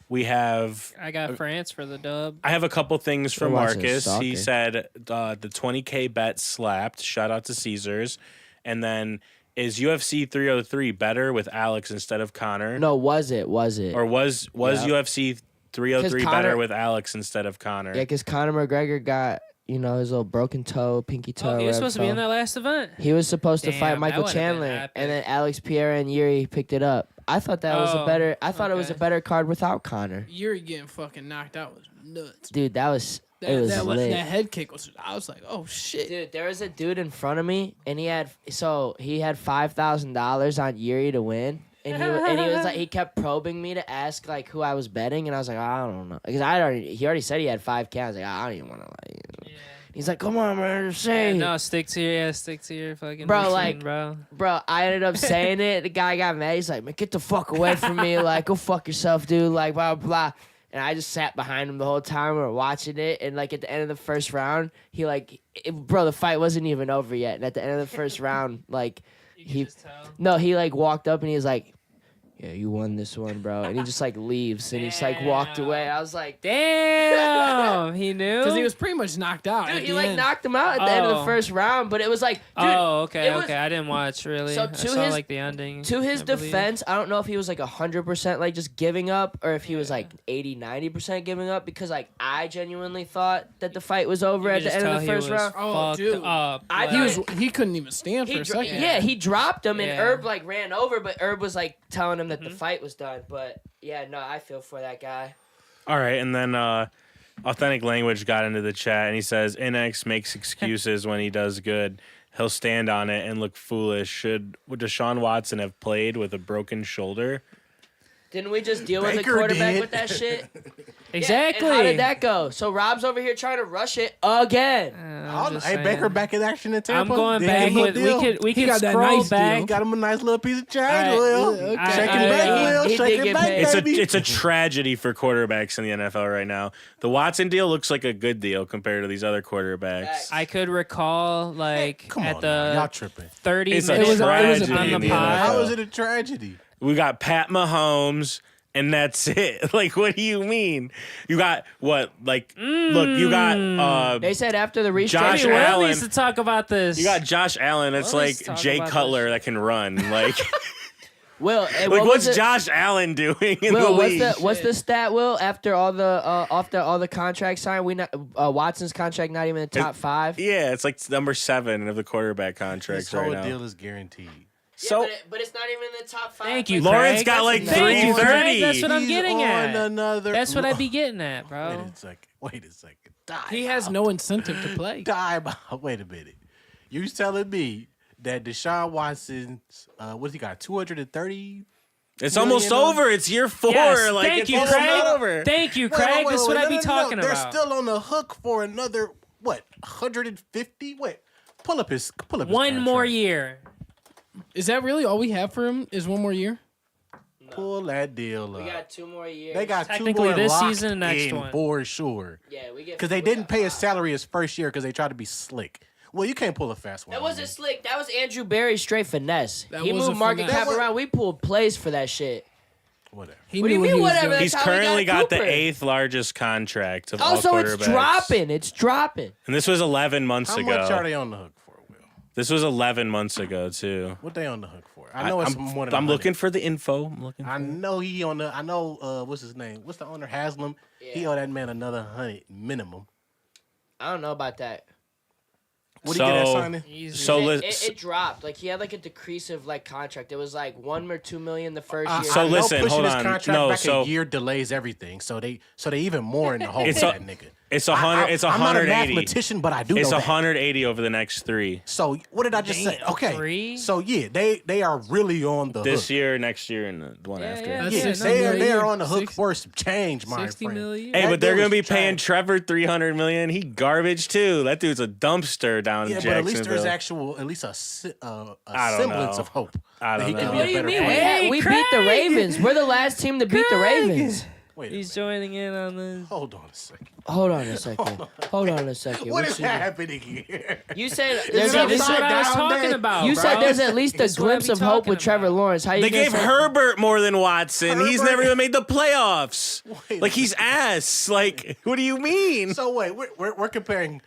we have... I got France for the dub. I have a couple things from We're watching Marcus. He soccer. said the 20K bet slapped. Shout out to Caesars. And then is UFC 303 better with Alex instead of Connor? No, was it? Was it? Or was UFC 303 'Cause Conor- better with Alex instead of Connor? Yeah, because Conor McGregor got, you know, his little broken toe, pinky toe. Oh, he was whatever supposed to be toe. in that last event. He was supposed to Damn, fight that Michael would've been Chandler, epic. and then Alex Pierre and Yuri picked it up. I thought that was a Oh, better. I thought it was a okay. better card without Connor. Yuri getting fucking knocked out was nuts. Dude, that was it was lit. That head kick was. I was like, oh shit. Dude, there was a dude in front of me, and he had $5,000 on Yuri to win, and he was like, he kept probing me to ask like who I was betting, and I was like, I don't know, because he already said he had 5K. I was like, I don't even want to like. Yeah. He's like, come on, man, just say. No, stick to your fucking Bro, routine, like- bro. Bro, I ended up saying it. The guy got mad. He's like, man, get the fuck away from me. Like, go fuck yourself, dude. Like, blah, blah. And I just sat behind him the whole time. We were watching it. And, like, at the end of the first round, he, like, bro, the fight wasn't even over yet. And at the end of the first round, like, he like, walked up and he was like, yeah, you won this one, bro. And he just, like, leaves. And he just, like, walked away. I was like, Damn, he knew. Because he was pretty much knocked out. dude, at he, the like, end. knocked him out at the end of the Oh. first round. But it was like, dude. Oh, okay, it was- okay. I didn't watch really. So I to saw his- like the ending. To his I believe. defense, I don't know if he was like 100% like just giving up or if he was like 80-90% giving up because like I genuinely thought that the fight was over You at could the just end of tell the he first was round. Oh, fucked dude. up. I like- He couldn't even stand for a second. Yeah, he dropped him and Yeah. Herb like ran over, but Herb was like telling him that the fight was done. But yeah, no, I feel for that guy. All right, and then Authentic Language got into the chat, and he says, innexh makes excuses when he does good. He'll stand on it and look foolish. Would Deshaun Watson have played with a broken shoulder? Didn't we just deal with the Baker quarterback did. with that shit? Exactly. Yeah, and how did that go? So Rob's over here trying to rush it again. I'm just Hey, saying. Baker back in action in I'm Tampa. going Did back he get a with deal? we He could got that scroll nice deal. back. Got him a nice little piece of change, Alright, Will. okay. Shake it I- back, he- Will. he Shake did it get back, paid. It's a tragedy for quarterbacks in the NFL right now. The Watson deal looks like a good deal compared to these other quarterbacks. Facts. I could recall like Come at on, now. y'all the tripping. 30 It's a minutes tragedy on in the the pod. NFL. How is it a tragedy? We got Pat Mahomes, and that's it. Like, what do you mean? You got what? Like, look, you got They said after the restructure. Josh Will Allen. needs to talk about this. you got Josh Allen. It's Well, like let's talk Jay about Cutler this. that can run. Like, Will, like what was what's it- Josh Allen doing in Will, the league? what's the stat? Will after all the contracts signed, Watson's contract not even in the top 5. Yeah, it's like number 7 of the quarterback contracts This right whole now. deal is guaranteed. So but it's not even in the top 5. Thank you, Lawrence Craig. got like Thank you, 330. Craig. That's what I'm He's getting on at. Another. That's what I'd be getting at, bro. Wait a second. Die. He has no incentive to play. Die. Wait a minute. You telling me that Deshaun Watson's what's he got? 230. It's almost million over. It's year 4. Yes, like thank it's you, almost Craig. over. Thank you, Wait, Craig. wait, This is wait, what I'd be no. talking They're about. still on the hook for another 150. Wait, pull up his. One more year. Is that really all we have for him? Is one more year? Pull that deal up. We got 2 more years. They got 2 Technically more this locked season and next in one. for sure. Yeah, we get Because they we didn't got pay his 5. salary his first year because they tried to be slick. Well, you can't pull a fast one. That wasn't slick. That was Andrew Barry's straight finesse. That He was a moved market finesse. cap That was- around. We pulled plays for that shit. Whatever. He What do you knew mean, he was whatever? doing. He's That's how we currently got the Cooper. 8th largest contract of all Oh, so quarterbacks. it's dropping. It's dropping. And this was 11 months How ago. much are they on the hook for, Will? This was 11 months ago too. What they on the hook for? I know it's I'm, more than I'm 100. looking for the info. I'm looking. I know he on the. I know what's his name? What's the owner? Haslam. He Yeah. owe that man another 100 minimum. I don't know about that. What did he get that So- signing? Easy. So it, let's. it dropped. Like he had like a decreasive like contract. It was like 1 or 2 million the first year. So I know listen, pushing hold his on. contract No, back so- a year delays everything. So they even more in the hole with It's that nigga. It's 100. It's I'm not a 180. mathematician, but I do It's know that. 180 over the next 3. So what did I just say? Damn, Okay. 3? So yeah, they are really on the This hook. year, next year, and the one Yeah, after. yeah. That's Yeah, 60 they million. are on the hook 60 for some change, my 60 friend. million. Hey, That but they're deal gonna is be paying trash. Trevor $300 million. He garbage too. That dude's a dumpster down Yeah, in but at least there's Jacksonville. at least a I don't semblance know. of hope. I that he don't can know. be a What do you better mean? player. We Craig! beat the Ravens. We're the last team to beat the Ravens. Wait a He's minute. joining in on this. Hold on a second. Hold on a second. Hold on a second. What What is you, happening here? you said Is there's it a, This is what I was upside down talking day? about. you bro. said there's at least a This is what I glimpse be of hope talking with Trevor about. Lawrence. How you They gonna gave say- Herbert more than Watson. He's Herbert- never even made the playoffs. Wait. Like he's ass. Like what do you mean? So wait, we're comparing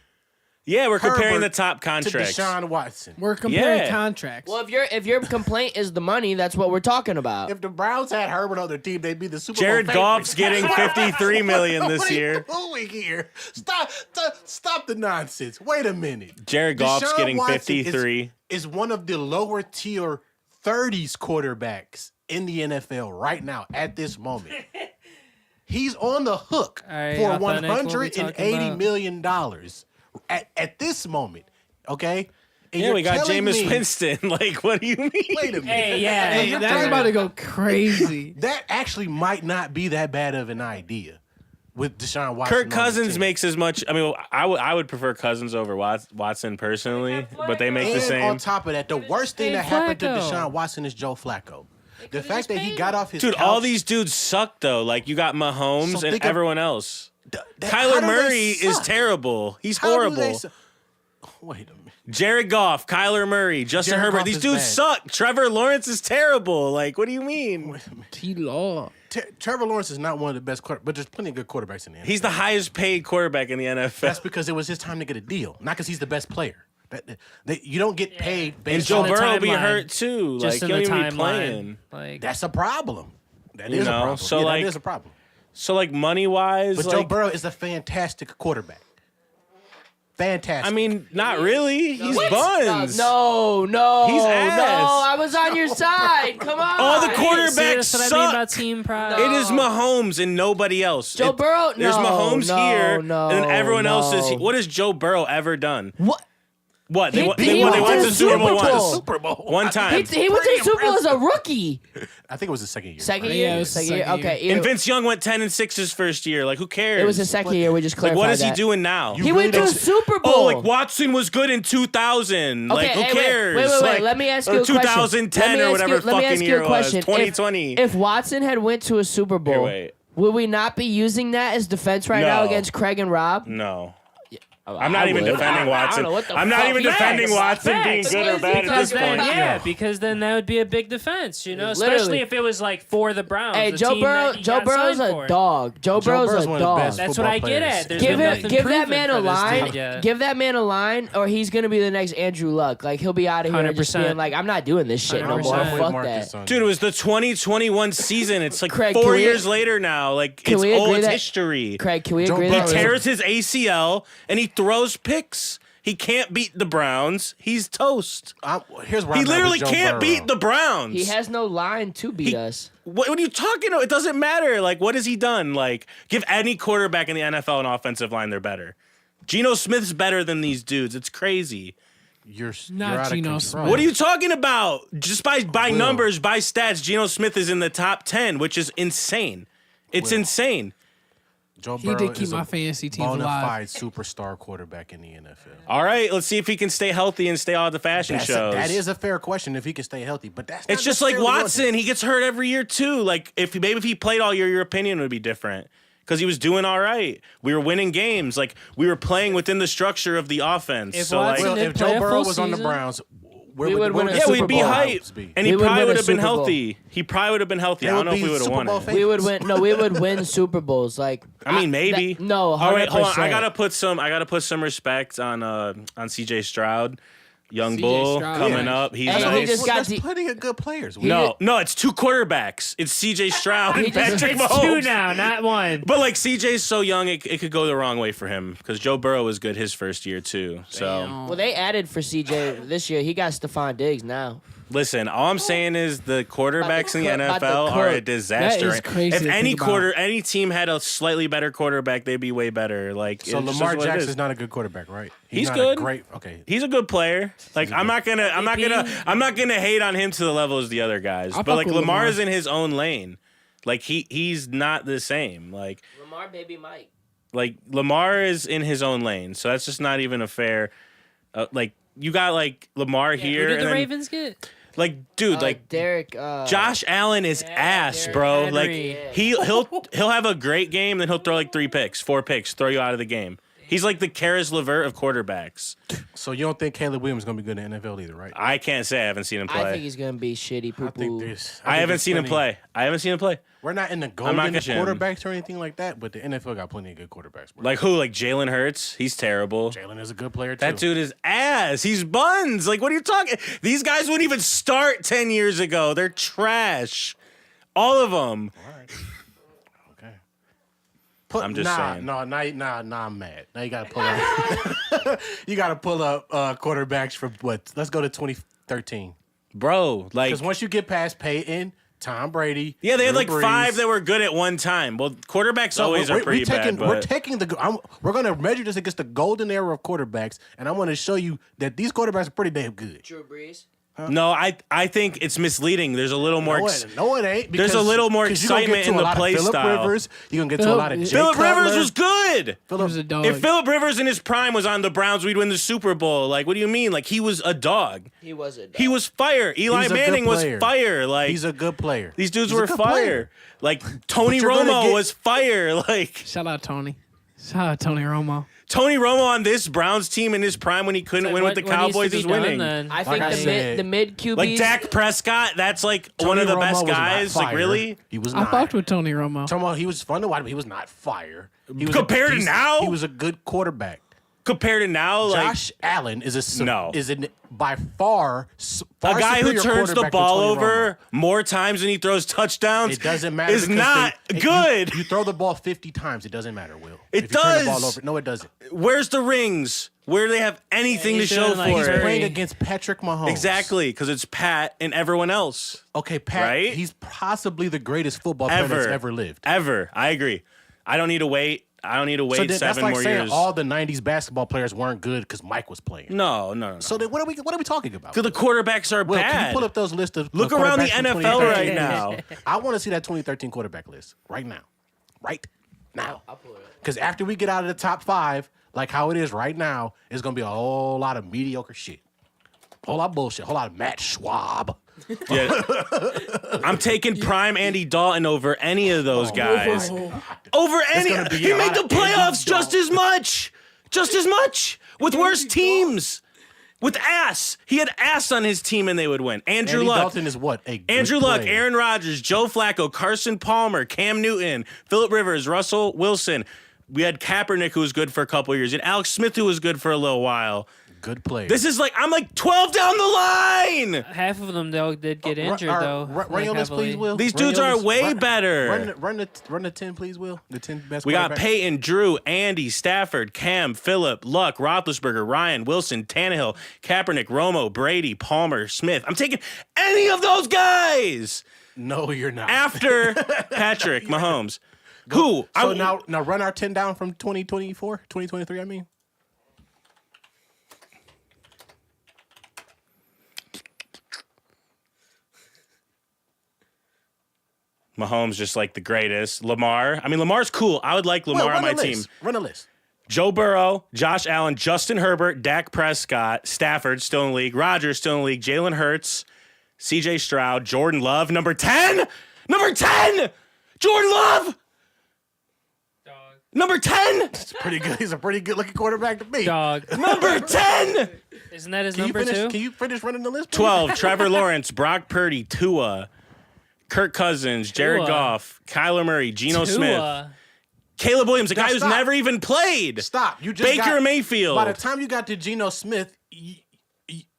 Yeah, we're comparing Herbert the top to contracts. Deshaun Watson. We're comparing Yeah. contracts. Well, if your complaint is the money, that's what we're talking about. If the Browns had Herbert on their team, they'd be the Super Bowl Jared favorite. Goff's getting $53 million this What are year. you doing here? Stop the nonsense. Wait a minute. Jared Goff's Deshaun getting Watson 53. Is one of the lower tier 30s quarterbacks in the NFL right now at this moment. He's on the hook All right, for Authentic, what we talking $180 about? million at this moment. Okay? And Yeah, you're we got telling Jameis me- Winston. Like, what do you mean? Wait a minute. Hey, yeah. Hey, that's about to go crazy. That actually might not be that bad of an idea with Deshaun Watson. Kirk on the Cousins team. makes as much. I mean, I would prefer Cousins over Watson personally, but they make the And same. on top of that, the worst thing Hey, that happened to Flacco. Deshaun Watson is Joe Flacco. The could've fact just that he paid got him. off his Dude, couch, all these dudes suck though. Like you got Mahomes So and think of- everyone else. how Kyler do they Murray is suck? terrible. He's How do they horrible. su- Wait a minute. Jared Goff, Kyler Murray, Justin Jared Herbert. Goff These is dudes bad. suck. Trevor Lawrence is terrible. Like, what do you mean? T-Law. Trevor Lawrence is not one of the best, but there's plenty of good quarterbacks in the NFL. He's the highest paid quarterback in the NFL. That's because it was his time to get a deal, not because he's the best player. You don't get paid and based Joe on the Burrow will be timeline. hurt too. Just Like, in he the don't even be timeline. playing. Like, That's a problem. That You is a know, problem. so, Yeah, like- that is a problem. So, like, money wise, But like, Joe Burrow is a fantastic quarterback. Fantastic. I mean, not really. He's What? buns. No, He's ass. I was on your side. Come on. All the see, quarterbacks that's what I mean suck. about team pride. It is Mahomes and nobody else. Joe Burrow? There's No, Mahomes no, here, no, and then everyone else is. no. What has Joe Burrow ever done? What? What they He- won? he They went won to the the Super Bowl Super Bowl. once. Super Bowl. One time. He went to the Super Bowl as a rookie. I think it was the second year. Second Yeah, year? it was Second year? second year. Okay. And Vince Young went 10-6 his first year. Like, who cares? It was his second year. We just Like, clarified what is he that. doing now? He went to a Super Bowl. Oh, like Watson was good in 2000. Okay, Like, who hey, wait, cares? Wait, Like, let me ask you or a question. 2010 Let me or ask whatever you- let me fucking ask you year a it was. question. 2020. If Watson had went to a Super Bowl, Here, wait. would we not be using that as defense right now No. against Craig and Rob? No. Oh, I'm not I even would. defending I Watson. don't know what the I'm not fuck. even Facts. defending Watson being Facts. good or bad at Because this then, point. yeah, because then that would be a big defense, you know, Literally. especially if it was like for the Browns. Hey, the Joe team Burrow. that he Joe got Burrow's signed a for. dog. Joe Burrow's Burrow's a one of the dog. best That's what football I get players. at. There's Give been him, nothing give that proven man a for this line. dude yet. Give that man a line, or he's gonna be the next Andrew Luck. Like he'll be out of here and just 100%. being like, I'm not doing this shit no 100%. more. I'm with Fuck Marcus that. on Dude, it was the 2021 season. It's like Craig, 4 can we- years later now. Like, can it's we agree it's that- history. Craig, can we Joe agree Burrow that He tears his ACL and he throws picks. He can't beat the Browns. He's toast. Here's where He I'm at literally with Joe can't Burrow. beat the Browns. he has no line to beat us? What are you talking about? It doesn't matter. Like, what has he done? Like, give any quarterback in the NFL an offensive line, they're better. Geno Smith's better than these dudes. It's crazy. You're Not out of Geno control. Smith. What are you talking about? Just by Will. numbers, by stats, Geno Smith is in the top 10, which is insane. It's Will. insane. Joe He Burrow did keep is my a fantasy teams bona alive. fide superstar quarterback in the NFL. All right, let's see if he can stay healthy and stay on the fashion shows. That is a fair question if he can stay healthy, but that's not It's just like necessarily Watson. He gets hurt every year too. Like if he played all year, your opinion would be different because he was doing all right. We were winning games. Like we were playing within the structure of the offense. If so Watson like, Well, did if play Joe a Burrow full was on the season, Browns, we would win a yeah, Super we'd be Bowl. hype, and he We would probably win a would have been Super Bowl. healthy. He probably would have been healthy. They I don't would know if be we would have Super won Bowl it. favorites. We would win. No, we would win Super Bowls. Like I mean, maybe. no, 100%. All right, hold on. I gotta put some respect on CJ Stroud, young CJ bull Stroud, coming yeah. up. He's Hey, he nice. just got There's the- plenty of good players. No, it's two quarterbacks. It's CJ Stroud and He just- Patrick It's two Mahomes. now, not one. But like CJ's so young, it could go the wrong way for him because Joe Burrow was good his first year too. So Well, they added for CJ this year. He got Stephon Diggs now. listen, all I'm saying is the quarterbacks in the About to NFL are a cook. disaster. That is crazy If to any think about. any team had a slightly better quarterback, they'd be way better. Like So it just Lamar is what it is. Jackson's not a good quarterback, right? He's not good. A great. Okay. He's a good player. Like I'm not gonna hate on him to the level as the other guys. I'll But fuck like with Lamar Lamar. is in his own lane. Like he's not the same. Like Lamar, baby Mike. Lamar is in his own lane. So that's just not even a fair. Like you got like Lamar here. Who did and the then, Ravens get? Like dude, like Derek. Josh Allen is ass, Derrick bro. Henry. Like he'll have a great game, then he'll throw like 4 picks, throw you out of the game. He's like the Karis LeVert of quarterbacks. So you don't think Caleb Williams is going to be good in the NFL either, right? I can't say I haven't seen him play. I think he's gonna be shitty. Poo-poo. I haven't seen him play. We're not in the not golden gonna shame him. quarterbacks or anything like that, but the NFL got plenty of good quarterbacks. Bro. Like who? Like Jalen Hurts? He's terrible. Jalen is a good player, too. That dude is ass. He's buns. Like, what are you talking? These guys wouldn't even start 10 years ago. They're trash. All of them. All right. Okay. I'm just saying. No, nah, I'm mad. Now you got to pull up. You got to pull up quarterbacks from what? Let's go to 2013. Bro, like. Because once you get past Peyton, Tom Brady. Yeah, they had Drew like Brees. 5 that were good at one time. Well, quarterbacks always are pretty bad. But We're going to measure this against the golden era of quarterbacks, and I want to show you that these quarterbacks are pretty damn good. Drew Brees. no, I think it's misleading. There's a little more. No, it ain't. There's a little more excitement in the play Phillip style. Rivers. You're going to get to a lot of Jay Phillip Rivers Cutler. was good. He was a dog. If Phillip Rivers in his prime was on the Browns, we'd win the Super Bowl. Like, what do you mean? Like, he was a dog. He was a dog. He was fire. Eli He's a good Manning was player. fire. Like, He's a good player. these dudes He's a were good fire. player. Like, Tony But you're gonna Romo get- was fire. Like, Shout out Tony. Shout out Tony Romo. Tony Romo on this Browns team in his prime when he couldn't win with the Cowboys is winning. I Like think I said, the mid QBs. Like Dak Prescott, that's like one Tony of the Romo best was not guys. Like, fire. really? He was I not. fucked with Tony Romo. Tomo, he was fun to watch, but he was not fire. He was Compared to decent- now? he was a good quarterback. Compared to now, like Josh Allen is No. by far a guy who superior turns the quarterback than ball Tony over Romo. more times than he throws touchdowns. It doesn't matter. Is because not you- good. You throw the ball 50 times, it doesn't matter, Will. It If you turn the ball does. over, no, it doesn't. Where's the rings? Where do they have anything to he's show doing, like, for He's it? very- playing against Patrick Mahomes. Exactly, because it's Pat and everyone else. Okay, Pat. Right? He's possibly the greatest football player that's ever lived. Ever. I agree. I don't need to wait. So then, that's 7 like more saying years. all the '90s basketball players weren't good because Mike was playing. No. So then, what are we talking about? Because the quarterbacks are Will, bad. can you pull up those lists of Look around the quarterbacks from NFL 2013? right now. I want to see that 2013 quarterback list right now. Right now. I'll pull it up. Because after we get out of the top 5, like how it is right now, it's going to be a whole lot of mediocre shit. Whole lot of bullshit. Whole lot of Matt Schwab. Yeah. I'm taking prime Andy Dalton over any of those guys. Over any. gonna be He a made lot the of playoffs Andy just as much. Just as much. With worse teams. With ass. He had ass on his team and they would win. Andrew Andy Luck. Dalton is what? A good Andrew Luck, player. Aaron Rodgers, Joe Flacco, Carson Palmer, Cam Newton, Phillip Rivers, Russell Wilson. We had Kaepernick, who was good for a couple years, and Alex Smith, who was good for a little while. Good player. This is like, I'm like 12 down the line. Half of them though did get injured though. Run your list, heavily. please, Will. These Run dudes your are list. way better. Run the 10, please, Will. The 10 best We got quarterbacks. Peyton, Drew, Andy, Stafford, Cam, Phillip, Luck, Roethlisberger, Ryan, Wilson, Tannehill, Kaepernick, Romo, Brady, Palmer, Smith. I'm taking any of those guys No, you're not. after Patrick Mahomes. Who? So now run our 10 down from 2024, 2023, I mean. Mahomes just like the greatest. Lamar. I mean, Lamar's cool. I would like Lamar Will, on my run the team. list. Run a list. Joe Burrow, Josh Allen, Justin Herbert, Dak Prescott, Stafford still in the league, Rodgers still in the league, Jalen Hurts, C.J. Stroud, Jordan Love, number 10. Number 10. Jordan Love. Dog. Number 10. It's pretty good. He's a pretty good looking quarterback to me. Dog. Number 10. Isn't that his Can you number finish? two? Can you finish running the list? please? 12, Trevor Lawrence, Brock Purdy, Tua, Kirk Cousins, Jared Tua. Goff, Kyler Murray, Geno Smith, Tua. Caleb Williams, a Now guy who's stop. never even played. Stop. You just Baker got, Mayfield. By the time you got to Geno Smith,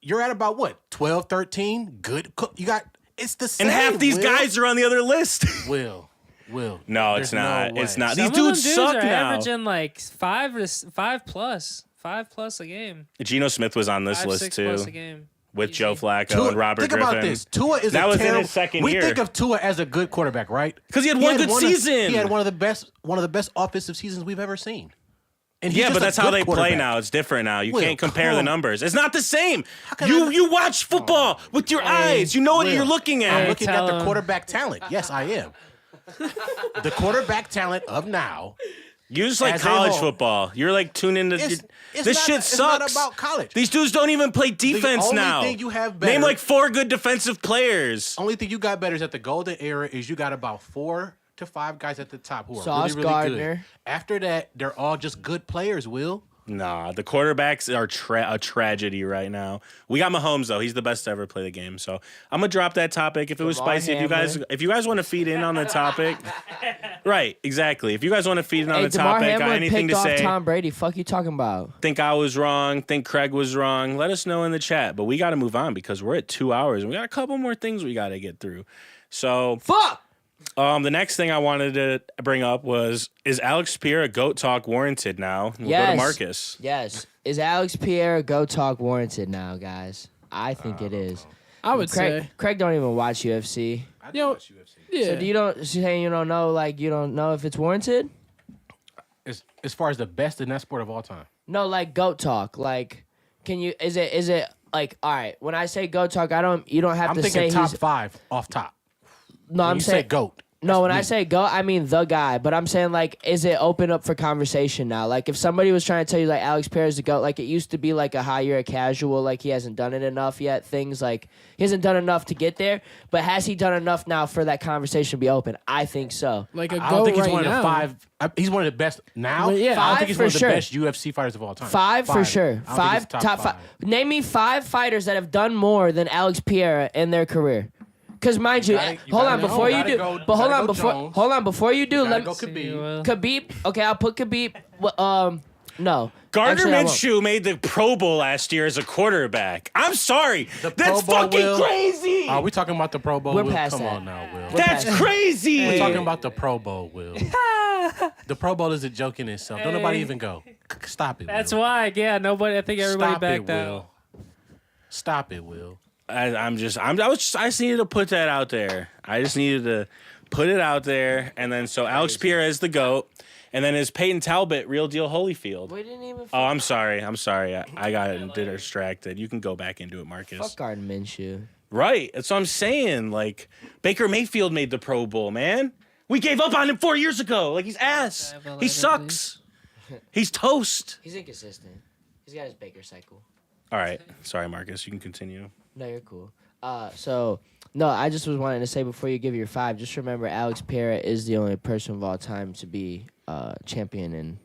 you're at about what? 12, 13? Good. You got. It's the same. And half these Will. guys are on the other list. Will. No, There's it's not. no It's way. not. Some These of them dudes dudes suck are now. averaging like 5 plus a game. Geno Smith was on this 5, list 6 too, plus a game. with Easy. Joe Flacco Tua, and Robert think Griffin. about this. Tua is That a was in terrible. his second we year. think of Tua as a good quarterback, right? 'Cause he had one good season. He had one of the best offensive seasons we've ever seen. And he's Yeah, just but a that's how good they play quarterback. now. It's different now. You Will, can't compare the come- numbers. It's not the same. can I not- You watch football with your eyes. You know what Will, you're looking I'm at. looking at tell the him. quarterback talent. Yes, I am. The quarterback talent of now. You just like as a college whole. football. You're like tuned into It's this not- shit it's not sucks. about college. These dudes don't even play defense only now. thing you have Name better- like 4 good defensive players. Only thing you got better is that the golden era is you got about 4 to 5 guys at the top who are Sauce really, really Gardner. good. After that, they're all just good players, Will. Nah, the quarterbacks are a tragedy right now. We got Mahomes though; he's the best to ever play the game. So I'm gonna drop that topic. If it was Lamar spicy, Hamlin. if you guys want to feed in on the topic, right? Exactly. If you guys want to feed in on Hey, the DeMar topic, Hamlin anything picked to off say, Tom Brady. Fuck you talking about? think I was wrong, think Craig was wrong. Let us know in the chat. But we got to move on because we're at 2 hours and we got a couple more things we got to get through. So Fuck. the next thing I wanted to bring up was: is Alex Pierre a GOAT talk warranted now? We'll go Yes. to Marcus. Yes. Is Alex Pierre a go talk warranted now, guys? I think it is. I would Craig, say. Craig don't even watch UFC. I Yo, watch UFC. Yeah. So you don't know, like you don't know if it's warranted? As far as the best in that sport of all time. No, like goat talk. Like, is it like, all right, when I say goat talk, you don't have I'm to say thinking top he's 5 off top. no, When I'm you saying say GOAT. No, when I me. say go, I mean the guy. But I'm saying, like, is it open up for conversation now? Like, if somebody was trying to tell you, like, Alex Pierre is the GOAT, like, it used to be, like, a hire a casual, like, he hasn't done it enough yet. Things like, he hasn't done enough to get there. But has he done enough now for that conversation to be open? I think so. Like a I go don't think he's right one of the now. 5. He's one of the best now. But yeah, I don't Five think he's for one of the sure. best UFC fighters of all time. Five for sure. I don't think Five, he's top five. Name me 5 fighters that have done more than Alex Pierre in their career. Because mind you, gotta- you hold on gotta before go- you do. gotta go- But hold gotta on go before Jones. hold on before you do. Gotta Let go Khabib. Khabib. Okay, I'll put Khabib. No. Gardner Actually, I won't. Minshew made the Pro Bowl last year as a quarterback. I'm sorry. That's Pro Bowl, fucking Will. crazy. Are we talking about the Pro Bowl? We're Will? past Come that. on now, Will. That's past- crazy. We're talking about the Pro Bowl, Will. The Pro Bowl is a joke in itself. Don't nobody even go. Stop it. That's Will. why, yeah, nobody. I think everybody Stop backed it, out. Will. Stop it, Will. I just needed to put that out there. I just needed to put it out there, and then so Alex Pierre is the GOAT, and then is Peyton Talbot real deal Holyfield? We didn't even. Oh, I'm sorry. I got distracted. You can go back into it, Marcus. Fuck Gardner Minshew. Right. That's what I'm saying. Like, Baker Mayfield made the Pro Bowl, man. We gave up on him 4 years ago. Like, he's ass. He sucks. He's toast. He's inconsistent. He's got his Baker cycle. All right. Sorry, Marcus. You can continue. No, you're cool. No, I just was wanting to say before you give your 5, just remember Alex Pierre is the only person of all time to be champion in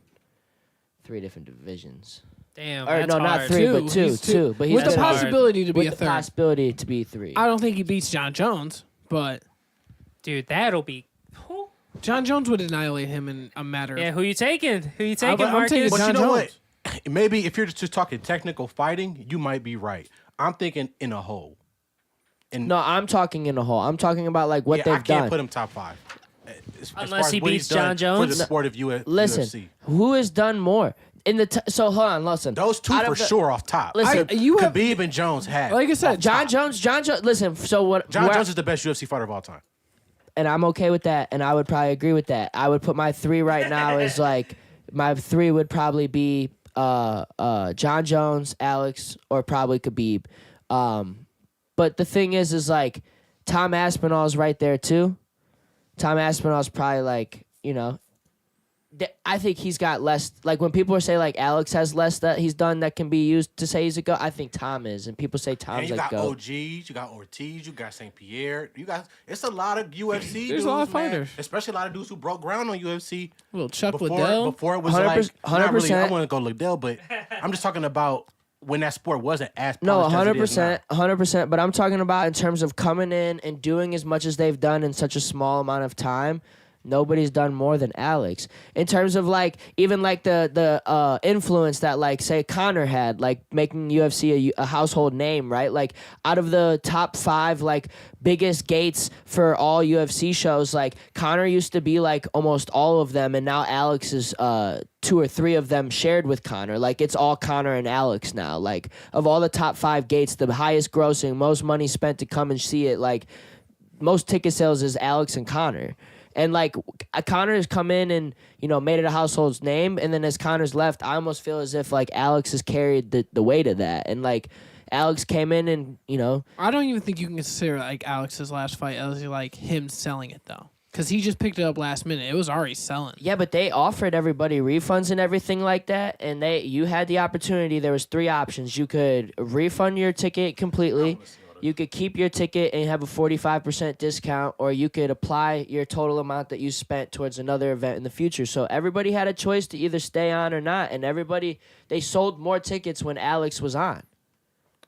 3 different divisions. Damn. Or that's no, not hard. 3, but He's 2. 2. But he's With the been- possibility to be with a the third. possibility to be 3. I don't think he beats John Jones, but Dude, that'll be. Who? John Jones would annihilate him in a matter. Yeah, who you taking? Who you taking, I'm Marcus? taking But John you know Jones. what? Maybe if you're just talking technical fighting, you might be right. I'm thinking in a whole. No, I'm talking in a whole. I'm talking about like what Yeah, they've I can't done. put him top 5. As Unless far as he what he's beats John done Jones? for the sport of Listen, UFC. who has done more in the? So hold on, listen. Those 2 Out for of the- sure off top. Listen, you have, Khabib and Jones had. like I said, John Jones. Listen. So what? John where- Jones is the best UFC fighter of all time. and I'm okay with that, and I would probably agree with that. I would put my 3 right now as like my 3 would probably be John Jones, Alex, or probably Khabib. But the thing is like Tom Aspinall's right there too. Tom Aspinall's probably like, I think he's got less. Like when people say like Alex has less that he's done that can be used to say he's a GOAT, I think Tom is, and people say And Tom's you like got GOAT. OGs, you got Ortiz, you got St. Pierre, it's a lot of UFC There's dudes, a lot of man. fighters. Especially a lot of dudes who broke ground on UFC little Chuck before Liddell. before it was 100%, like not really, I 100%. want to go Liddell, but I'm just talking about when that sport wasn't as No, polished as it is 100%, now. 100%. But I'm talking about in terms of coming in and doing as much as they've done in such a small amount of time. Nobody's done more than Alex in terms of like even like the influence that like say Conor had, like making UFC a household name, right? Like out of the top 5 like biggest gates for all UFC shows, like Conor used to be like almost all of them, and now Alex is 2 or 3 of them shared with Conor. Like it's all Conor and Alex now. Like of all the top 5 gates, the highest grossing, most money spent to come and see it, like most ticket sales is Alex and Conor. And like Conor has come in and made it a household name, and then as Conor's left, I almost feel as if like Alex has carried the weight of that. And like Alex came in and I don't even think you can consider like Alex's last fight as like him selling it though, because he just picked it up last minute. It was already selling. yeah, but they offered everybody refunds and everything like that, and you had the opportunity. There was 3 options. You could refund your ticket completely. you could keep your ticket and have a 45% discount, or you could apply your total amount that you spent towards another event in the future. So everybody had a choice to either stay on or not, and they sold more tickets when Alex was on.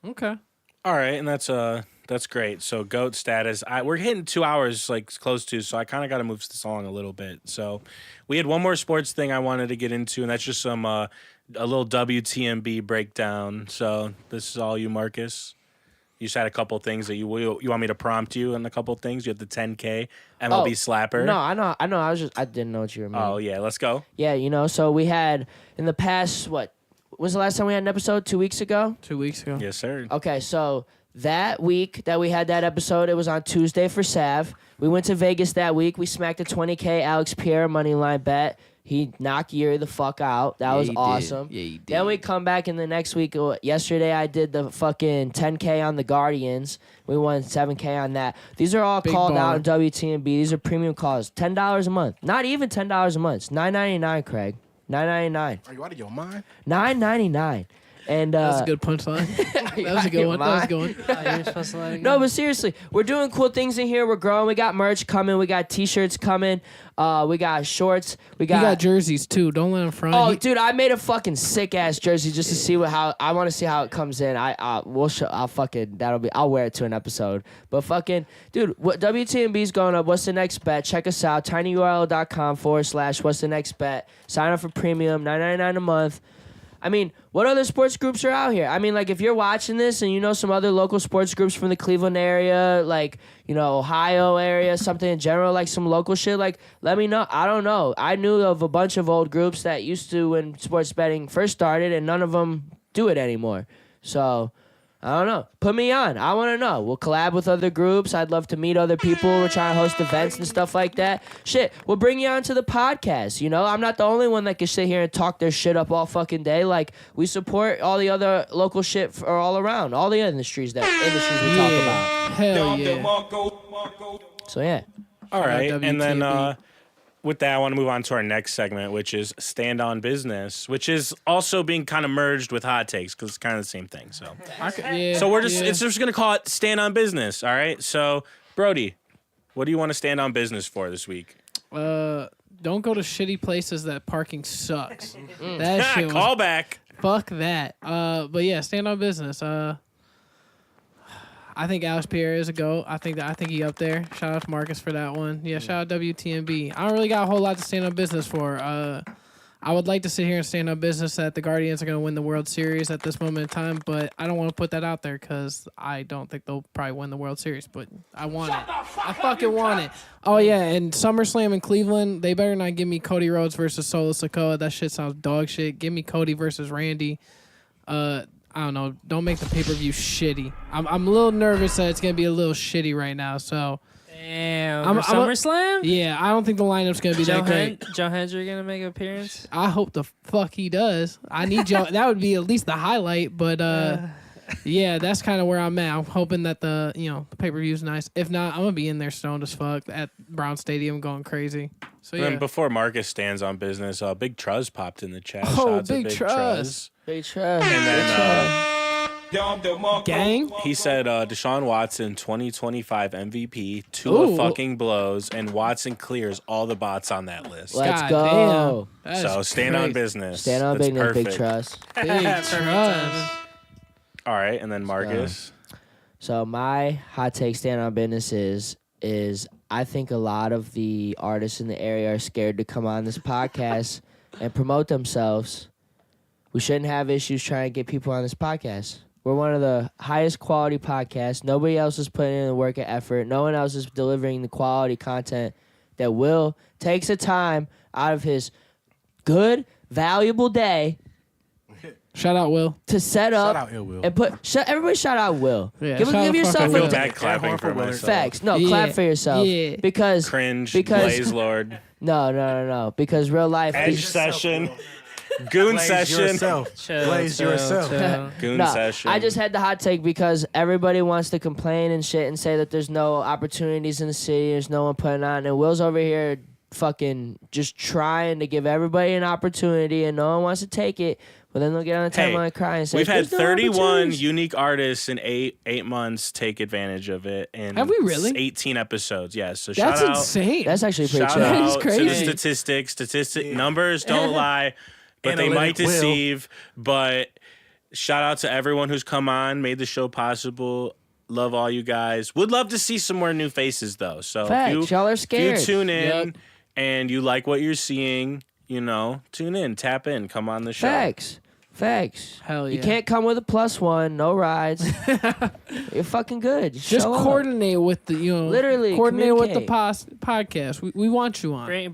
Okay. All right, and that's great. So GOAT status. We're hitting 2 hours, like close to, so I kind of got to move this along a little bit. So we had one more sports thing I wanted to get into, and that's just some a little WTMB breakdown. So this is all you, Marcus. You just had a couple things that you want me to prompt you on a couple things. You have the 10K MLB slapper. No, I know. I didn't know what you were meaning. Oh yeah, let's go. Yeah, so we had in the past when's the last time we had an episode? 2 weeks ago? 2 weeks ago. Yes, sir. Okay, so that week that we had that episode, it was on Tuesday for Sav. We went to Vegas that week. We smacked a 20K Alex Pierre money line bet. He knocked Yuri the fuck out. That was awesome. Yeah, he did. Then we come back in the next week. Yesterday I did the fucking 10K on the Guardians. We won 7K on that. These are all called out in WTMB. These are premium calls. $10 a month. Not even $10 a month. It's $9.99, Craig. $9.99. Are you out of your mind? $9.99. And That's a good punchline. That was a good one. That was a good one. Oh, you're supposed to let it go. No, but seriously, we're doing cool things in here. We're growing. We got merch coming. We got T-shirts coming. We got shorts. We You got got jerseys too. Don't let him front. Oh, dude, I made a fucking sick ass jersey just to see how I want to see how it comes in. I'll wear it to an episode. But fucking dude, what WTMB's going up? What's the next bet? Check us out, tinyurl.com/what's the next bet. Sign up for premium, $9.99 a month. I mean, what other sports groups are out here? I mean, like, if you're watching this and you know some other local sports groups from the Cleveland area, like, Ohio area, something in general, like some local shit, like, let me know. I don't know. I knew of a bunch of old groups that used to when sports betting first started, and none of them do it anymore. So, I don't know. Put me on. I want to know. We'll collab with other groups. I'd love to meet other people. We're trying to host events and stuff like that. Shit, we'll bring you on to the podcast, I'm not the only one that can sit here and talk their shit up all fucking day. Like, we support all the other local shit for all around, all the industries we talk about. Hell yeah. So, yeah. All right, WTMB. and then with that, I want to move on to our next segment, which is Stand on Business, which is also being kind of merged with Hot Takes because it's kind of the same thing. So, so we're just gonna call it Stand on Business. All right. So, Brody, what do you want to stand on business for this week? Don't go to shitty places that parking sucks. That shit was, Call back. fuck that. But yeah, stand on business. I think Alex Pierre is a GOAT. I think he up there. Shout out to Marcus for that one. Yeah, shout out WTMB. I don't really got a whole lot to stand on business for. I would like to sit here and stand on business that the Guardians are going to win the World Series at this moment in time, but I don't want to put that out there because I don't think they'll probably win the World Series, but I want it. I fucking want it. Oh, yeah, and SummerSlam in Cleveland, they better not give me Cody Rhodes versus Solo Sikoa. That shit sounds dog shit. Give me Cody versus Randy. I don't know. Don't make the pay-per-view shitty. I'm a little nervous that it's going to be a little shitty right now, so... Damn. SummerSlam? Yeah, I don't think the lineup's going to be that great. Joe Hendry going to make an appearance? I hope the fuck he does. I need Joe. That would be at least the highlight, but yeah, that's kind of where I'm at. I'm hoping that the pay-per-view's nice. If not, I'm going to be in there stoned as fuck at Brown Stadium going crazy. So yeah. Then before Marcus stands on business, Big Truz popped in the chat. Oh, Shout out to Big Truz. Big Truz. And then Gang? he said Deshaun Watson 2025 MVP, Tua fucking blows, and Watson clears all the bots on that list. Let's God go. damn. That So is stand on crazy. business. Stand on That's business, Big perfect. Trust. Big Truz. All right, and then Marcus. So my hot take stand on business is I think a lot of the artists in the area are scared to come on this podcast and promote themselves. We shouldn't have issues trying to get people on this podcast. We're one of the highest quality podcasts. Nobody else is putting in the work and effort. No one else is delivering the quality content that Will takes the time out of his good, valuable day Shout out, Will. to set up Shout out, Ill Will. and put. Everybody shout out Will. Yeah, give shout out yourself fucking I a feel Will. bad clapping for Will. myself. facts. No, Yeah, clap for yourself. yeah. Because Cringe, because Blaze Lord, no. Because real life. Edge Session, Goon Blaze Session, yourself. Chill, Blaze chill, yourself. chill. Goon No, Session. I just had the hot take because everybody wants to complain and shit and say that there's no opportunities in the city, there's no one putting on, and Will's over here fucking just trying to give everybody an opportunity and no one wants to take it. But then they'll get on the timeline and cry and say, we've had "There's no 31 opportunities." unique artists in eight months take advantage of it. And Have we really? 18 episodes, yes. So That's shout out. insane. That's actually pretty Shout chill. That is out to the crazy. statistics. Numbers don't lie, but they might Analytic will. deceive. But shout out to everyone who's come on, made the show possible. Love all you guys. Would love to see some more new faces, though. So Facts. Y'all are if scared. you tune in Yep. and you like what you're seeing, tune in, tap in, come on the show. Facts. Hell You yeah. can't come with a +1, no rides. You're fucking good. Just show up. coordinate with the, Literally, coordinate with the communicate. podcast. We want you on. Bring a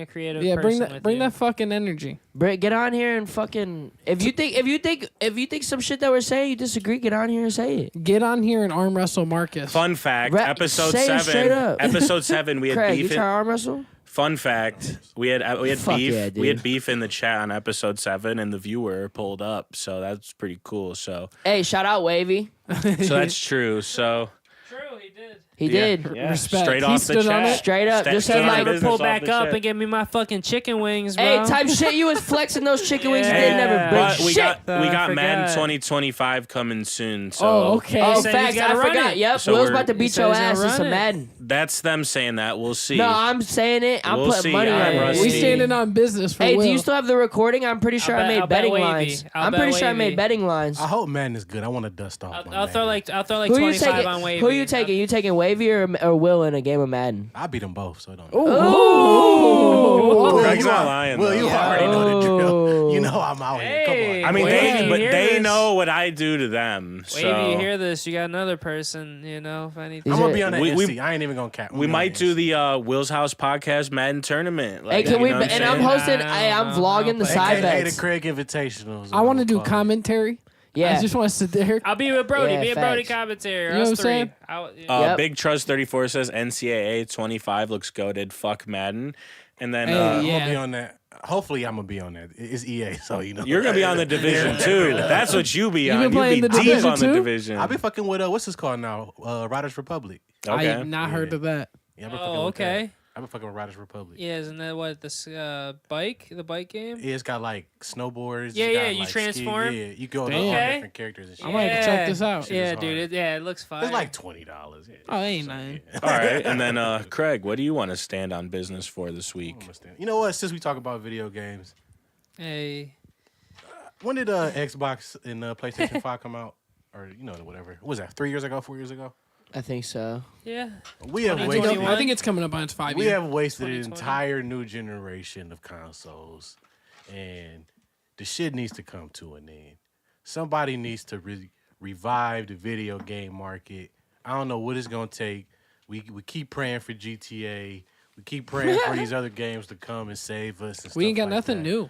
creative Yeah, person bring with that fucking energy. Get on here and fucking. If you think some shit that we're saying you disagree, get on here and say it. Get on here and arm wrestle Marcus. Fun fact, Ra- episode say it 7. straight up. Episode 7, we had Craig, you beef. try arm wrestle? Fun fact, we had Fuck beef. yeah, dude. We had beef in the chat on episode 7, and the viewer pulled up. So that's pretty cool. So Hey, shout out Wavy. that's true. So True, he did. He did. yeah, Respect. straight He off the stood on chat. it. Straight up, just stood said on like- business Pull off back the up chat. and give me my fucking chicken wings, bro. Hey, type shit you was flexing those chicken wings you Hey, did never but bring we shit. got I Madden forgot. 2025 coming soon. So Oh, okay. Oh, said facts. he's gotta I run forgot. it. Yep. So Will's we're- about to He beat said your he's gonna ass in run some it. Madden. that's them saying that. We'll see. No, I'm saying it. I'm We'll putting see. money I'm on it. rusty. We standing on business for Hey, Will. do you still have the recording? I'm pretty sure I'll I bet- made I'll bet betting Wavy. lines. I'll I'm bet pretty sure I Wavy. made betting lines. I hope Madden is good. I want to dust off my I'll throw like Who you 25 taking? on Wavy. Who you taking? You taking Wavy or Will in a game of Madden? I beat them both, so it don't. Ooh. Craig's not lying. Well, though. you already know the Oh. drill. You know I'm out here. Hey. Come on. I mean, Wavy, but hear they this? know what I do to them. Wavy, So you hear this? You got another person, if anything. I'm gonna be on that We- NC. I ain't even gonna cap. we might do the Will's House podcast Madden tournament. Hey, can you we? know what And I'm saying? hosting. Nah, I'm nah, vlogging the nah, side AKA bets. the Craig Invitationals. I want to do call it. commentary. Yeah. I just want to sit there. I'll be with Brody. Yeah, Me and Brody facts. commentary. You know what I'm us saying? three. Yep. Big Trust 34 says NCAA 25 looks goated. Fuck Madden. And then Hey, I'm yeah. gonna be on that. Hopefully, I'm gonna be on that. It's EA, so you know. you're gonna be on the division too. That's what you be You on. been You playing be the deep division on the too? division. I'll be fucking with what's this called now? Riders Republic. I Okay. have not heard of that. Yeah, I've been fucking Oh, with that. okay. I've been fucking with Riders Republic. Yeah, isn't that what this the bike game? Yeah, it's got like snowboards. Yeah, it's got, yeah, you like, transform. Ski. Yeah, you go to Damn. all Okay. different characters and shit. I might have to check this out. Yeah, Shit is dude. hard. It looks fine. It's like $20. Yeah. Oh, ain't nothing. All right. And then Craig, what do you want to stand on business for this week? You know what? Since we talk about video games, Hey, when did Xbox and PlayStation 5 come out? Or whatever. What was that? 3 years ago? 4 years ago? I think so. yeah. We have 2021. wasted. I think it's coming up on its 5 We years. have wasted an 2020. entire new generation of consoles, and the shit needs to come to an end. Somebody needs to revive the video game market. I don't know what it's gonna take. We keep praying for GTA. We keep praying for these other games to come and save us. And We ain't stuff got like nothing that. new.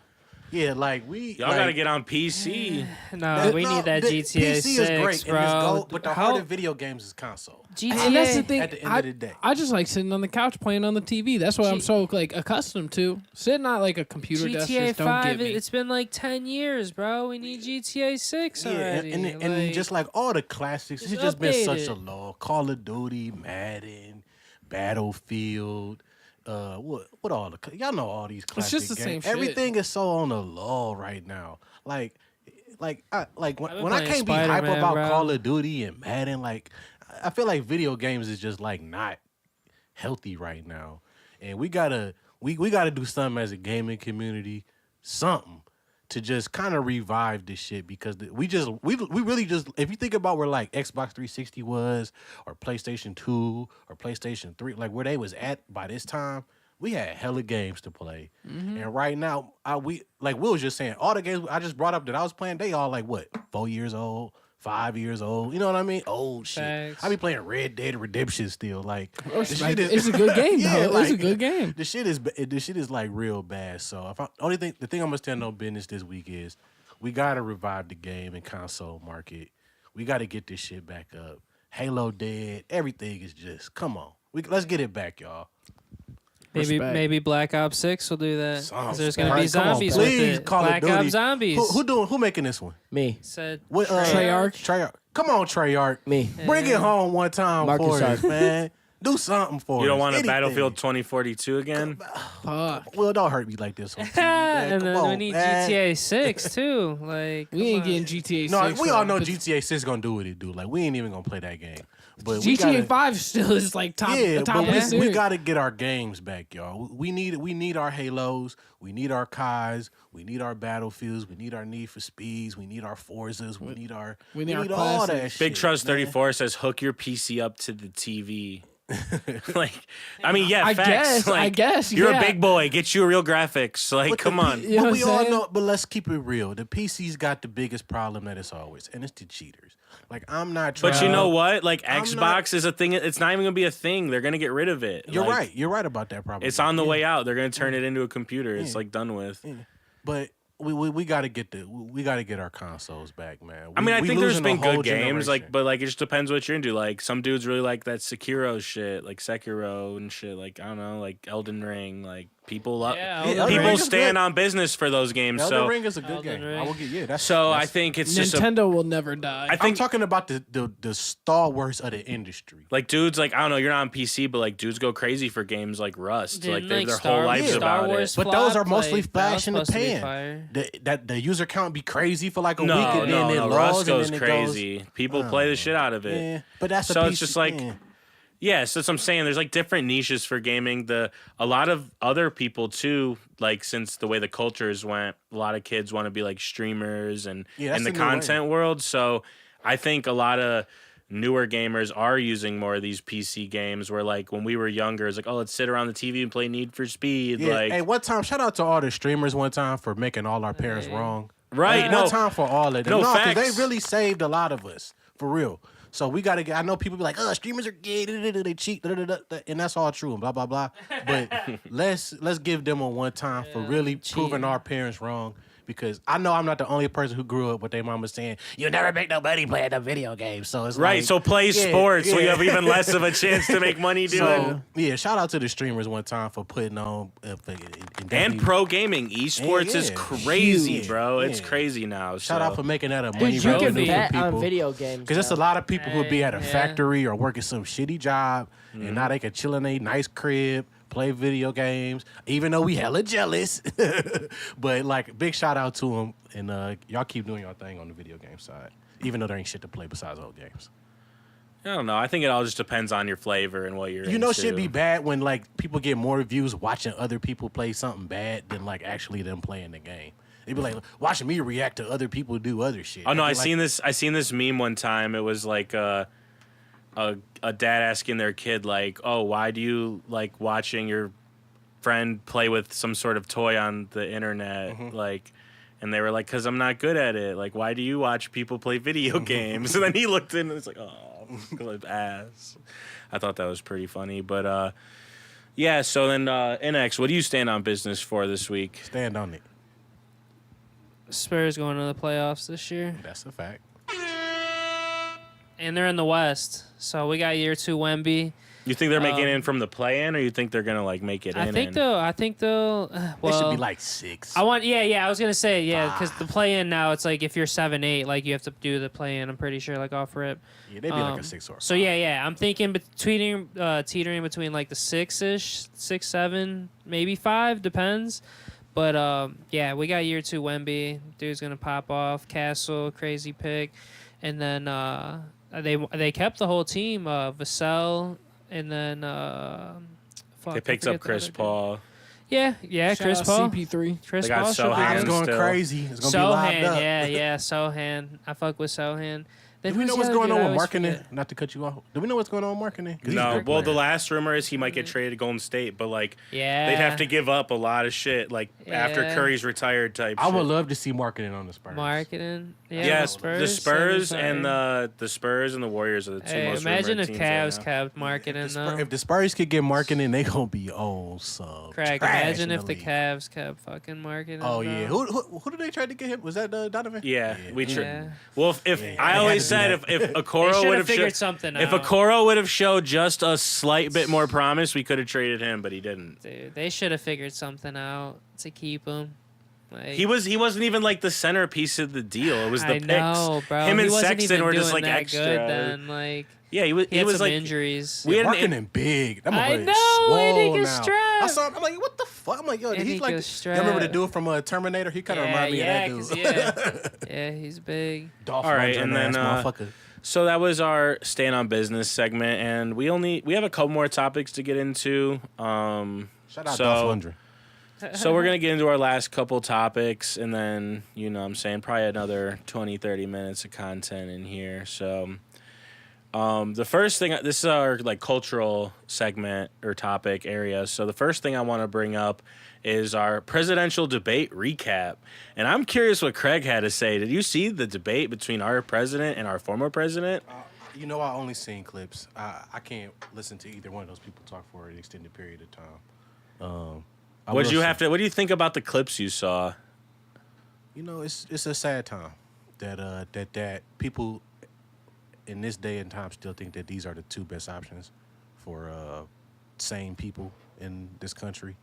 Yeah, like we Y'all got to get on PC. No, we need that the GTA PC 6, is great, bro. and it's gold, but the How- heart of video games is console. GTA. And that's the thing. At the end of the day. I just like sitting on the couch playing on the TV. That's what I'm so accustomed to. Sitting on like a computer desk GTA just don't 5. get me. It's been like 10 years, bro. We need GTA 6 Yeah, already. and just like all the classics, it's It's just been such a updated. lull. Call of Duty, Madden, Battlefield, what all the y'all know all these classic just the same games. shit. Everything is so on a lull right now. Like when been I playing can't be hype Spider-Man, about bro. Call of Duty and Madden, like I feel like video games is just like not healthy right now, and we gotta do something as a gaming community, something to just kind of revive this shit because we really just, if you think about where like Xbox 360 was or PlayStation 2 or PlayStation 3, like where they was at by this time, we had hella games to play. And right now, we like Will was just saying, all the games I just brought up that I was playing, they all like what, 4 years old, 5 years old. You know what I mean? Old shit. Facts. I be playing Red Dead Redemption still. Like the Like, shit it's a good game, though. Yeah, It's a like, good game. The shit is like real bad. So the thing I'm gonna stand on business this week is we gotta revive the game and console market. We gotta get this shit back up. Halo dead. Everything is just come on. Let's get it back, y'all. Respect. Maybe Black Ops 6 will do that. 'Cause there's gonna be Right, come on, zombies with please, it. Call of Black Duty. Ops zombies. Who making this one? Me. Said What, Treyarch? Treyarch. Come on, Treyarch. Me. Bring it home one time Marcus for us, Arp. man. Do something for us. You don't want a Anything. Battlefield 2042 again? Fuck. Well, don't hurt me like this. On TV, man. And Come then on, we need man. GTA 6 too. Like We ain't getting GTA 6. No, we all from- know but GTA 6 gonna do what it do. Like we ain't even gonna play that game. But GTA 5 still is like top yeah, of the but we series. gotta get our games back, y'all. We need our Halos. We need our Kais. We need our Battlefields. We need our Need for Speeds. We need our Forzas. We need our all that classics. shit. Big Trust man. 34 says hook your PC up to the TV. Like, I mean, yeah, I facts. guess, Like, I guess, you're yeah. a big boy. Get you real graphics. Like, But come on. You know But what we I'm all saying? know. But let's keep it real. The PC's got the biggest problem that it's always, and it's the cheaters. Like I'm not trying. But you know what? Like, I'm Xbox not- is a thing. It's not even gonna be a thing. They're gonna get rid of it. You're Like, right. You're right about that. Probably It's on the Yeah. way out. They're gonna turn it into a computer. It's Yeah. like done with. But we got to get our consoles back, man. I mean, I we think there's losing been a whole good games, like, generation. but like it just depends what you're into. Like, some dudes really like that Sekiro shit, like Sekiro and shit. Like, I don't know, like Elden Ring. Like, people love. Yeah, Elden people Ring is stand good. on business for those games. Elden So, Ring is a good Elden game. Ring. I will get that's so I that's- think it's just a, Nintendo will never die. I I'm think talking about the stalwarts of the industry. like dudes, like I don't know, you're not on PC, but like dudes go crazy for games like Rust. Didn't, Like their whole Star, lives Star about Wars it. But those are flopped, mostly like, that flash was in the supposed to be pan. fire. The user count be crazy for like a week, No, and then it no, lows, Rust and goes then it crazy. People play the shit out of it. Yeah, but that's So a it's just like- Yeah, so that's what I'm saying. There's like different niches for gaming. A lot of other people too, like since the way the cultures went, a lot of kids want to be like streamers and Yeah, that's in the the new way. content world. So I think a lot of newer gamers are using more of these PC games where like when we were younger, it's like, oh, let's sit around the TV and play Need for Speed. Yeah, Like hey, one time, shout out to all the streamers one time for making all our parents wrong. right, Hey, no. one time for all of them. No, No, 'cause facts. they really saved a lot of us, for real. So we gotta get. I know people be like, "Oh, streamers are gay, they cheat," and that's all true and blah blah blah. But let's give them a one time for really proving our parents wrong. Because I know I'm not the only person who grew up with their mama saying, "You never make no money playing the video games." So it's Right, like, so play yeah, sports so you yeah. have even less of a chance to make money doing So yeah, shout out to the streamers one time for putting on and pro gaming. Esports is Yeah, crazy, huge. bro. It's Yeah. crazy now. Shout so. out for making that a money Dude, you can revenue bet for on people. video games. Because there's a now. lot of people who be at a Yeah. factory or working some shitty job, and now they can chill in a nice crib, play video games, even though we hella jealous. But like, big shout out to them, and y'all keep doing your thing on the video game side, even though there ain't shit to play besides old games. I don't know. I think it all just depends on your flavor and what you're You know, into. shit be bad when like people get more views watching other people play something bad than like actually them playing the game. They be like watching me react to other people do other shit. Oh no, They I be like, seen this. I seen this meme one time. It was like a dad asking their kid like, "Oh, why do you like watching your friend play with some sort of toy on the internet?" Mm-hmm. Like, and they were like, "Cause I'm not good at it. Like, why do you watch people play video games?" And then he looked in and was like, "Oh, good ass." I thought that was pretty funny, but yeah. So then, NX, what do you stand on business for this week? Stand on it. Spurs going to the playoffs this year, That's a fact. and they're in the West. So we got year 2 Wemby. You think they're making it in from the play-in, or you think they're gonna like make it in? I think they'll. They Well, should be like 6. I want. Yeah. I was gonna say because the play-in now it's like if you're 7-8, like you have to do the play-in. I'm pretty sure like off rip. Yeah, they'd be like a 6 or. So yeah. I'm thinking between teetering between like the 6-ish, 6, 7, maybe 5, depends. But yeah, we got year 2 Wemby. Dude's gonna pop off. Castle, crazy pick, and then they kept the whole team. Vassell, and then they picked up Chris Paul. Yeah, Shout Chris out Paul. CP3. Chris They got Paul should be Sohan good. It's going still. crazy. It's gonna be locked Sohan, up. yeah, Sohan. I fuck with Sohan. Then Do we who's know the what's other going dude? on I with always marketing? forget. Not to cut you off. Do we know what's going on with marketing? 'Cause he's a No, great well, the player. last rumor is he might get traded to Golden State, but like Yeah. they'd have to give up a lot of shit, like after Yeah. Curry's retired type. I would shit. love to see marketing on the Spurs. Marketing. Yeah, Yes, the Spurs same and time. the Spurs and the Warriors are the two Hey, most imagine rumored if teams Cavs right now. kept marketing though. If the Spurs could get marketing, they gonna be on some. Craig, trash imagine in if the league. Cavs kept fucking marketing. Oh bro. yeah, who did they try to get him? Was that Donovan? Yeah, we Yeah. Well, if Yeah, I they always had said to do if They Okoro should would have have figured something if out. Okoro would have showed just a slight bit more promise, we could have traded him, but he didn't. Dude, they should have figured something out to keep him. Like, he wasn't even like the centerpiece of the deal. It was the I picks. know, bro. Him He and wasn't Sexton even were just doing like that extra. Good then. Like, Yeah, he was. he had some like injuries. We had marketing big. That I motherfucker is know, and he swole gets now. strapped. I saw him. I'm like, what the fuck? I'm like, yo, And he's he like. gets You remember the strapped. dude from Terminator? He kind of remind me of that dude. Yeah, he's big. Dolph All right, Lundgren and then ass motherfucker. so that was our staying on business segment, and we have a couple more topics to get into. Shout out so- Dolph Lundgren. So we're going to get into our last couple topics, and then, you know what I'm saying, probably another 20, 30 minutes of content in here. So the first thing, this is our like cultural segment or topic area. So the first thing I want to bring up is our presidential debate recap. And I'm curious what Craig had to say. Did you see the debate between our president and our former president? You know, I only seen clips. I can't listen to either one of those people talk for an extended period of time. What do you think about the clips you saw? You know, it's a sad time that people in this day and time still think that these are the two best options for sane people in this country.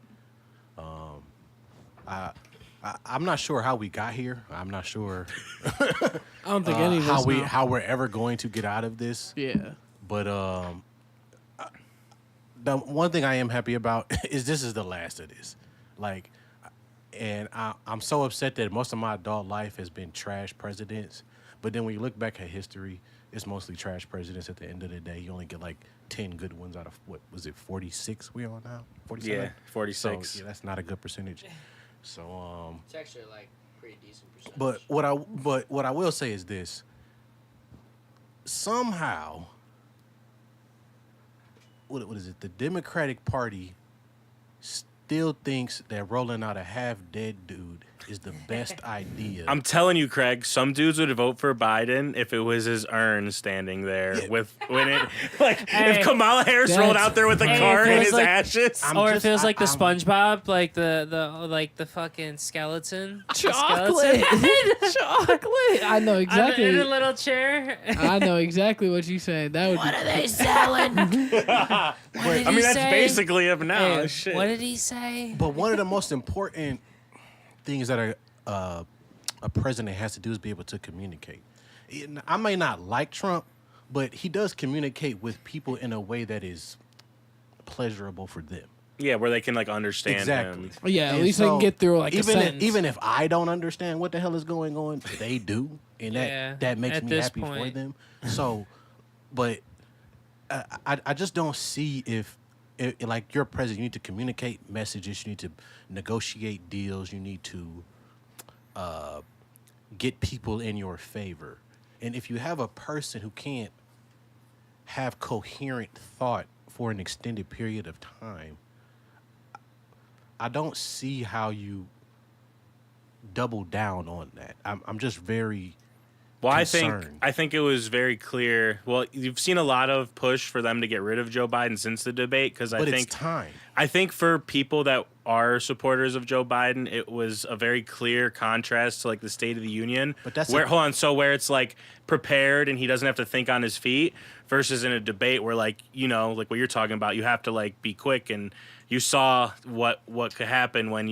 I'm not sure how we got here. I'm not sure I don't think any of us know. how we're ever going to get out of this. Yeah. But the one thing I am happy about is this is the last of this. Like, and I'm so upset that most of my adult life has been trash presidents. But then when you look back at history, it's mostly trash presidents at the end of the day. You only get like 10 good ones out of, what was it, 46 we on now? 47? Yeah, 46. So, yeah, that's not a good percentage. So, It's actually like pretty decent percentage. but what I will say is this. Somehow, what is it? The Democratic Party still thinks that rolling out a half-dead dude is the best idea. I'm telling you, Craig, some dudes would vote for Biden if it was his urn standing there if Kamala Harris rolled out there with a car it in feels his like- ashes. Or it feels like the SpongeBob, like the fucking skeleton. The Chocolate. skeleton. Chocolate. I know exactly. In a little chair. I know exactly what you saying. That would What be are they selling? I mean, that's basically him now. Hey, Shit. what did he say? But one of the most important things that a president has to do is be able to communicate. I may not like Trump, but he does communicate with people in a way that is pleasurable for them. Yeah, where they can like understand Exactly. him. Yeah, at And least they can so get through like a sentence. even if I don't understand what the hell is going on, they do, and Yeah, that makes at me this happy for point. them. So, but I just don't see if like you're president, you need to communicate messages, you need to negotiate deals, you need to get people in your favor, and if you have a person who can't have coherent thought for an extended period of time, I don't see how you double down on that. I'm just very Well, concerned. I think it was very clear. Well, you've seen a lot of push for them to get rid of Joe Biden since the debate because But it's time. I think for people that are supporters of Joe Biden, it was a very clear contrast to like the State of the Union. But that's where where it's like prepared and he doesn't have to think on his feet versus in a debate where like, you know, like what you're talking about, you have to like be quick, and you saw what could happen when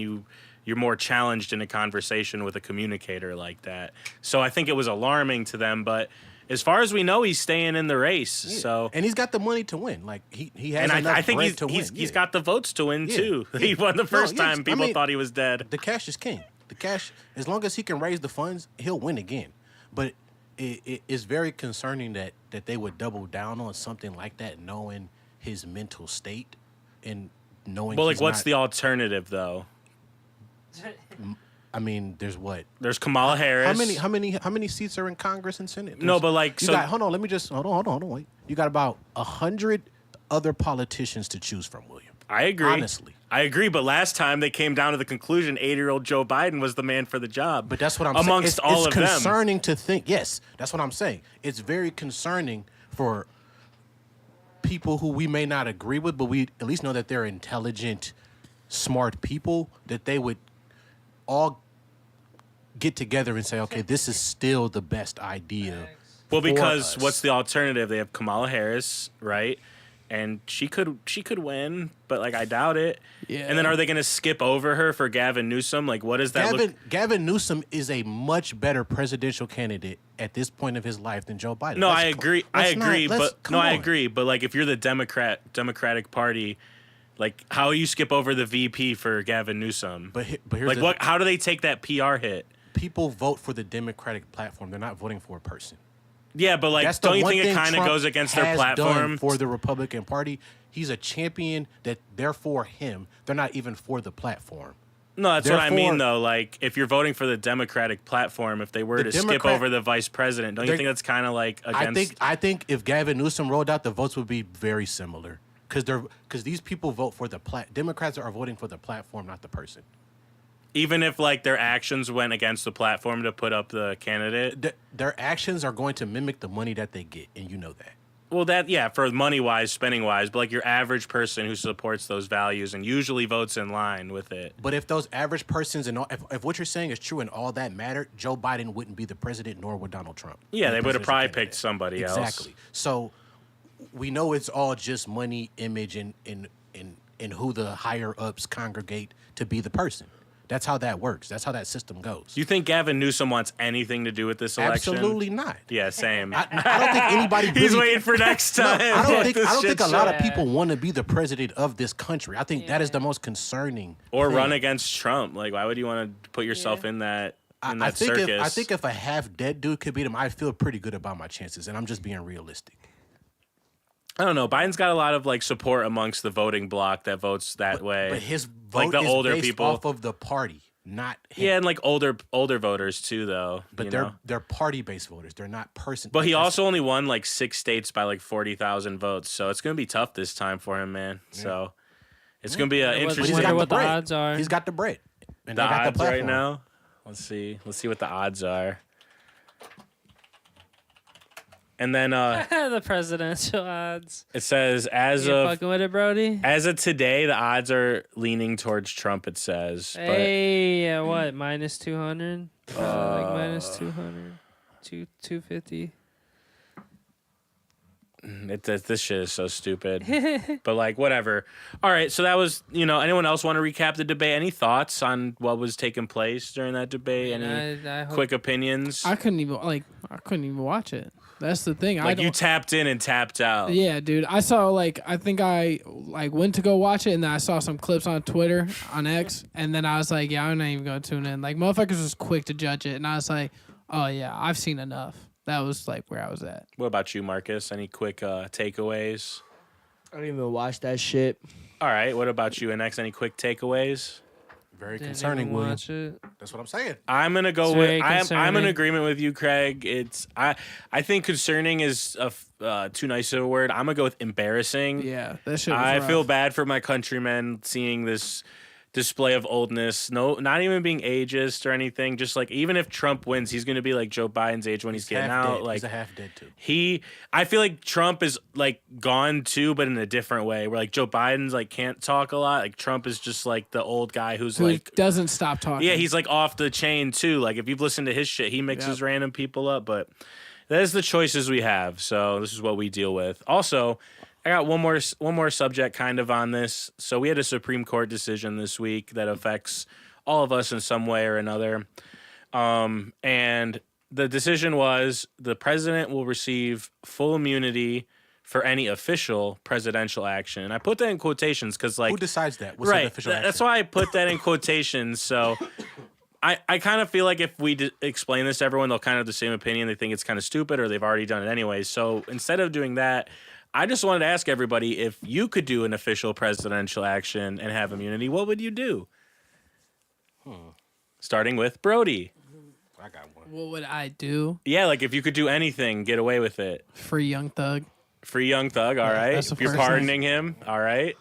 you're more challenged in a conversation with a communicator like that. So I think it was alarming to them, but as far as we know, he's staying in the race. Yeah. So and he's got the money to win. Like he has and enough I think bread to win. he's got the votes to win Yeah. too. Yeah. He won the first No, yes. time I people mean, thought he was dead. The cash is king. The cash, as long as he can raise the funds, he'll win again. But it's very concerning that they would double down on something like that, knowing his mental state and knowing. Well, like he's what's not- the alternative though? I mean, there's what? There's Kamala Harris. How many seats are in Congress and Senate? No, but like you got, hold on. Let me just hold on. Wait. You got about 100 other politicians to choose from, William. I agree. Honestly. I agree, but last time they came down to the conclusion 80-year-old Joe Biden was the man for the job. But that's what I'm amongst saying. all it's of them. concerning to think. Yes, that's what I'm saying. It's very concerning for people who we may not agree with, but we at least know that they're intelligent, smart people, that they would all get together and say, okay, this is still the best idea. Well, for because us. what's the alternative? They have Kamala Harris, right? and she could win, but like I doubt it. Yeah. And then are they going to skip over her for Gavin Newsom? Like, what does that look? Gavin Newsom is a much better presidential candidate at this point of his life than Joe Biden. No, I agree. I agree, I agree. agree. But like, if you're the Democratic Party, like, how you skip over the VP for Gavin Newsom? But here's like, what? How do they take that PR hit? People vote for the Democratic platform. They're not voting for a person. Yeah, but like, That's the don't you one think it thing kind of Trump goes against their has platform? done for the Republican Party? He's a champion that they're for him. They're not even for the platform. No, that's what I Therefore- mean, though. Like, if you're voting for the Democratic platform, if they were to skip over the vice president, don't you think that's kind of like against? I think if Gavin Newsom rolled out, the votes would be very similar because these people vote for the Democrats are voting for the platform, not the person. Even if like their actions went against the platform to put up the candidate, Their actions are going to mimic the money that they get, and you know that. well, that yeah, for money wise, spending wise, but like your average person who supports those values and usually votes in line with it. But if those average persons and if what you're saying is true and all that mattered, Joe Biden wouldn't be the president, nor would Donald Trump. Yeah, be they the would have presidential probably candidate. picked somebody else. Exactly. So we know it's all just money, image, and who the higher ups congregate to be the person. That's how that works. That's how that system goes. Do you think Gavin Newsom wants anything to do with this election? Absolutely not. Yeah, same. I don't think anybody. He's really, waiting for next time. I don't think. This I don't shit think a lot show. of people want to be the president of this country. I think that is the most concerning. Or thing. run against Trump. Like, why would you want to put yourself in that I think circus? I think if a half dead dude could beat him, I feel pretty good about my chances, and I'm just being realistic. I don't know. Biden's got a lot of like support amongst the voting bloc that votes that way. But his vote like the is older based people off of the party, not him. Yeah, and like older voters too, though. But they're party based voters. They're not person. But he also only won like 6 states by like 40,000 votes, so it's gonna be tough this time for him, man. Yeah. So it's gonna be an But interesting. wonder what the odds are. He's got the bread. And the they got odds the right platform. now. Let's see what the odds are. And then The presidential odds. it says You fucking with it, Brody? as of today, the odds are leaning towards Trump. It says, Hey, what? Minus 200? Like minus 200? 250? This shit is so stupid. But like whatever. All right, so that was anyone else want to recap the debate? Any thoughts on what was taking place during that debate? Any I hope- quick opinions? I couldn't even watch it. That's the thing. Like you tapped in and tapped out. Yeah, dude. I saw I think I went to go watch it, and then I saw some clips on Twitter on X, and then I was like, yeah, I'm not even gonna tune in. Like motherfuckers was quick to judge it, and I was like, oh yeah, I've seen enough. That was like where I was at. What about you, Marcus? Any quick takeaways? I don't even watch that shit. All right. What about you, NX? Any quick takeaways? Very Didn't concerning, even William. watch it. That's what I'm saying. I'm gonna go It's with. very I'm in concerning. agreement with you, Craig. I think concerning is too nice of a word. I'm gonna go with embarrassing. Yeah, that shit was I rough. feel bad for my countrymen seeing this display of oldness. No, not even being ageist or anything. Just like even if Trump wins, he's gonna be like Joe Biden's age when he's getting half out. dead. Like He's a half dead too. I feel like Trump is like gone too, but in a different way. Where like Joe Biden's like can't talk a lot. Like Trump is just like the old guy who's Who like doesn't stop talking. yeah, he's like off the chain too. Like if you've listened to his shit, he mixes random people up. But that is the choices we have. So this is what we deal with. Also, I got one more subject kind of on this. So we had a Supreme Court decision this week that affects all of us in some way or another. And the decision was the president will receive full immunity for any official presidential action. And I put that in quotations because like Who decides that? What's right. an official That's action? why I put that in quotations. So I kind of feel like if we explain this to everyone, they'll kind of have the same opinion. They think it's kind of stupid or they've already done it anyway. So instead of doing that, I just wanted to ask everybody, if you could do an official presidential action and have immunity, what would you do? Starting with Brody. I got one. What would I do? Yeah, like if you could do anything, get away with it. Free Young Thug. Free Young Thug, all right. that's the If you're first thing. pardoning him, all right.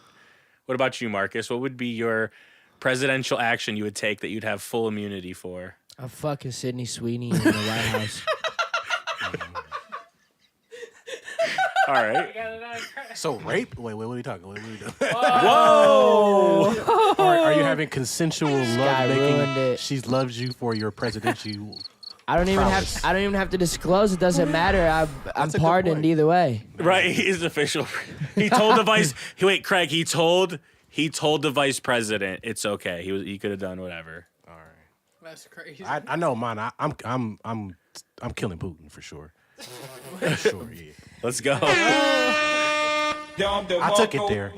What about you, Marcus? What would be your presidential action you would take that you'd have full immunity for? I'm fucking Sydney Sweeney in the White House. All right. So rape? Wait, what are you talking? What are you doing? Whoa! Are you having consensual guy love ruined making? it. She loves you for your presidential. I don't even Prowess. have to disclose. It doesn't matter. I'm That's a good pardoned point. either way. Right, he's official. He told the vice. Wait, Craig. He told the vice president it's okay. He could have done whatever. All right. That's crazy. I know mine. I'm killing Putin for sure. For sure, yeah. Let's go. I took it there.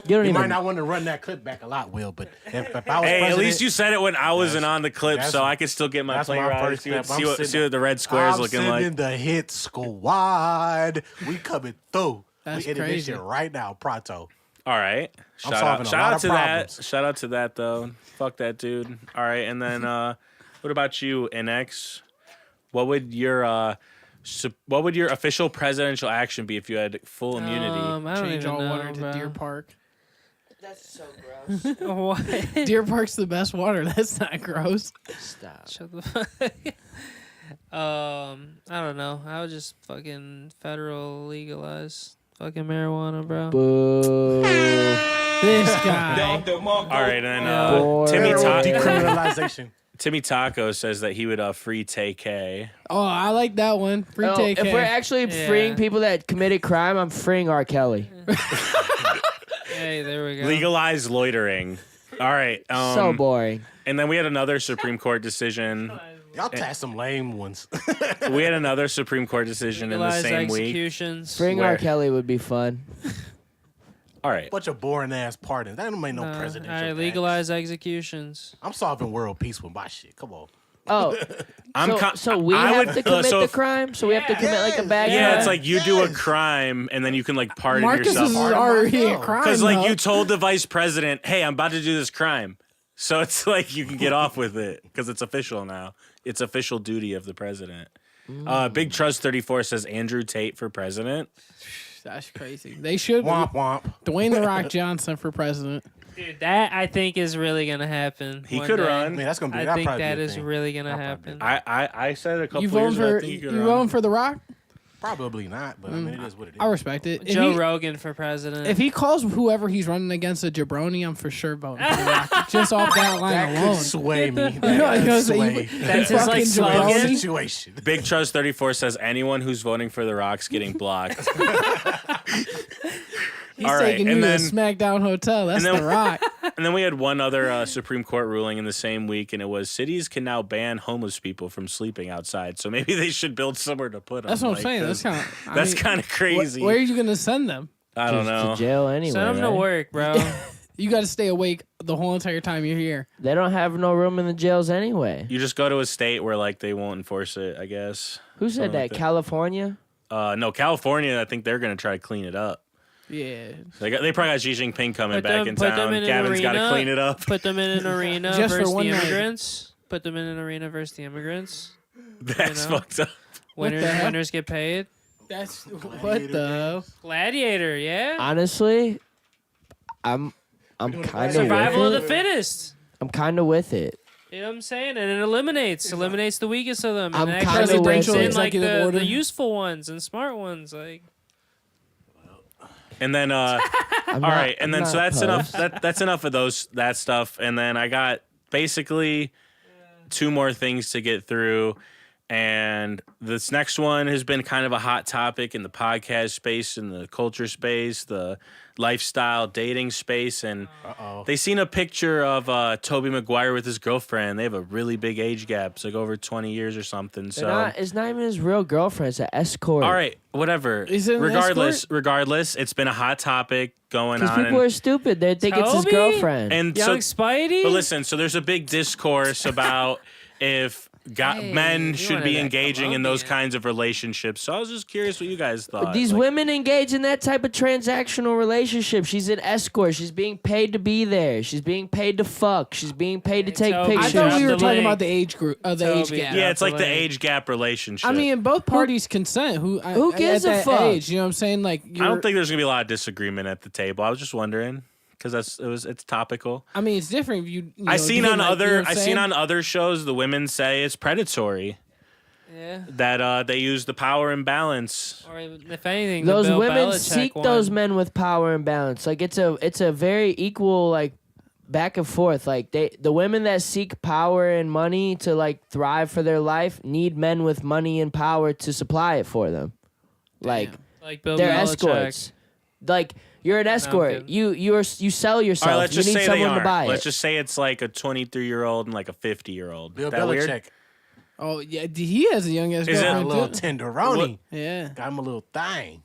Yeah. You might not want to run that clip back a lot, Will, but if I was Hey, president, at least you said it when I wasn't on the clip, so I could still get my that's play my right. first See step. what the red square's looking like. I'm sending the hit squad. We coming through. That's we editing this crazy. shit right now, pronto. All right. I'm solving a lot of problems. Shout out to that though. Fuck that dude. All right, and then what about you, NEPOTISM? What would your official presidential action be if you had full immunity? I don't Change even all know, water to bro. Deer Park. That's so gross. What? Deer Park's the best water. That's not gross. Stop. Shut the fuck. I don't know. I would just fucking federal legalize fucking marijuana, bro. Boo. This guy. All right, and then Boy. Decriminalization. Timmy Taco says that he would free TK. Oh, I like that one. Free Oh, take. if we're actually freeing people that committed crime, I'm freeing R. Kelly. Hey, there we go. Legalize loitering. All right. So boring. And then we had another Supreme Court decision. Y'all task some lame ones. We had another Supreme Court decision Legalize in the same week. executions. Freeing Where? R. Kelly would be fun. All right. Bunch of boring ass pardons. That don't make no All presidential. right, acts. legalize executions. I'm solving world peace with my shit. Come on. Oh, so we I have would- to commit so the if- crime? So we have to commit like a bad Yeah, crime? it's like you do a crime and then you can like pardon Marcus yourself. is already a myself. crime. Because like though. you told the vice president, "Hey, I'm about to do this crime," so it's like you can get off with it because it's official now. It's official duty of the president. Big Trust 34 says Andrew Tate for president. That's crazy. They should. Womp womp. Dwayne the Rock Johnson for president. Dude, that I think is really gonna happen. He one could day. run. I mean, that's gonna be. I that'll think probably that be a is thing. really gonna That'll probably happen. I said a couple You years voting ago. I for think he could you run. voting for the Rock? Probably not, but I mean, it is what it is. I respect it. Joe Rogan for president. If he calls whoever he's running against a jabroni, I'm for sure voting for the Rock. Just off that line That alone. could sway me. You know, That you know, could so you- sway. That's his like fucking slogan. jabroni. Situation. Big Trust 34 says anyone who's voting for the Rock's getting blocked. He's All right, taking and you then- to SmackDown Hotel. That's and then- the Rock. And then we had one other Supreme Court ruling in the same week, and it was cities can now ban homeless people from sleeping outside. So maybe they should build somewhere to put them. That's what I'm like saying. this. That's Kind of crazy. Where are you gonna send them? I don't know. To jail anyway. Send him to right? work, bro. You got to stay awake the whole entire time you're here. They don't have no room in the jails anyway. You just go to a state where like they won't enforce it, I guess. Who said Something that? like that. California? No, California. I think they're gonna try to clean it up. Yeah. They probably got Xi Jinping coming Put back them- in put them town. in an Gavin's got to arena. clean it up. Put them in an arena Just for versus the one night. immigrants. Put them in an arena versus the immigrants. That's you know? fucked up. Winners, the hell? winners get paid. That's what the. Gladiator, yeah. Honestly, I'm kind of Survival of with the it. fittest. I'm kind of with it. You know what I'm saying? And it eliminates the weakest of them. I'm And kinda actually brings with in it. like Executive order. the useful ones and smart ones. Like And then all right, and then so that's enough. That's enough of that stuff. And then I got basically two more things to get through. And this next one has been kind of a hot topic in the podcast space, in the culture space, the lifestyle dating space. And they seen a picture of Tobey Maguire with his girlfriend. They have a really big age gap. It's like over 20 years or something. So It's not even his real girlfriend. It's an escort. all right, whatever. Is it an Regardless, it's been a hot topic going Because on. people and- are stupid. They think it's his Toby? girlfriend. and Young so, Spidey. but listen, so there's a big discourse about if men you should wanted be that engaging in those Colombian. kinds of relationships. So I was just curious what you guys thought. These Like, women engage in that type of transactional relationship. She's an escort. She's being paid to be there. She's being paid to fuck. She's being paid to take Toby, I pictures. thought we Drop were the talking link. about the age group, the age Toby. gap. yeah, it's like the Like- age gap relationship. I mean, both parties consent. Who gives at a that fuck? age? You know what I'm saying? Like, I don't think there's gonna be a lot of disagreement at the table. I was just wondering because it's topical. I mean, it's different. If you know, I seen being on like, you know other what I'm I seen saying? on other shows the women say it's predatory. Yeah. That they use the power imbalance. Or if anything, Those the Bill women Belichick seek one. those men with power and balance. Like it's a very equal like back and forth. Like the women that seek power and money to like thrive for their life need men with money and power to supply it for them. Like like Bill they're Belichick. escorts. Like you're an escort. You sell yourself. All right, let's you just need say they someone to are. buy Let's it. just say it's like a 23-year-old and like a 50-year-old. Bill That weird? Belichick. Oh yeah, he has a young ass Is it- Got a girlfriend little too. tenderoni. Yeah. Got him a little thing.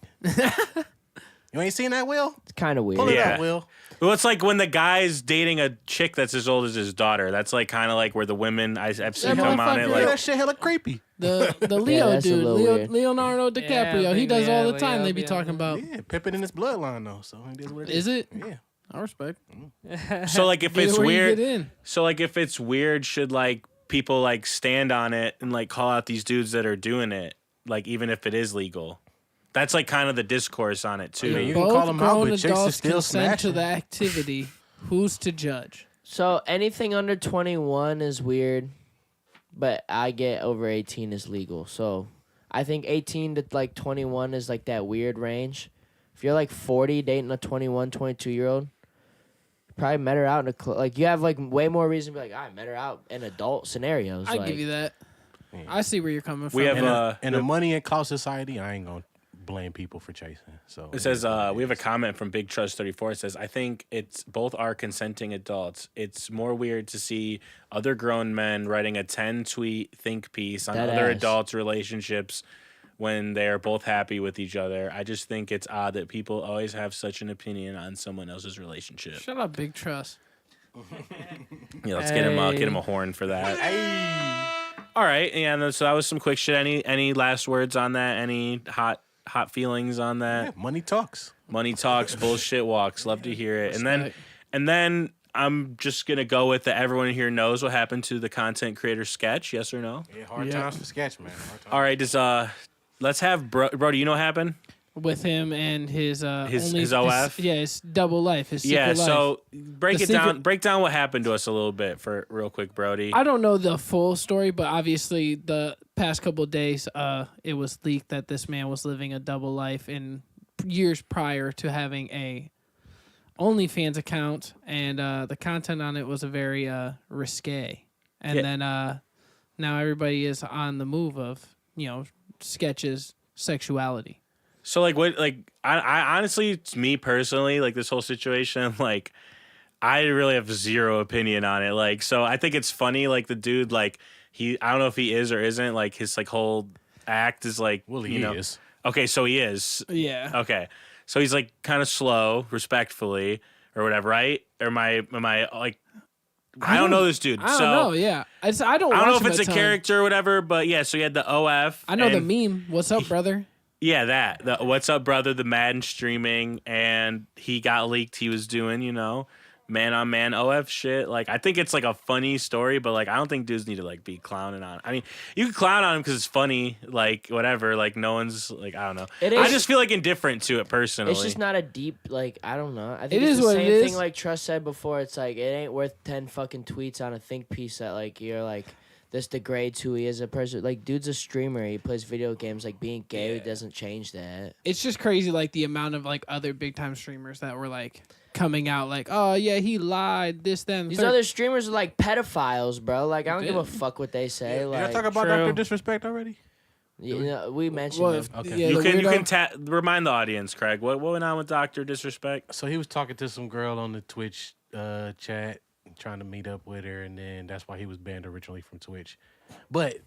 You ain't seen that, Will? It's kind of weird. Pull it Yeah. up, Will. Well, it's like when the guy's dating a chick that's as old as his daughter. That's like kind of like where the women I've seen come on it. motherfucker- Yeah, Like, that shit hella creepy. The Leo that's a dude, little weird. Leonardo DiCaprio, he big does all the Leo, time. They be yeah. talking about. Yeah, Pippin in his bloodline though, so it is what it is. Is it? Yeah. I respect. so like if Get it's where you weird, get in. so like if it's weird, should like people like stand on it and like call out these dudes that are doing it, like even if it is legal. That's like kind of the discourse on it too. Yeah, you can Both call them out, grown but chicks adults is still consent to smashing. the activity. Who's to judge? So anything under 21 is weird, but I get over 18 is legal. So I think 18 to like 21 is like that weird range. If you're like 40 dating a 21, 22-year-old, probably met her out in a like you have like way more reason to be like, I met her out in adult scenarios. I like, give you that. I see where you're coming from. We have In a money and clout society, I ain't gonna blame people for chasing. So It says we have a comment from Big Trust 34. It says, I think it's both are consenting adults. It's more weird to see other grown men writing a 10-tweet think piece on That other ass. adults' relationships when they are both happy with each other. I just think it's odd that people always have such an opinion on someone else's relationship. Shut up, Big Trust. Yeah, let's get him a horn for that. All right, yeah. So that was some quick shit. Any last words on that? Any hot feelings on that? yeah, money talks. Money talks, bullshit walks. Love to hear it. Respect. And then I'm just gonna go with that. Everyone here knows what happened to the content creator sketch. Yes or no? Yeah, hard Yeah. times for sketch, man. Hard times. All right. Let's have Brody. You know what happened? With him and his His OF? his double life, his secret Yeah. life. So break The it down. secret- Break down what happened to us a little bit for real quick, Brody. I don't know the full story, but obviously the past couple of days, it was leaked that this man was living a double life in years prior to having a OnlyFans account, and the content on it was a very risque. And Yeah. then now everybody is on the move of sketches sexuality. So like what I honestly, it's me personally, like this whole situation, like I really have zero opinion on it. Like, so I think it's funny, like the dude, like I don't know if he is or isn't, like his like whole act is like, Well, he you know, is. okay, so he is. Yeah. Okay. So he's like kind of slow, respectfully, or whatever, right? Or am I like I don't know this dude. I don't so know. Yeah, I don't. I don't know watch if him it's a ton. character or whatever, but yeah, so he had the OF. I know and- the meme. What's up, brother? Yeah, the What's Up Brother, the Madden streaming, and he got leaked. He was doing, man on man OF shit. Like, I think it's like a funny story, but like, I don't think dudes need to like be clowning on. I mean, you can clown on him because it's funny, like whatever. Like, no one's like, I don't know. It I is- just feel like indifferent to it personally. It's just not a deep, like, I don't know. I think It it's is the what same it is. thing like Trust said before. It's like, it ain't worth 10 fucking tweets on a think piece that, like, you're like, this degrades who he is as a person. Like, dude's a streamer. He plays video games. Like, being gay doesn't change that. It's just crazy, like the amount of like other big time streamers that were like coming out, like, oh yeah, he lied. This, then These other streamers are like pedophiles, bro. Like, I don't give a Yeah. fuck what they say. Did like, I talk about True. Dr. Disrespect already? we mentioned Well, him. Okay. yeah, you the can weirdo. remind the audience, Craig. What went on with Dr. Disrespect? So he was talking to some girl on the Twitch chat, trying to meet up with her, and then that's why he was banned originally from Twitch. But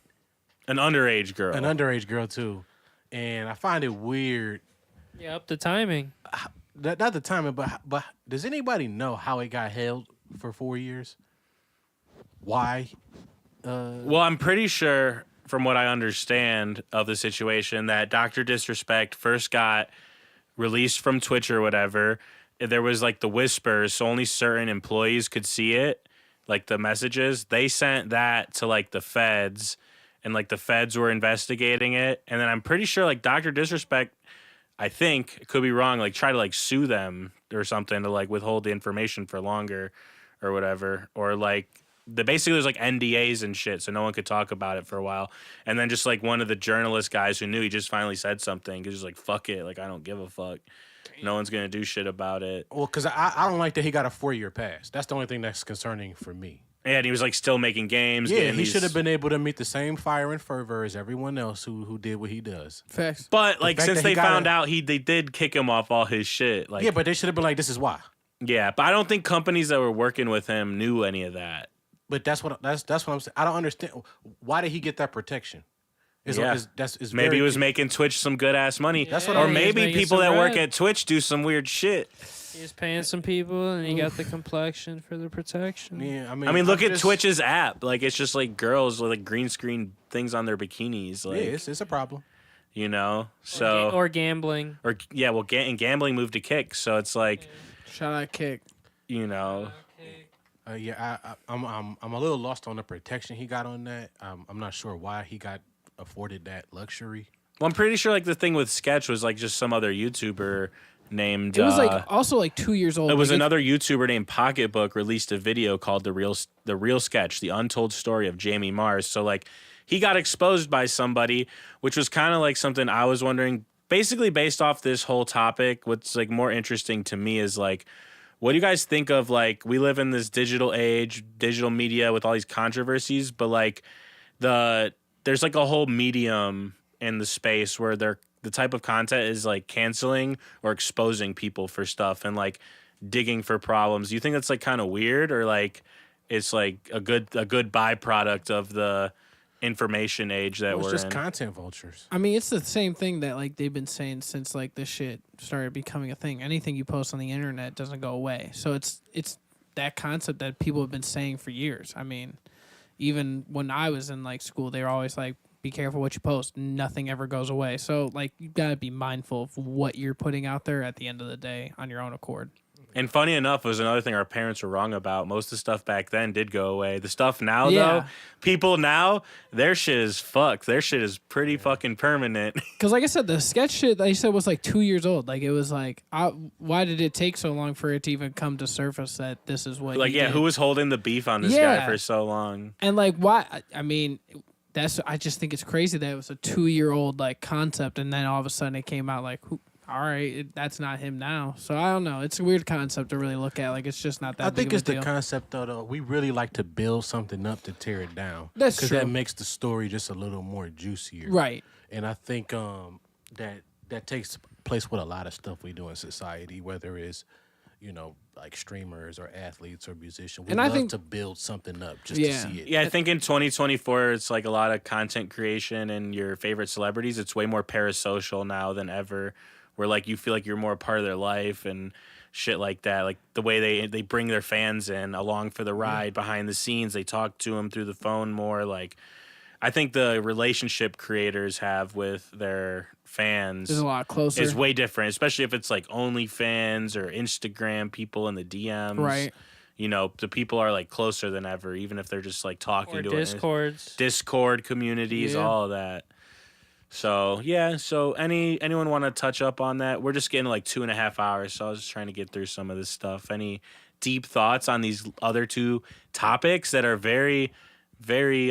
An underage girl. an underage girl too, and I find it weird. Yeah, up to timing. Not the timing, but does anybody know how it got held for 4 years? Why? Well, I'm pretty sure, from what I understand of the situation, that Dr. Disrespect first got released from Twitch or whatever. There was like the whispers, so only certain employees could see it, like the messages. They sent that to like the feds, and like the feds were investigating it. And then I'm pretty sure like Dr. Disrespect, I think, could be wrong, like try to like sue them or something to like withhold the information for longer or whatever. Or like basically there's like NDAs and shit, so no one could talk about it for a while. And then just like one of the journalist guys who knew, he just finally said something. He's just like, fuck it, like I don't give a fuck. No one's gonna do shit about it. Well, because I don't like that he got a 4 year pass. That's the only thing that's concerning for me. And he was like still making games. Yeah, getting he these- should have been able to meet the same fire and fervor as everyone else who did what he does. Facts. But like fact since that he they found gotta- out they did kick him off all his shit. Like Yeah, but they should have been like, this is why. yeah, but I don't think companies that were working with him knew any of that. But that's what I'm saying. I don't understand. Why did he get that protection? It's Maybe very he was making Twitch some good ass money. That's what or I'm- he was maybe making people some that work bread. at Twitch do some weird shit. He was paying some people, and he got the complexion for the protection. Yeah, I mean, look I'm at just- Twitch's app. Like it's just like girls with like green screen things on their bikinis. Like Yeah, it's a problem. you know, so Or gambling. or yeah, well, and gambling moved to Kick, so it's like Shout out Kick. you know. I'm a little lost on the protection he got on that. I'm not sure why he got afforded that luxury. Well, I'm pretty sure like the thing with Sketch was like just some other YouTuber named. It was like also like 2 years old. It was Like, another YouTuber named Pocketbook released a video called the real sketch, the untold story of Jamie Mars. So like he got exposed by somebody, which was kind of like something I was wondering. Basically, based off this whole topic, what's like more interesting to me is like, what do you guys think of like we live in this digital age, digital media with all these controversies, but like there's like a whole medium in the space where the type of content is like canceling or exposing people for stuff and like digging for problems. Do you think that's like kind of weird or like it's like a good byproduct of the information age that It's we're just in? content vultures. I mean, it's the same thing that like they've been saying since like this shit started becoming a thing. Anything you post on the internet doesn't go away. So it's that concept that people have been saying for years. I mean, even when I was in like school, they were always like, be careful what you post. Nothing ever goes away. So like you gotta be mindful of what you're putting out there at the end of the day on your own accord. And funny enough, was another thing our parents were wrong about. Most of the stuff back then did go away. The stuff now, Yeah. though, people now, their shit is fucked. Their shit is pretty fucking permanent. Because like I said, the sketch shit they said was like 2 years old. Like it was like, why did it take so long for it to even come to surface that this is what? Like, he yeah, did? who was holding the beef on this guy Yeah. for so long? And like why? I mean, I just think it's crazy that it was a 2-year-old like concept, and then all of a sudden it came out like, all right, that's not him now. So I don't know. It's a weird concept to really look at. Like it's just not that. I big think of it's a deal. the concept though. We really like to build something up to tear it down. That's because true. that makes the story just a little more juicier. Right. And I think that takes place with a lot of stuff we do in society, whether it's like streamers or athletes or musicians. We And I love think- to build something up just Yeah. to see it. Yeah, I think in 2024, it's like a lot of content creation and your favorite celebrities. It's way more parasocial now than ever, where like you feel like you're more a part of their life and shit like that. Like the way they bring their fans in along for the ride behind the scenes. They talk to them through the phone more. Like I think the relationship creators have with their fans It's a lot closer. is way different, especially if it's like OnlyFans or Instagram people in the DMs. Right. You know, the people are like closer than ever, even if they're just like talking Or to Discords. Discord communities, Yeah. all of that. So yeah. So anyone want to touch up on that? We're just getting like 2.5 hours, so I was just trying to get through some of this stuff. Any deep thoughts on these other two topics that are very, very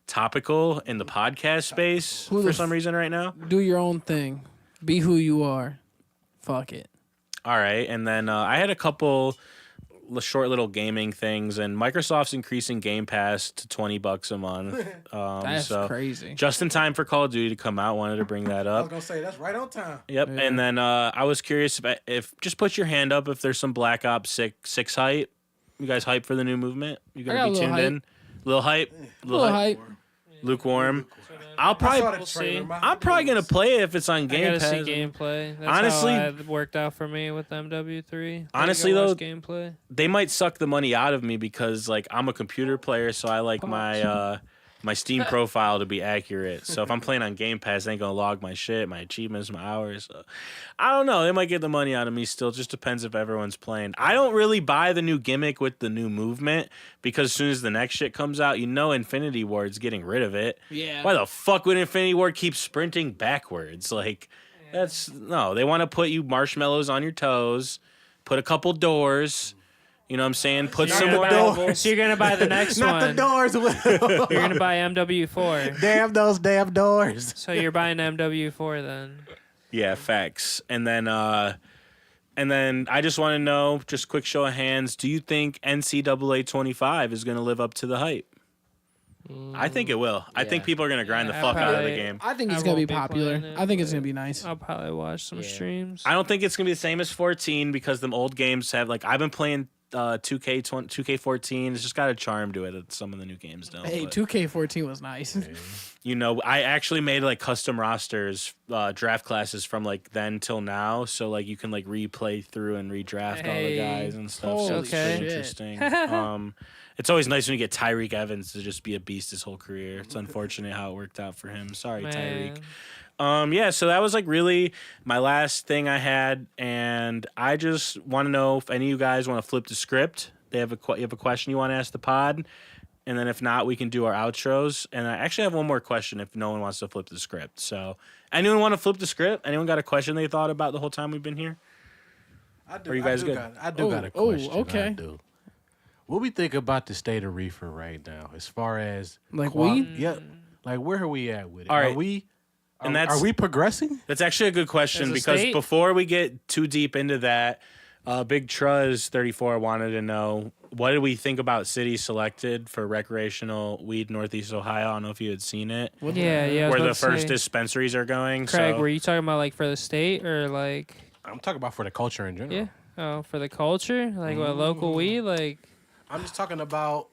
topical in the podcast space Who the for some reason right now? Do your own thing. Be who you are. Fuck it. All right, and then I had a couple short little gaming things, and Microsoft's increasing Game Pass to $20 a month. That's so crazy. just in time for Call of Duty to come out. Wanted to bring that up. gonna say that's right on time. Yep, and then I was curious if just put your hand up if there's some Black Ops 6 hype. You guys hype for the new movement? You I got gonna a be little tuned hype. in? Little hype, Little hype. lukewarm. I'm probably gonna play it if it's on I Game gotta Pass. see gameplay. That's Honestly- how it worked out for me with MW3. Honestly, I gotta watch though, gameplay. They might suck the money out of me because like I'm a computer player, so I like my Steam profile to be accurate. So if I'm playing on Game Pass, they ain't gonna log my shit, my achievements, my hours. So, I don't know. They might get the money out of me still. Just depends if everyone's playing. I don't really buy the new gimmick with the new movement because as soon as the next shit comes out, Infinity Ward's getting rid of it. Yeah. Why the fuck would Infinity Ward keep sprinting backwards? Like no. They want to put you marshmallows on your toes, put a couple doors. You know what I'm saying? Put some more. So you're gonna buy the next Not one. the doors. You're gonna buy MW4. Damn those damn doors. So you're buying MW4 then. Yeah, facts. And then And then I just want to know, just quick show of hands, do you think NCAA 25 is going to live up to the hype? I think it will. I think people are going to grind the fuck out of the game. I think I it's gonna be won't be popular. playing it, I think it's but- gonna be nice. I'll probably watch some streams. I don't think it's going to be the same as 14 because them old games have, like, I've been playing 2K14. It's just got a charm to it that some of the new games don't. Hey, but, 2K14 was nice. you know, I actually made, like, custom rosters, draft classes from, like, then till now. So, like, you can, like, replay through and redraft all the guys and stuff. So Holy it's pretty shit. interesting. It's always nice when you get Tyreek Evans to just be a beast his whole career. It's unfortunate how it worked out for him. Sorry, Man. Tyreek. Yeah, so that was like really my last thing I had, and I just want to know if any of you guys want to flip the script. You have a question you want to ask the pod, and then if not, we can do our outros. And I actually have one more question if no one wants to flip the script. So, anyone want to flip the script? Anyone got a question they thought about the whole time we've been here? I do. Are you guys good? I do got a question. okay. I do. What we think about the state of reefer right now, as far as Like weed? Yeah, like where are we at with it? All right. Are we progressing? That's actually a good question As a because state? before we get too deep into that, Big Truz 34 wanted to know what did we think about cities selected for recreational weed Northeast Ohio. I don't know if you had seen it, Yeah, I was where about the to first say. dispensaries are going. Craig, so, were you talking about like for the state or like I'm talking about for the culture in general. yeah? Oh, for the culture, like what local weed, like I'm just talking about.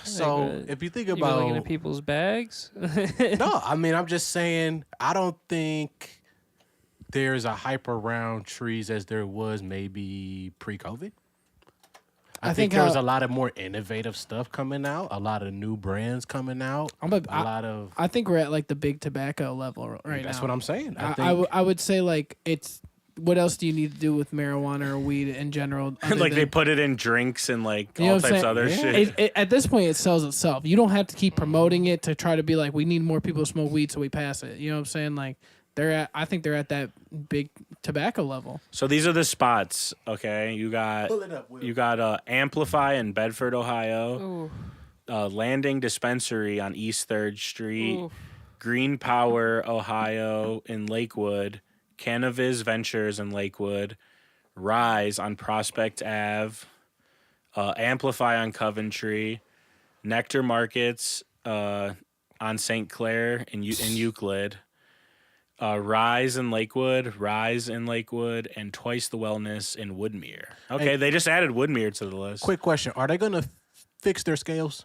So Like, if you think you were looking about at people's bags. no, I mean I'm just saying I don't think there's a hype around trees as there was maybe pre-COVID. I think there was a lot of more innovative stuff coming out, a lot of new brands coming out, a lot of. I think we're at like the big tobacco level right now. That's what I'm saying. I would say like it's. What else do you need to do with marijuana or weed in general? other like they than- put it in drinks and like You know all what I'm types of saying? other Yeah. shit. At this point, it sells itself. You don't have to keep promoting it to try to be like, we need more people to smoke weed, so we pass it. You know what I'm saying? Like I think they're at that big tobacco level. So these are the spots. Okay, you got Pull it up, Will. you got Amplify in Bedford, Ohio. Ooh, Landing Dispensary on East 3rd Street. ooh. Green Power, Ohio in Lakewood. Canaviz Ventures in Lakewood. Rise on Prospect Ave. Amplify on Coventry. Nectar Markets on St. Clair in Euclid. Rise in Lakewood, and Twice the Wellness in Woodmere. Okay, Hey. they just added Woodmere to the list. Quick question: are they gonna fix their scales?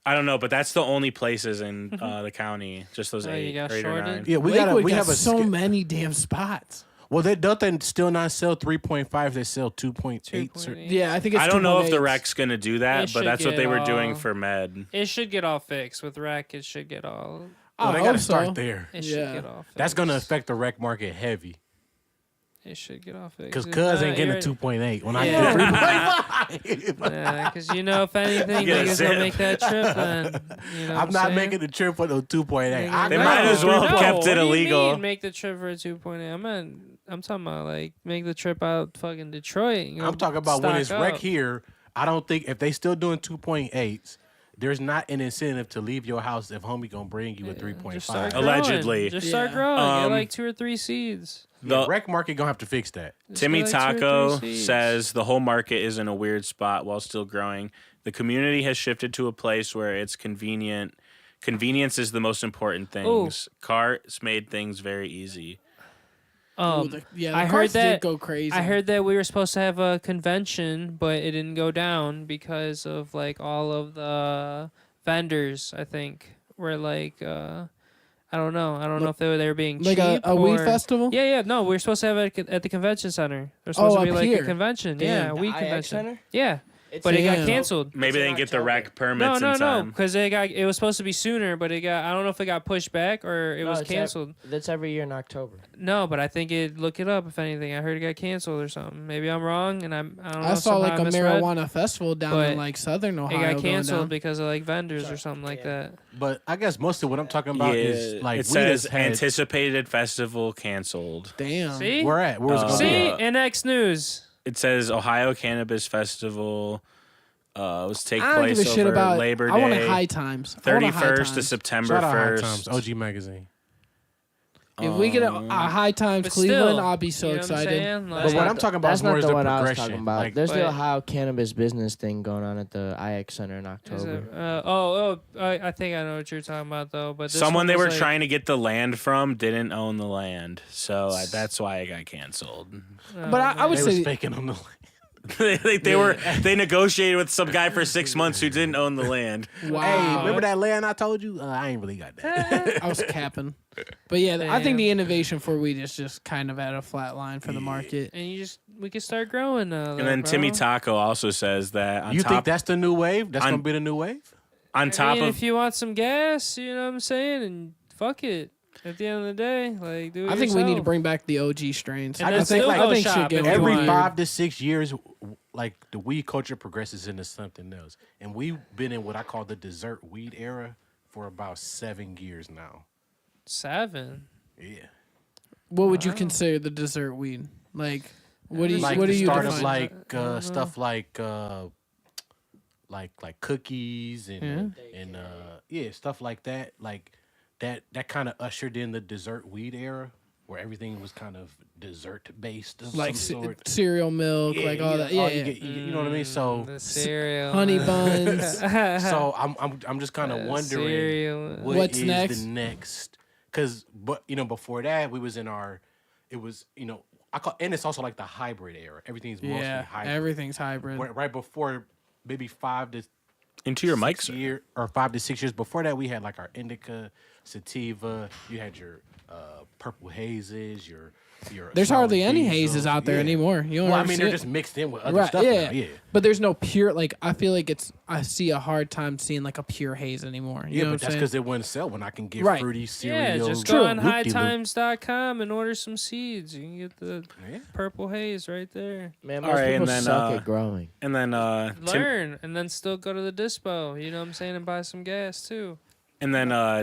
I don't know, but that's the only places in the county. Just those Oh, you 8 got 8 or shorted? 9. Yeah, we Lakewood have a so sca- many damn spots. Well, don't they still not sell 3.5? They sell 2.8. 2.8. Yeah, I think it's. I don't know if the 2.8s. rec's gonna do that, It but should that's what they get were all- doing for Med. It should get all fixed with rec. It should get all. I Well, they hope gotta so. start there. It Yeah. should get all fixed. That's gonna affect the rec market heavy It should get all fixed. because If Cuz not, ain't getting a you're- 2.8 when Yeah. I get 3.5. Yeah, because you know, if anything, get a niggas gonna sip. make that trip, then you know. I'm not making the trip for the 2.8. They might as well have kept it what do you illegal. mean make the trip for a 2.8. I'm talking about like make the trip out fucking Detroit. You know, I'm talking about when stock it's rec up. here. I don't think if they still doing 2.8s, there's not an incentive to leave your house if homie gonna bring you a Just start 3.5. growing. Allegedly. Just start Yeah. growing. Get like 2 or 3 seeds. The rec market gonna have to fix that. Just Timmy get, like, 2 or 3 Taco seeds. says the whole market is in a weird spot while still growing. The community has shifted to a place where it's convenient. Convenience is the most important things. Carts made things very easy. Ooh, the I heard carts did that go crazy. I heard that we were supposed to have a convention, but it didn't go down because of like all of the vendors. I think were like, I don't know. I don't know if they were being like cheap a weed or- festival. Yeah. No, we were supposed to have it at the convention center. There's supposed to be up like here. a convention. Damn. Yeah, a The weed IX convention. Center? Yeah, but it got Damn. canceled. Maybe they in didn't get the October. rec permits No, in time. because it was supposed to be sooner, but I don't know if it got pushed back or it No, was it's canceled. That's every year in October. No, but I think look it up if anything. I heard it got canceled or something. Maybe I'm wrong, and I don't know. I saw like a misread. marijuana festival down But in like southern It Ohio. got going canceled down. because of like vendors or something like that. But I guess most of what I'm talking about is like it we says just had anticipated festival canceled. Damn. See, where at? Where's it gonna see, be at? NX News. It says Ohio Cannabis Festival was take I don't give place a shit over about Labor I want a Day, high times. I want a high 31st to times. September Shout out High 1st. Times, OG magazine. If we get a High Times But Cleveland, still, I'll be so you know what I'm excited. saying? But Like, what I'm talking about That's is more not is the the one I was progression. talking about. Like, There's the but- Ohio Cannabis Business thing going on at the IX Center in is October. it, I think I know what you're talking about though. But this Someone one they was were like, trying to get the land from didn't own the land, so that's why it got canceled. But I would they was say faking on the they negotiated with some guy for 6 months who didn't own the land. wow. Hey, remember that land I told you? I ain't really got that. I was capping. But yeah, I think Damn. the innovation for weed is just kind of at a flat line for the market. and we can start growing now. And then Timmy Taco also says that on You top think that's the new wave? That's on- gonna be the new wave? on top of if you want some gas, you know what I'm saying, and fuck it. At the end of the day, like, do it I think we need to yourself. bring back the OG strains. And I then just think, still like, go I think shop should get if you Every want. 5 to 6 years, like the weed culture progresses into something else, and we've been in what I call the dessert weed era for about 7 years now. 7. Yeah, What would you consider the dessert weed? Like, what do you like what do the you start define? of stuff like cookies and stuff like that. Like that kind of ushered in the dessert weed era, where everything was kind of dessert based of like some sort. cereal milk, like all that. Yeah, you yeah. get- you know what I mean. So The cereal. Honey buns. so I'm just kind of wondering cereal. What's is next? the next, because before that we was in and it's also like the hybrid era. Everything's mostly Yeah, hybrid. everything's hybrid. Right before maybe 5 to into your mic, 6 sir. year or 5 to 6 years before that, we had like our indica, sativa. You had your purple hazes. Your There's sour hardly any diesels. hazes out there Yeah. anymore. You don't Well, I ever mean, see they're it. just mixed in with other Right, stuff yeah. now. Yeah. But there's no pure, like, I feel like I see a hard time seeing like a pure haze anymore. You Yeah, know but what that's I'm saying? because it wouldn't sell when I can get Right. fruity Yeah, cereal. just True. go on Loop-de-loop. hightimes.com and order some seeds. You can get the Yeah. purple haze right there. Man, All most right, people and then, suck at growing. And then Learn and then still go to the dispo. You know what I'm saying, and buy some gas too.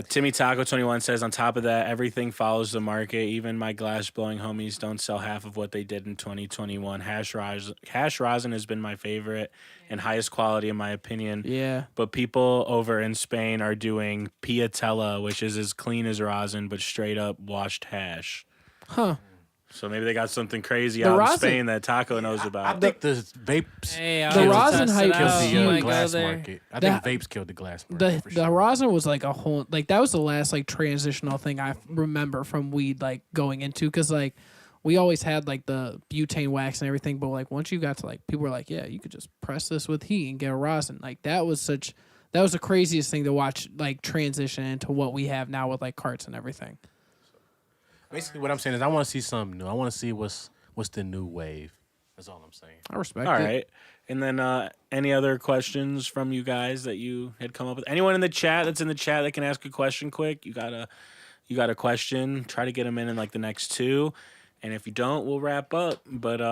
Timmy Taco 21 says, on top of that, everything follows the market. Even my glass blowing homies don't sell half of what they did in 2021. Hash rosin has been my favorite and highest quality in my opinion. Yeah. But people over in Spain are doing piatella, which is as clean as rosin, but straight up washed hash. Huh. So maybe they got something crazy The out in rosin- Spain that Taco knows I about. think the vapes Hey, The I'll rosin test hype it was out. huge. You killed might the go glass there. market. I That- think vapes killed the glass The market. for the sure. rosin was like a whole, like, that was the last like transitional thing I remember from weed, like, going into, because like we always had like the butane wax and everything, but like once you got to like, people were like, yeah, you could just press this with heat and get a rosin. Like that was the craziest thing to watch, like, transition into what we have now with like carts and everything. Basically, what I'm saying is I want to see something new. I want to see what's the new wave. That's all I'm saying. I respect All it. right. And then any other questions from you guys that you had come up with? Anyone in the chat that's in the chat that can ask a question quick? You got a question. Try to get them in like the next 2. And if you don't, we'll wrap up. But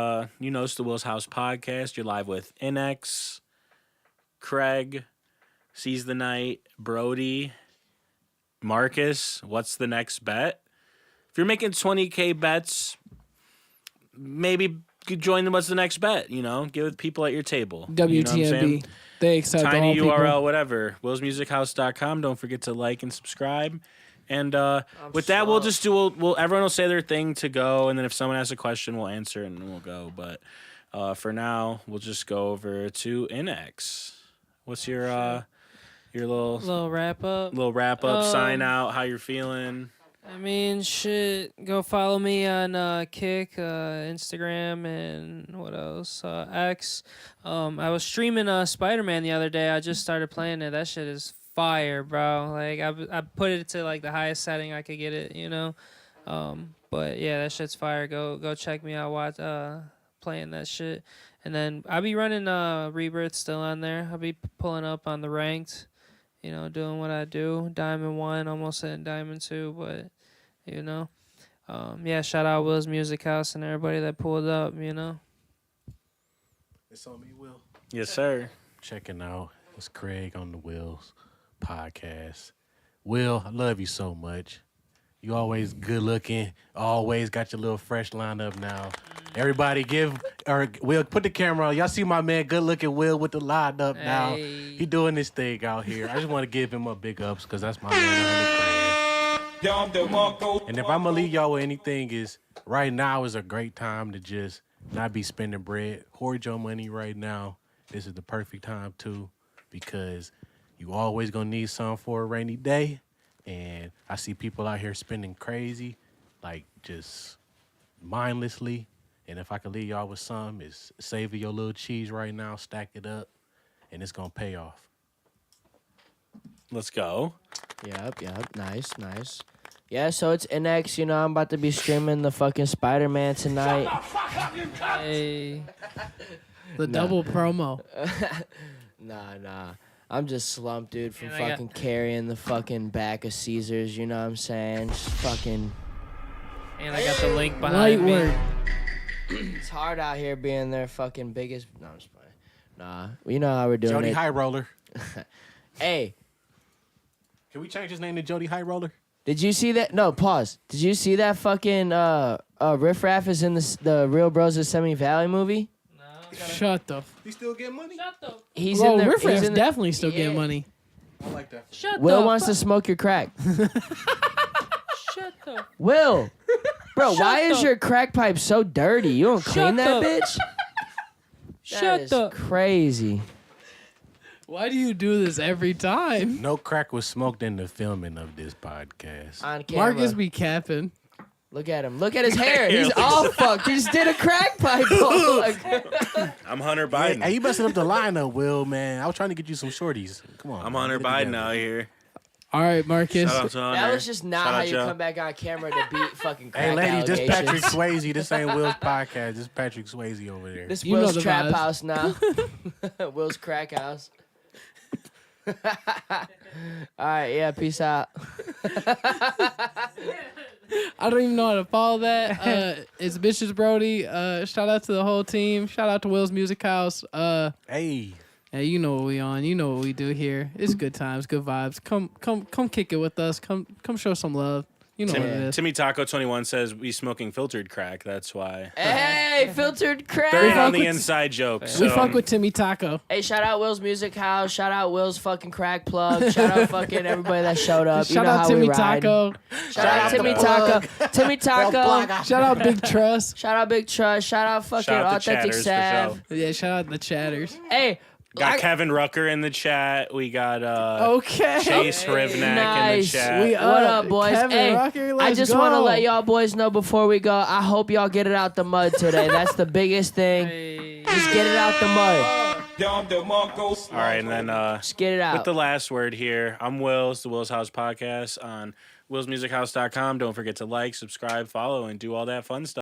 it's the Will's House podcast. You're live with innexh, Craig, seizethenight, Brody, Marcus. What's the next bet? If you're making 20K bets, maybe join them. What's the next bet? Give it people at your table. You know what I'm WTMB. saying? They accept Tiny all URL, people. whatever. willsmusichouse.com. Don't forget to like and subscribe. And with that, we'll just we'll everyone will say their thing to go, and then if someone has a question, we'll answer it and we'll go. But for now, we'll just go over to innexh. What's your Little wrap up. sign out? How you're feeling? I mean, shit. Go follow me on Kick, Instagram, and what else? X. I was streaming Spider-Man the other day. I just started playing it. That shit is fire, bro. Like I put it to like the highest setting I could get it. But yeah, that shit's fire. Go check me out. Watch playing that shit. And then I'll be running Rebirth still on there. I'll be pulling up on the ranked. Doing what I do. Diamond 1, almost hitting Diamond 2, but, shout out Will's Music House and everybody that pulled up, It's on me, Will. Yes, sir. Checking out. It's Craig on the Will's podcast. Will, I love you so much. You always good looking. Always got your little fresh lineup now. Everybody Will, put the camera on. Y'all see my man, good looking Will with the lineup now. Hey. He doing this thing out here. I just want to give him a big ups because that's my man. And if I'm gonna leave y'all with anything, is right now is a great time to just not be spending bread. Hoard your money right now. This is the perfect time too, because you always gonna need some for a rainy day. And I see people out here spending crazy, like just mindlessly. And if I could leave y'all with some, is savor your little cheese right now, stack it up, and it's gonna pay off. Let's go. Yep. Nice. Yeah, so it's innexh. You know, I'm about to be streaming the fucking Spider-Man tonight. Hey. The double promo. Nah. I'm just slumped, dude, from And I fucking carrying the fucking back of Caesars. You know what I'm saying? Just fucking. And I got the link behind Light me. work. It's hard out here being their fucking biggest. No, I'm just playing. Nah, you know how we're doing Jody it. High Roller. Hey, Can we change his name to Jody High Roller? did you see that? No, pause. Did you see that fucking Riff Raff is in the Real Bros of Semi Valley movie? Shut the. He still getting money? He's Bro, in there. Riff Raff's he's in the- definitely still Yeah. getting money. I like that. Shut Will the wants to fuck. smoke your crack. Shut the. Will, bro, Shut why is the- your crack pipe so dirty? You don't clean Shut that the- bitch? That Shut is the. crazy. Why do you do this every time? No crack was smoked in the filming of this podcast. On camera. Marcus be capping. Look at him. Look at his hair. He's all fucked. He just did a crack pipe. I'm Hunter Hey, Biden. you messing up the lineup, Will, man. I was trying to get you some shorties. Come on. I'm man, Hunter get it Biden together. out here. All right, Marcus. Shout out to Hunter. That was just not Shout how out, you Joe. come back on camera to beat fucking crack Hey, ladies, this allegations. Patrick Swayze. This ain't Will's podcast. This Patrick Swayze over there. This You know Will's the trap vibes. house now. Will's crack house. All right, yeah, peace out. I don't even know how to follow that. It's bitches Brody. Shout out to the whole team. Shout out to Will's Music House. Hey, Hey, you know what we on. You know what we do here. It's good times, good vibes. Come kick it with us. Come show some love. You know what it is. Timmy Taco 21 says we smoking filtered crack. That's why. Hey, filtered crack. They're in on fuck the with- inside jokes. We so- fuck with Timmy Taco. Hey, shout out Will's Music House. Shout out Will's fucking crack plug. Shout out fucking everybody that showed up. Shout you know out how Timmy we ride. Taco. Shout out Timmy Taco. Timmy Taco. Shout out Big Trust. Shout out Big Trust. Shout out fucking Shout out the Authentic chatters for Sav. sure. Yeah, shout out the chatters. Hey. Got Kevin Rucker in the chat. We got Okay. Chase Rivnak in the Nice. chat. We What up, boys? Kevin Hey, Rocker, I let's just want to go. let y'all boys know before we go, I hope y'all get it out the mud today. That's the biggest thing. Hey. Just get it out the mud. All right, and then Just get it out. with the last word here, I'm Will. It's the Will's House podcast on willsmusichouse.com. Don't forget to like, subscribe, follow, and do all that fun stuff.